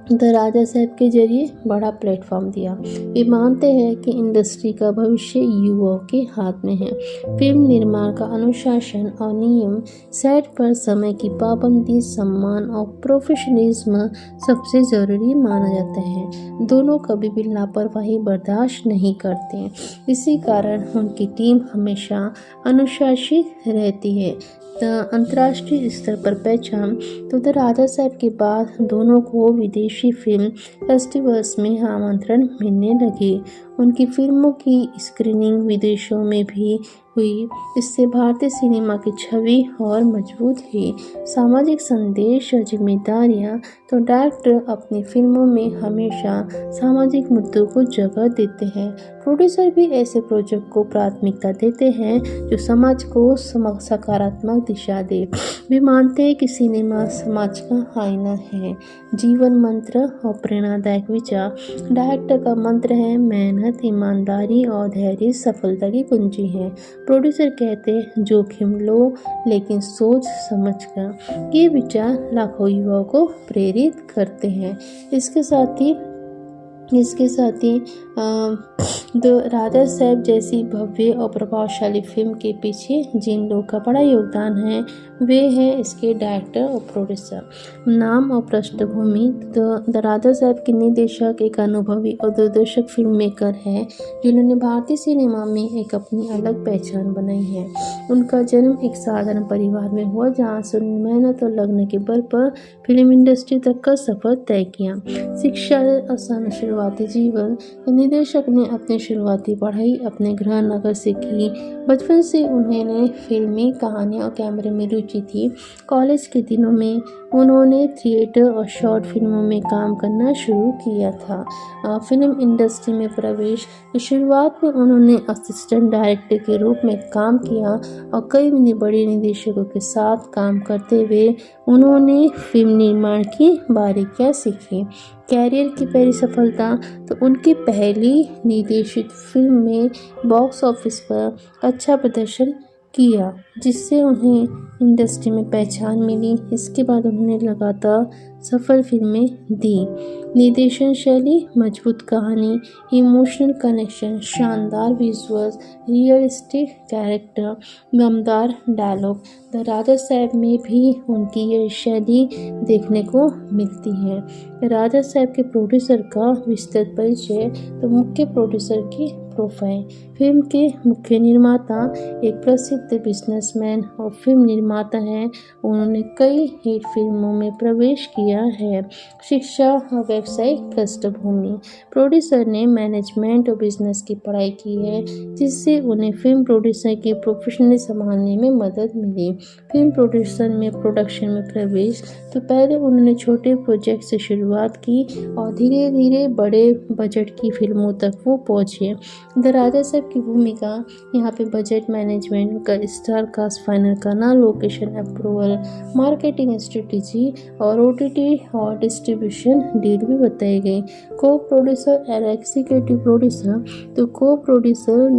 द राजा साहब के जरिए बड़ा प्लेटफॉर्म दिया। वे मानते हैं कि इंडस्ट्री का भविष्य युवाओं के हाथ में है। फिल्म निर्माण का अनुशासन और नियम, सेट पर समय की पाबंदी, सम्मान और प्रोफेशनलिज्म सबसे ज़रूरी माना जाता है। दोनों कभी भी लापरवाही बर्दाश्त नहीं करते। इसी कारण उनकी टीम हमेशा अनुशासित रहती है। अंतर्राष्ट्रीय स्तर पर पहचान तो द राजा साहब के बाद दोनों को विदेशी फिल्म फेस्टिवल्स में आमंत्रण मिलने लगे। उनकी फिल्मों की स्क्रीनिंग विदेशों में भी हुई। इससे भारतीय सिनेमा की छवि और मजबूत हुई। सामाजिक संदेश और जिम्मेदारियां तो डायरेक्टर अपनी फिल्मों में हमेशा सामाजिक मुद्दों को जगह देते हैं। प्रोड्यूसर भी ऐसे प्रोजेक्ट को प्राथमिकता देते हैं जो समाज को सकारात्मक दिशा दे। वे मानते हैं कि सिनेमा समाज का आईना है। जीवन मंत्र और प्रेरणादायक विचार। डायरेक्टर का मंत्र है मेहनत, ईमानदारी और धैर्य सफलता की कुंजी है। प्रोड्यूसर कहते हैं जोखिम लो लेकिन सोच समझकर। ये विचार लाखों युवाओं को प्रेरित करते हैं। इसके साथ ही द राजा साहब जैसी भव्य और प्रभावशाली फिल्म के पीछे जिन लोगों का बड़ा योगदान है वे हैं इसके डायरेक्टर और प्रोड्यूसर। नाम और पृष्ठभूमि। द राजा साहब के निर्देशक एक अनुभवी और दूरदर्शक फिल्म मेकर हैं जिन्होंने भारतीय सिनेमा में एक अपनी अलग पहचान बनाई है। उनका जन्म एक साधारण परिवार में हुआ जहाँ से उन्होंने मेहनत और लगन के बल पर फिल्म इंडस्ट्री तक का सफर तय किया। शिक्षा आसान शुरुआती जीवन। निर्देशक ने अपनी शुरुआती पढ़ाई अपने गृहनगर से की। बचपन से उन्हें फिल्मी कहानियाँ और कैमरे में रुचि थी। कॉलेज के दिनों में उन्होंने थिएटर और शॉर्ट फिल्मों में काम करना शुरू किया था। फिल्म इंडस्ट्री में प्रवेश की शुरुआत में उन्होंने असिस्टेंट डायरेक्टर के रूप में काम किया और कई बड़े निर्देशकों के साथ काम करते हुए उन्होंने फिल्म निर्माण की बारीकियां सीखी। कैरियर की पहली सफलता तो उनकी पहली निर्देशित फिल्म में बॉक्स ऑफिस पर अच्छा प्रदर्शन किया जिससे उन्हें इंडस्ट्री में पहचान मिली। इसके बाद उन्होंने लगातार सफल फिल्में दी। निर्देशन शैली, मजबूत कहानी, इमोशनल कनेक्शन, शानदार विजुअल्स, रियलिस्टिक कैरेक्टर, दमदार डायलॉग। द राजा साहब में भी उनकी यह शैली देखने को मिलती है। राजा साहब के प्रोड्यूसर का विस्तृत परिचय तो मुख्य प्रोड्यूसर की प्रोफाइल। फिल्म के मुख्य निर्माता एक प्रसिद्ध बिजनेसमैन और फिल्म निर्माता हैं। उन्होंने कई हिट फिल्मों में प्रवेश किया है। शिक्षा और व्यावसायिक पृष्ठभूमि। प्रोड्यूसर ने मैनेजमेंट और बिजनेस की पढ़ाई की है जिससे उन्हें फिल्म प्रोड्यूसर की प्रोफेशनली संभालने में मदद मिली। फिल्म प्रोडक्शन में प्रवेश तो पहले उन्होंने छोटे प्रोजेक्ट से शुरुआत की और धीरे धीरे बड़े बजट की फिल्मों तक वो पहुंचे। द राजा साहब की भूमिका यहाँ पे बजट मैनेजमेंट का, स्टार कास्ट फाइनल करना, लोकेशन अप्रूवल, मार्केटिंग स्ट्रेटेजी और OTT और डिस्ट्रीब्यूशन डील भी बताई गई। को प्रोड्यूसर और एग्जीक्यूटिव प्रोड्यूसर तो को प्रोड्यूसर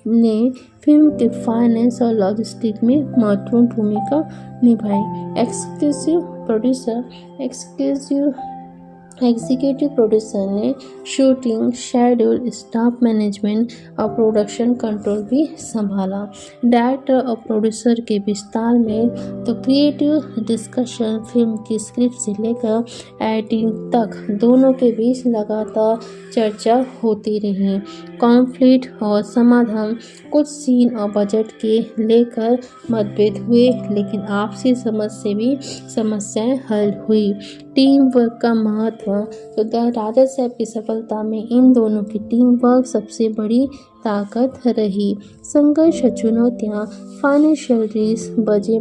ने फिल्म के फाइनेंस और लॉजिस्टिक में महत्वपूर्ण भूमिका निभाई। एग्जीक्यूटिव प्रोड्यूसर ने शूटिंग, शेड्यूल, स्टाफ मैनेजमेंट और प्रोडक्शन कंट्रोल भी संभाला। डायरेक्टर और प्रोड्यूसर के विस्तार में तो क्रिएटिव डिस्कशन, फिल्म की स्क्रिप्ट से लेकर एडिटिंग तक दोनों के बीच लगातार चर्चा होती रही। कॉन्फ्लिक्ट और समाधान। कुछ सीन और बजट के लेकर मतभेद हुए लेकिन आपसी समझ से भी समस्याएं हल हुई। टीम वर्क का महत्व तो द राजा साहब की सफलता में इन दोनों की टीम वर्क सबसे बड़ी ताकत रही। संघर्ष, चुनौतियाँ, फाइनेंशियल रिस्क,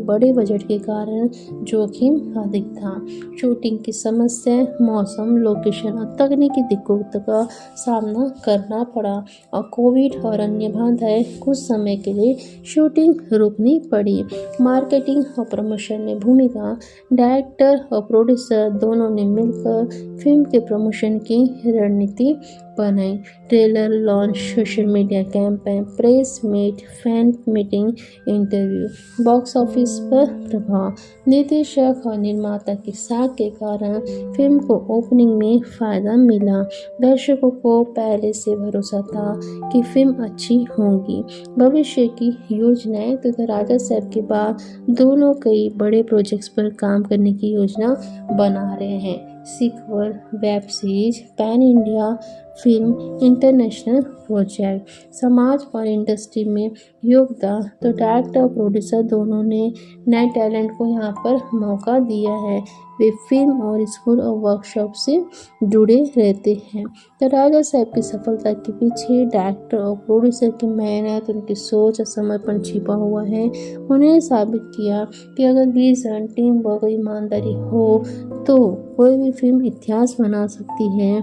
बड़े बजट के कारण जोखिम अधिक था। शूटिंग की समस्या, मौसम, लोकेशन और तकनीकी दिक्कतों का सामना करना पड़ा और कोविड और अन्य बाधाएं कुछ समय के लिए शूटिंग रोकनी पड़ी। मार्केटिंग और प्रमोशन में भूमिका। डायरेक्टर और प्रोड्यूसर दोनों ने मिलकर फिल्म के प्रमोशन की रणनीति बनाई। Trailer launch, social media campaign, press meet, fan meeting, interview. Box office पर प्रभाव। निर्देशक और निर्माता के साथ के कारण फिल्म को ओपनिंग में फ़ायदा मिला। दर्शकों को पहले से भरोसा था कि फिल्म अच्छी होगी। भविष्य की योजनाएं तो राजा साहब के बाद दोनों कई बड़े प्रोजेक्ट्स पर काम करने की योजना बना रहे हैं। Sequel, web series, pan India film, international project. समाज और इंडस्ट्री में योगदान तो डायरेक्टर और प्रोड्यूसर दोनों ने नए टैलेंट को यहाँ पर मौका दिया है। वे फिल्म और स्कूल और वर्कशॉप से जुड़े रहते हैं। तो राजा साहब की सफलता के पीछे डायरेक्टर और प्रोड्यूसर की मेहनत, उनकी सोच और समर्पण छिपा हुआ है। उन्हें साबित किया कि अगर विजन, टीम वर्क और ईमानदारी हो तो कोई भी फिल्म इतिहास बना सकती है।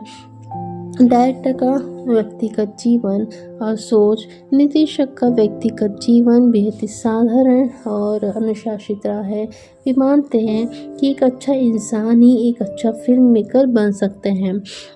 डायरेक्टर का व्यक्तिगत जीवन और सोच। निर्देशक का व्यक्तिगत जीवन बेहद ही साधारण और अनुशासित रहा है। वे मानते हैं कि एक अच्छा इंसान ही एक अच्छा फिल्म मेकर बन सकते हैं।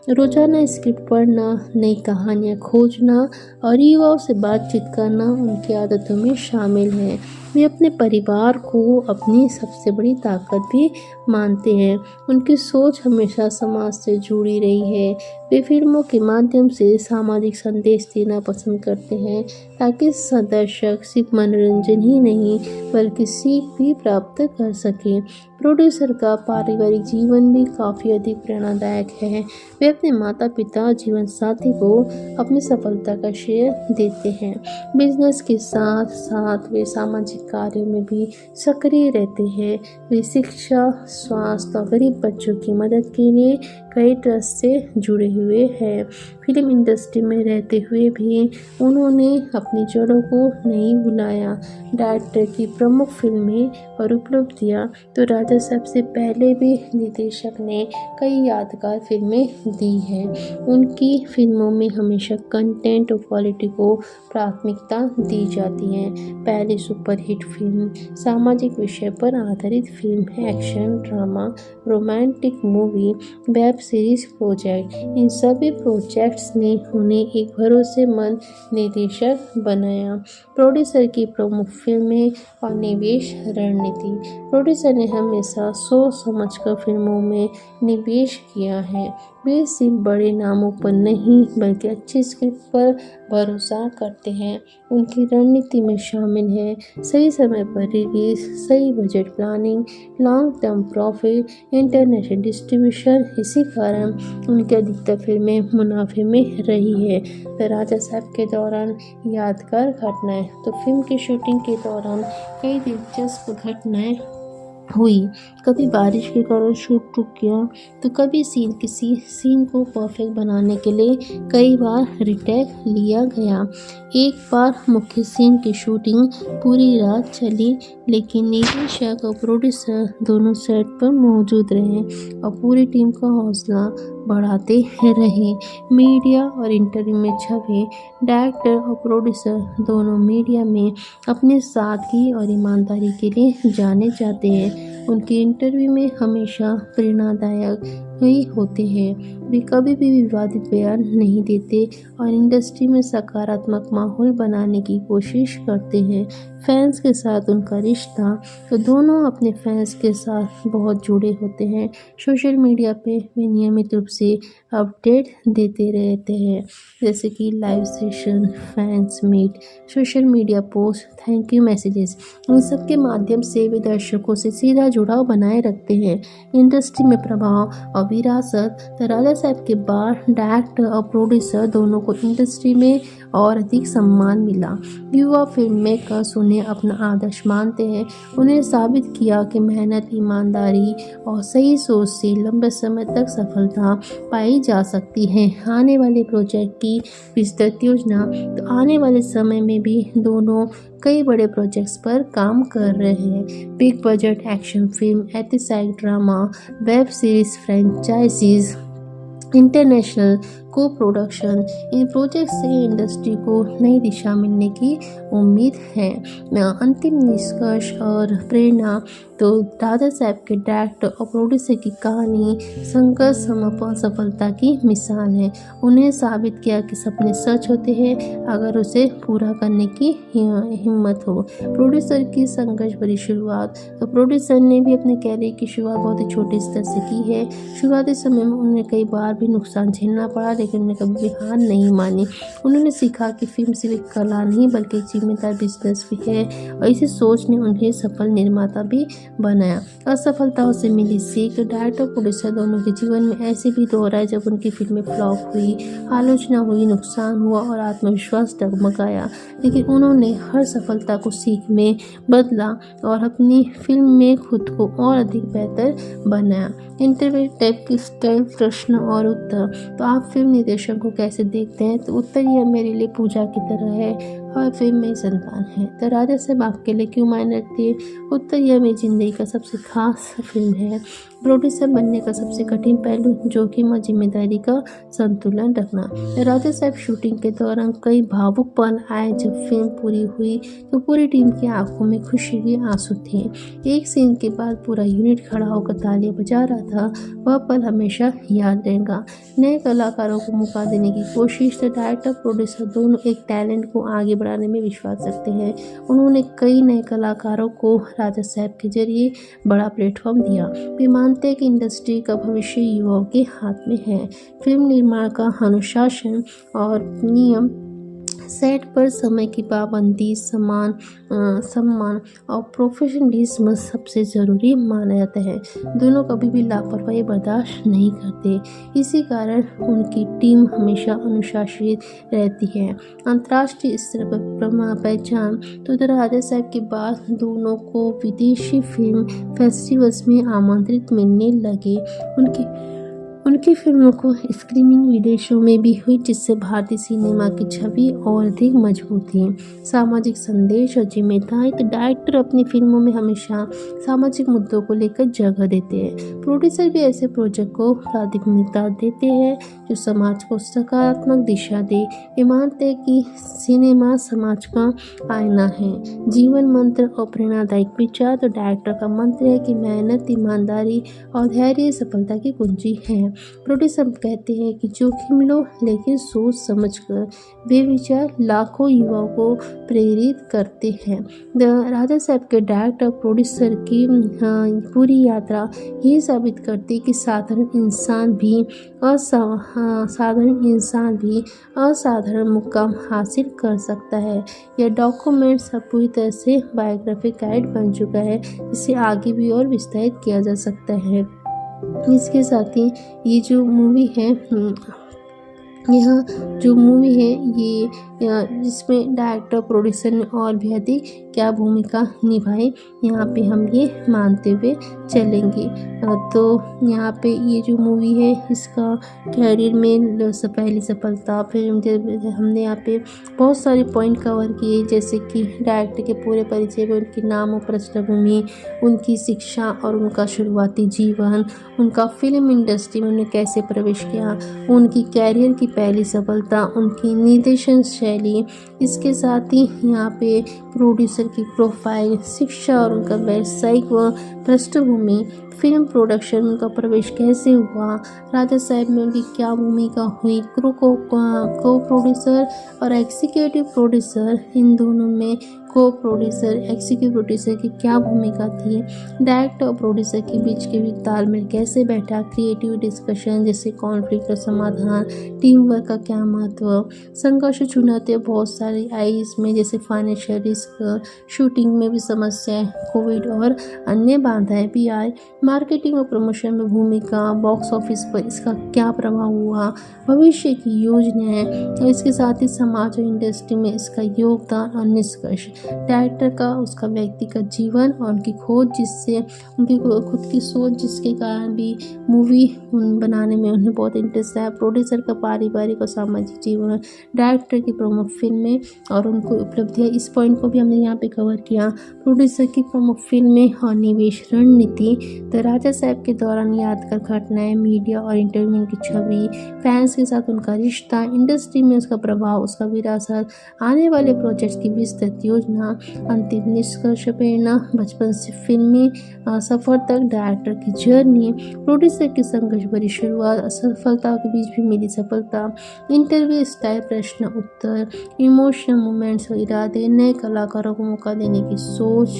रोजाना स्क्रिप्ट पढ़ना, नई कहानियाँ खोजना और युवाओं से बातचीत करना उनकी आदतों में शामिल है। वे अपने परिवार को अपनी सबसे बड़ी ताकत भी मानते हैं। उनकी सोच हमेशा समाज से जुड़ी रही है। वे फिल्मों के माध्यम से सामाजिक संदेश देना पसंद करते हैं ताकि दर्शक सिर्फ मनोरंजन ही नहीं बल्कि सीख भी प्राप्त कर सकें। प्रोड्यूसर का पारिवारिक जीवन भी काफ़ी अधिक प्रेरणादायक है। वे अपने माता पिता और जीवन साथी को अपनी सफलता का श्रेय देते हैं। बिजनेस के साथ साथ वे सामाजिक कार्यों में भी सक्रिय रहते हैं। वे शिक्षा, स्वास्थ्य और गरीब बच्चों की मदद के लिए कई ट्रस्ट से जुड़े हुए हैं। फिल्म इंडस्ट्री में रहते हुए भी उन्होंने अपनी जड़ों को नहीं भुलाया। डायरेक्टर की प्रमुख फिल्में और उपलब्धियां तो राजा साहब से पहले भी निर्देशक ने कई यादगार फिल्में दी हैं। उनकी फिल्मों में हमेशा कंटेंट और क्वालिटी को प्राथमिकता दी जाती है। पहली सुपरहिट फिल्म, सामाजिक विषय पर आधारित film, action, drama, romantic movie, web series project, इन सभी प्रोजेक्ट्स ने उन्हें एक भरोसेमंद निर्देशक बनाया। प्रोड्यूसर की प्रमुख फिल्में और निवेश रणनीति। प्रोड्यूसर ने हमेशा सोच समझकर फिल्मों में निवेश किया है। वे सिर्फ बड़े नामों पर नहीं बल्कि अच्छी स्क्रिप्ट पर भरोसा करते हैं। उनकी रणनीति में शामिल है सही समय पर रिलीज, सही budget planning, long term profit, international distribution. इसी कारण उनकी अधिकतर फिल्में मुनाफे में रही है। तो राजा साहब के दौरान यादगार घटनाएं तो फिल्म की शूटिंग के दौरान कई दिलचस्प घटनाएं हुई। कभी बारिश के कारण शूट रुक गया तो कभी किसी सीन को परफेक्ट बनाने के लिए कई बार रिटेक लिया गया। एक बार मुख्य सीन की शूटिंग पूरी रात चली लेकिन निर्देशक और प्रोड्यूसर दोनों सेट पर मौजूद रहे और पूरी टीम का हौसला बढ़ाते रहे। मीडिया और इंटरव्यू में छवि। डायरेक्टर और प्रोड्यूसर दोनों मीडिया में अपनी सादगी और ईमानदारी के लिए जाने जाते हैं। उनके इंटरव्यू में हमेशा प्रेरणादायक ही होते हैं। वे कभी भी विवादित बयान नहीं देते और इंडस्ट्री में सकारात्मक माहौल बनाने की कोशिश करते हैं। फैंस के साथ उनका रिश्ता तो दोनों अपने फैंस के साथ बहुत जुड़े होते हैं। सोशल मीडिया पे वे नियमित रूप से अपडेट देते रहते हैं जैसे कि live session, fans meet, social media post, thank you messages. इन सब के माध्यम से वे दर्शकों से सीधा जुड़ाव बनाए रखते हैं। इंडस्ट्री में प्रभाव और विरासत तो राजा साहब के बाद डायरेक्टर और प्रोड्यूसर दोनों को इंडस्ट्री में और अधिक सम्मान मिला। युवा फिल्म मेकर्स उन्हें अपना आदर्श मानते हैं। उन्हें साबित किया कि मेहनत, ईमानदारी और सही सोच से लंबे समय तक सफलता पाई जा सकती है। आने वाले प्रोजेक्ट की विस्तृत योजना तो आने वाले समय में भी दोनों कई बड़े प्रोजेक्ट्स पर काम कर रहे हैं। Big budget action film, episodic drama, web series, franchises, international को प्रोडक्शन। इन प्रोजेक्ट से इंडस्ट्री को नई दिशा मिलने की उम्मीद है। अंतिम निष्कर्ष और प्रेरणा तो दादा साहब के डायरेक्टर और प्रोड्यूसर की कहानी संघर्ष सफलता की मिसाल है। उन्हें साबित किया कि सपने सच होते हैं अगर उसे पूरा करने की हिम्मत हो। प्रोड्यूसर की संघर्ष भरी शुरुआत तो प्रोड्यूसर ने भी अपने कैरियर की शुरुआत बहुत ही छोटे स्तर से की है। शुरुआती समय में उन्हें कई बार भी नुकसान झेलना पड़ा, लेकिन उन्हें कभी भी हार नहीं मानी। उन्होंने सीखा कि फिल्म सिर्फ एक कला नहीं बल्कि एक जिम्मेदार बिजनेस भी है, और इसी सोच ने उन्हें सफल निर्माता भी बनाया। असफलताओं से मिली सीख डायरेक्टर प्रोड्यूसर दोनों के जीवन में ऐसे भी दौर आए जब उनकी फिल्में फ्लॉप हुई, आलोचना हुई, नुकसान हुआ और आत्मविश्वास डगमगाया, लेकिन उन्होंने हर सफलता को सीख में बदला और अपनी फिल्म में खुद को और अधिक बेहतर बनाया। इंटरव्यू टाइप की स्टाइल, प्रश्न और उत्तर। तो आप फिल्म निर्देशक को कैसे देखते हैं? तो उत्तर यह मेरे लिए पूजा की तरह है और फिल्म में संतान है। तो राजा साहब आपके लिए क्यों मायने रखती है? उत्तर यह मेरी जिंदगी का सबसे खास फिल्म है। प्रोड्यूसर बनने का सबसे कठिन पहलू जोखिम और जिम्मेदारी का संतुलन रखना। राजा साहब शूटिंग के दौरान कई भावुक पल आए। जब फिल्म पूरी हुई तो पूरी टीम की आंखों में खुशी के आंसू थे। एक सीन के बाद पूरा यूनिट खड़ा होकर तालियां बजा रहा था। वह पल हमेशा याद रहेगा। नए कलाकारों को मौका देने की कोशिश। तो डायरेक्टर प्रोड्यूसर दोनों एक टैलेंट को आगे बढ़ाने में विश्वास रखते हैं। उन्होंने कई नए कलाकारों को राजा साहब के जरिए बड़ा प्लेटफॉर्म दिया। वे मानते हैं कि इंडस्ट्री का भविष्य युवाओं के हाथ में है। फिल्म निर्माण का अनुशासन और नियम, सेट पर समय की पाबंदी, सम्मान और प्रोफेशनलिज्म सबसे ज़रूरी माना जाता है। दोनों कभी भी लापरवाही बर्दाश्त नहीं करते। इसी कारण उनकी टीम हमेशा अनुशासित रहती है। अंतर्राष्ट्रीय स्तर पर पहचान तो राजा साहब के बाद दोनों को विदेशी फिल्म फेस्टिवल्स में आमंत्रित मिलने लगे। उनकी फिल्मों को स्क्रीनिंग विदेशों में भी हुई, जिससे भारतीय सिनेमा की छवि और अधिक मजबूत हुई। सामाजिक संदेश और जिम्मेदारी तो डायरेक्टर अपनी फिल्मों में हमेशा सामाजिक मुद्दों को लेकर जगह देते हैं। प्रोड्यूसर भी ऐसे प्रोजेक्ट को प्राथमिकता देते हैं जो समाज को सकारात्मक दिशा दे। वे मानते हैं कि सिनेमा समाज का आईना है। जीवन मंत्र और प्रेरणादायक विचार तो डायरेक्टर का मंत्र है कि मेहनत, ईमानदारी और धैर्य सफलता की कुंजी है। प्रोड्यूसर कहते हैं कि जोखिम लो लेकिन सोच समझकर। वे विचार लाखों युवाओं को प्रेरित करते हैं। राजा साहब के डायरेक्टर प्रोड्यूसर की पूरी यात्रा ये साबित करती है कि साधारण इंसान भी असाधारण मुकाम हासिल कर सकता है। यह डॉक्यूमेंट सब पूरी तरह से बायोग्राफिक गाइड बन चुका है, जिसे आगे भी और विस्तारित किया जा सकता है। इसके साथ ही ये जो मूवी है ये जिसमें डायरेक्टर प्रोड्यूसर ने और भी अधिक क्या भूमिका निभाई, यहाँ पे हम ये मानते हुए चलेंगे। तो यहाँ पे ये जो मूवी है इसका कैरियर में पहली सफलता, फिर हमने यहाँ पे बहुत सारे पॉइंट कवर किए, जैसे कि डायरेक्टर के पूरे परिचय में उनके नाम और पृष्ठभूमि, उनकी शिक्षा और उनका शुरुआती जीवन, उनका फिल्म इंडस्ट्री में उन्होंने कैसे प्रवेश किया, उनकी कैरियर की पहली सफलता, उनकी निर्देशन शैली। इसके साथ ही यहाँ पे प्रोड्यूसर की प्रोफाइल, शिक्षा और उनका व्यावसायिक व पृष्ठभूमि, फिल्म प्रोडक्शन में उनका प्रवेश कैसे हुआ, राजा साहब में उनकी क्या भूमिका हुई, को प्रोड्यूसर और एग्जीक्यूटिव प्रोड्यूसर, इन दोनों में को प्रोड्यूसर एग्जीक्यूटिव प्रोड्यूसर की क्या भूमिका थी, डायरेक्टर और प्रोड्यूसर के बीच के भी तालमेल कैसे बैठा, क्रिएटिव डिस्कशन जैसे कॉन्फ्लिक्ट का समाधान, टीम वर्क का क्या महत्व, संघर्ष चुनौतियाँ बहुत सारी आई इसमें, जैसे फाइनेंशियल रिस्क, शूटिंग में भी समस्याएं, कोविड और अन्य बाधाएं भी आए, मार्केटिंग और प्रमोशन में भूमिका, बॉक्स ऑफिस पर इसका क्या प्रभाव हुआ, भविष्य की योजनाएं, और इसके साथ ही समाज और इंडस्ट्री में इसका योगदान और निष्कर्ष। डायरेक्टर का उसका व्यक्तिगत जीवन और उनकी खोज, जिससे उनकी खुद की सोच, जिसके कारण भी मूवी बनाने में उन्हें बहुत इंटरेस्ट है। प्रोड्यूसर का पारिवारिक और सामाजिक जीवन, डायरेक्टर की प्रमुख फिल्में और उनको उपलब्धियाँ, इस पॉइंट को भी हमने यहाँ पे कवर किया। प्रोड्यूसर की प्रमुख फिल्में और निवेश रणनीति, द राजा साहब के दौरान यादगार घटनाएं, मीडिया और इंटरव्यू की छवि, फैंस के साथ उनका रिश्ता, इंडस्ट्री में उसका प्रभाव, उसका विरासत, आने वाले प्रोजेक्ट्स की विस्तृत योजना, अंतिम निष्कर्ष, प्रेरणा, बचपन से फिल्मी सफर तक डायरेक्टर की जर्नी, प्रोड्यूसर की संघर्ष भरी शुरुआत, असफलताओं के बीच भी मिली सफलता, इंटरव्यू स्टाइल, प्रश्न उत्तर, इमोशनल मोमेंट्स और इरादे, नए कलाकारों को मौका देने की सोच,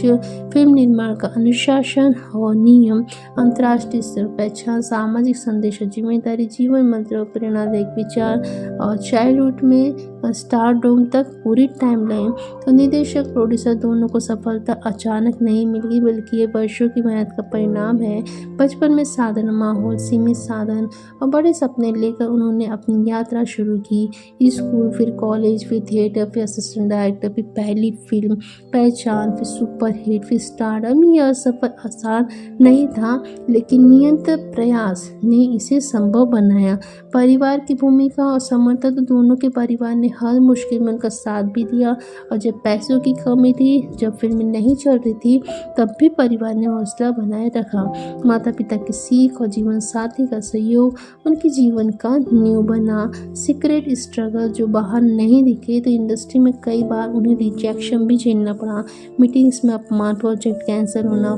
फिल्म निर्माण का अनुशासन और नियम, अंतर्राष्ट्रीय स्तर पर पहचान, सामाजिक संदेश और जिम्मेदारी, जीवन मंत्र और प्रेरणादायक विचार और चाइल्डहुड में स्टारडोम तक पूरी टाइमलाइन। तो निदेशक प्रोड्यूसर दोनों को सफलता अचानक नहीं मिली, बल्कि ये वर्षों की मेहनत का परिणाम है। बचपन में साधारण माहौल, सीमित साधन और बड़े सपने लेकर उन्होंने अपनी यात्रा शुरू की। स्कूल, फिर कॉलेज, फिर थिएटर, फिर असिस्टेंट डायरेक्टर, फिर पहली फिल्म, पहचान, फिर सुपरहिट, फिर स्टारडम। यह सफर आसान नहीं था, लेकिन निरंतर प्रयास ने इसे संभव बनाया। परिवार की भूमिका और समर्थन, तो दोनों के परिवार ने हर मुश्किल में उनका साथ भी दिया, और जब पैसों की कमी थी, जब फिल्म नहीं चल रही थी, तब भी परिवार ने हौसला बनाए रखा। माता पिता की सीख और जीवन साथी का सहयोग उनके जीवन का नींव बना। सीक्रेट स्ट्रगल जो बाहर नहीं दिखे, तो इंडस्ट्री में कई बार उन्हें रिजेक्शन भी झेलना पड़ा, मीटिंग्स में अपमान, प्रोजेक्ट कैंसिल होना,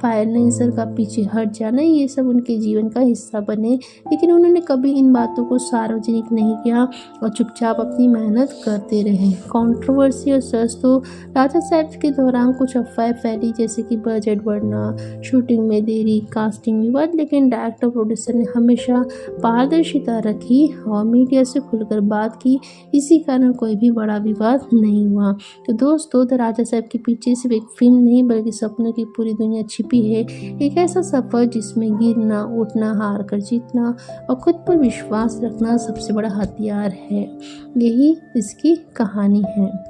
फाइनेंसर का पीछे हट जाना, ये सब उनके जीवन का हिस्सा बने। लेकिन उन्होंने कभी इन बातों को सार्वजनिक नहीं किया और चुपचाप अपनी मेहनत करते रहे। कंट्रोवर्सी और सर्च, तो राजा साहब के दौरान कुछ अफवाहें फैली, जैसे कि बजट बढ़ना, शूटिंग में देरी, कास्टिंग विवाद, लेकिन डायरेक्टर प्रोड्यूसर ने हमेशा पारदर्शिता रखी और मीडिया से खुलकर बात की। इसी कारण कोई भी बड़ा विवाद नहीं हुआ। तो दोस्तों, द राजा साहब के पीछे सिर्फ एक फिल्म नहीं, बल्कि सपनों की पूरी दुनिया छिपी है। एक ऐसा सफर जिसमें गिरना, उठना, हार कर जीतना और खुद पर विश्वास रखना सबसे बड़ा हथियार है। यही इसकी कहानी है।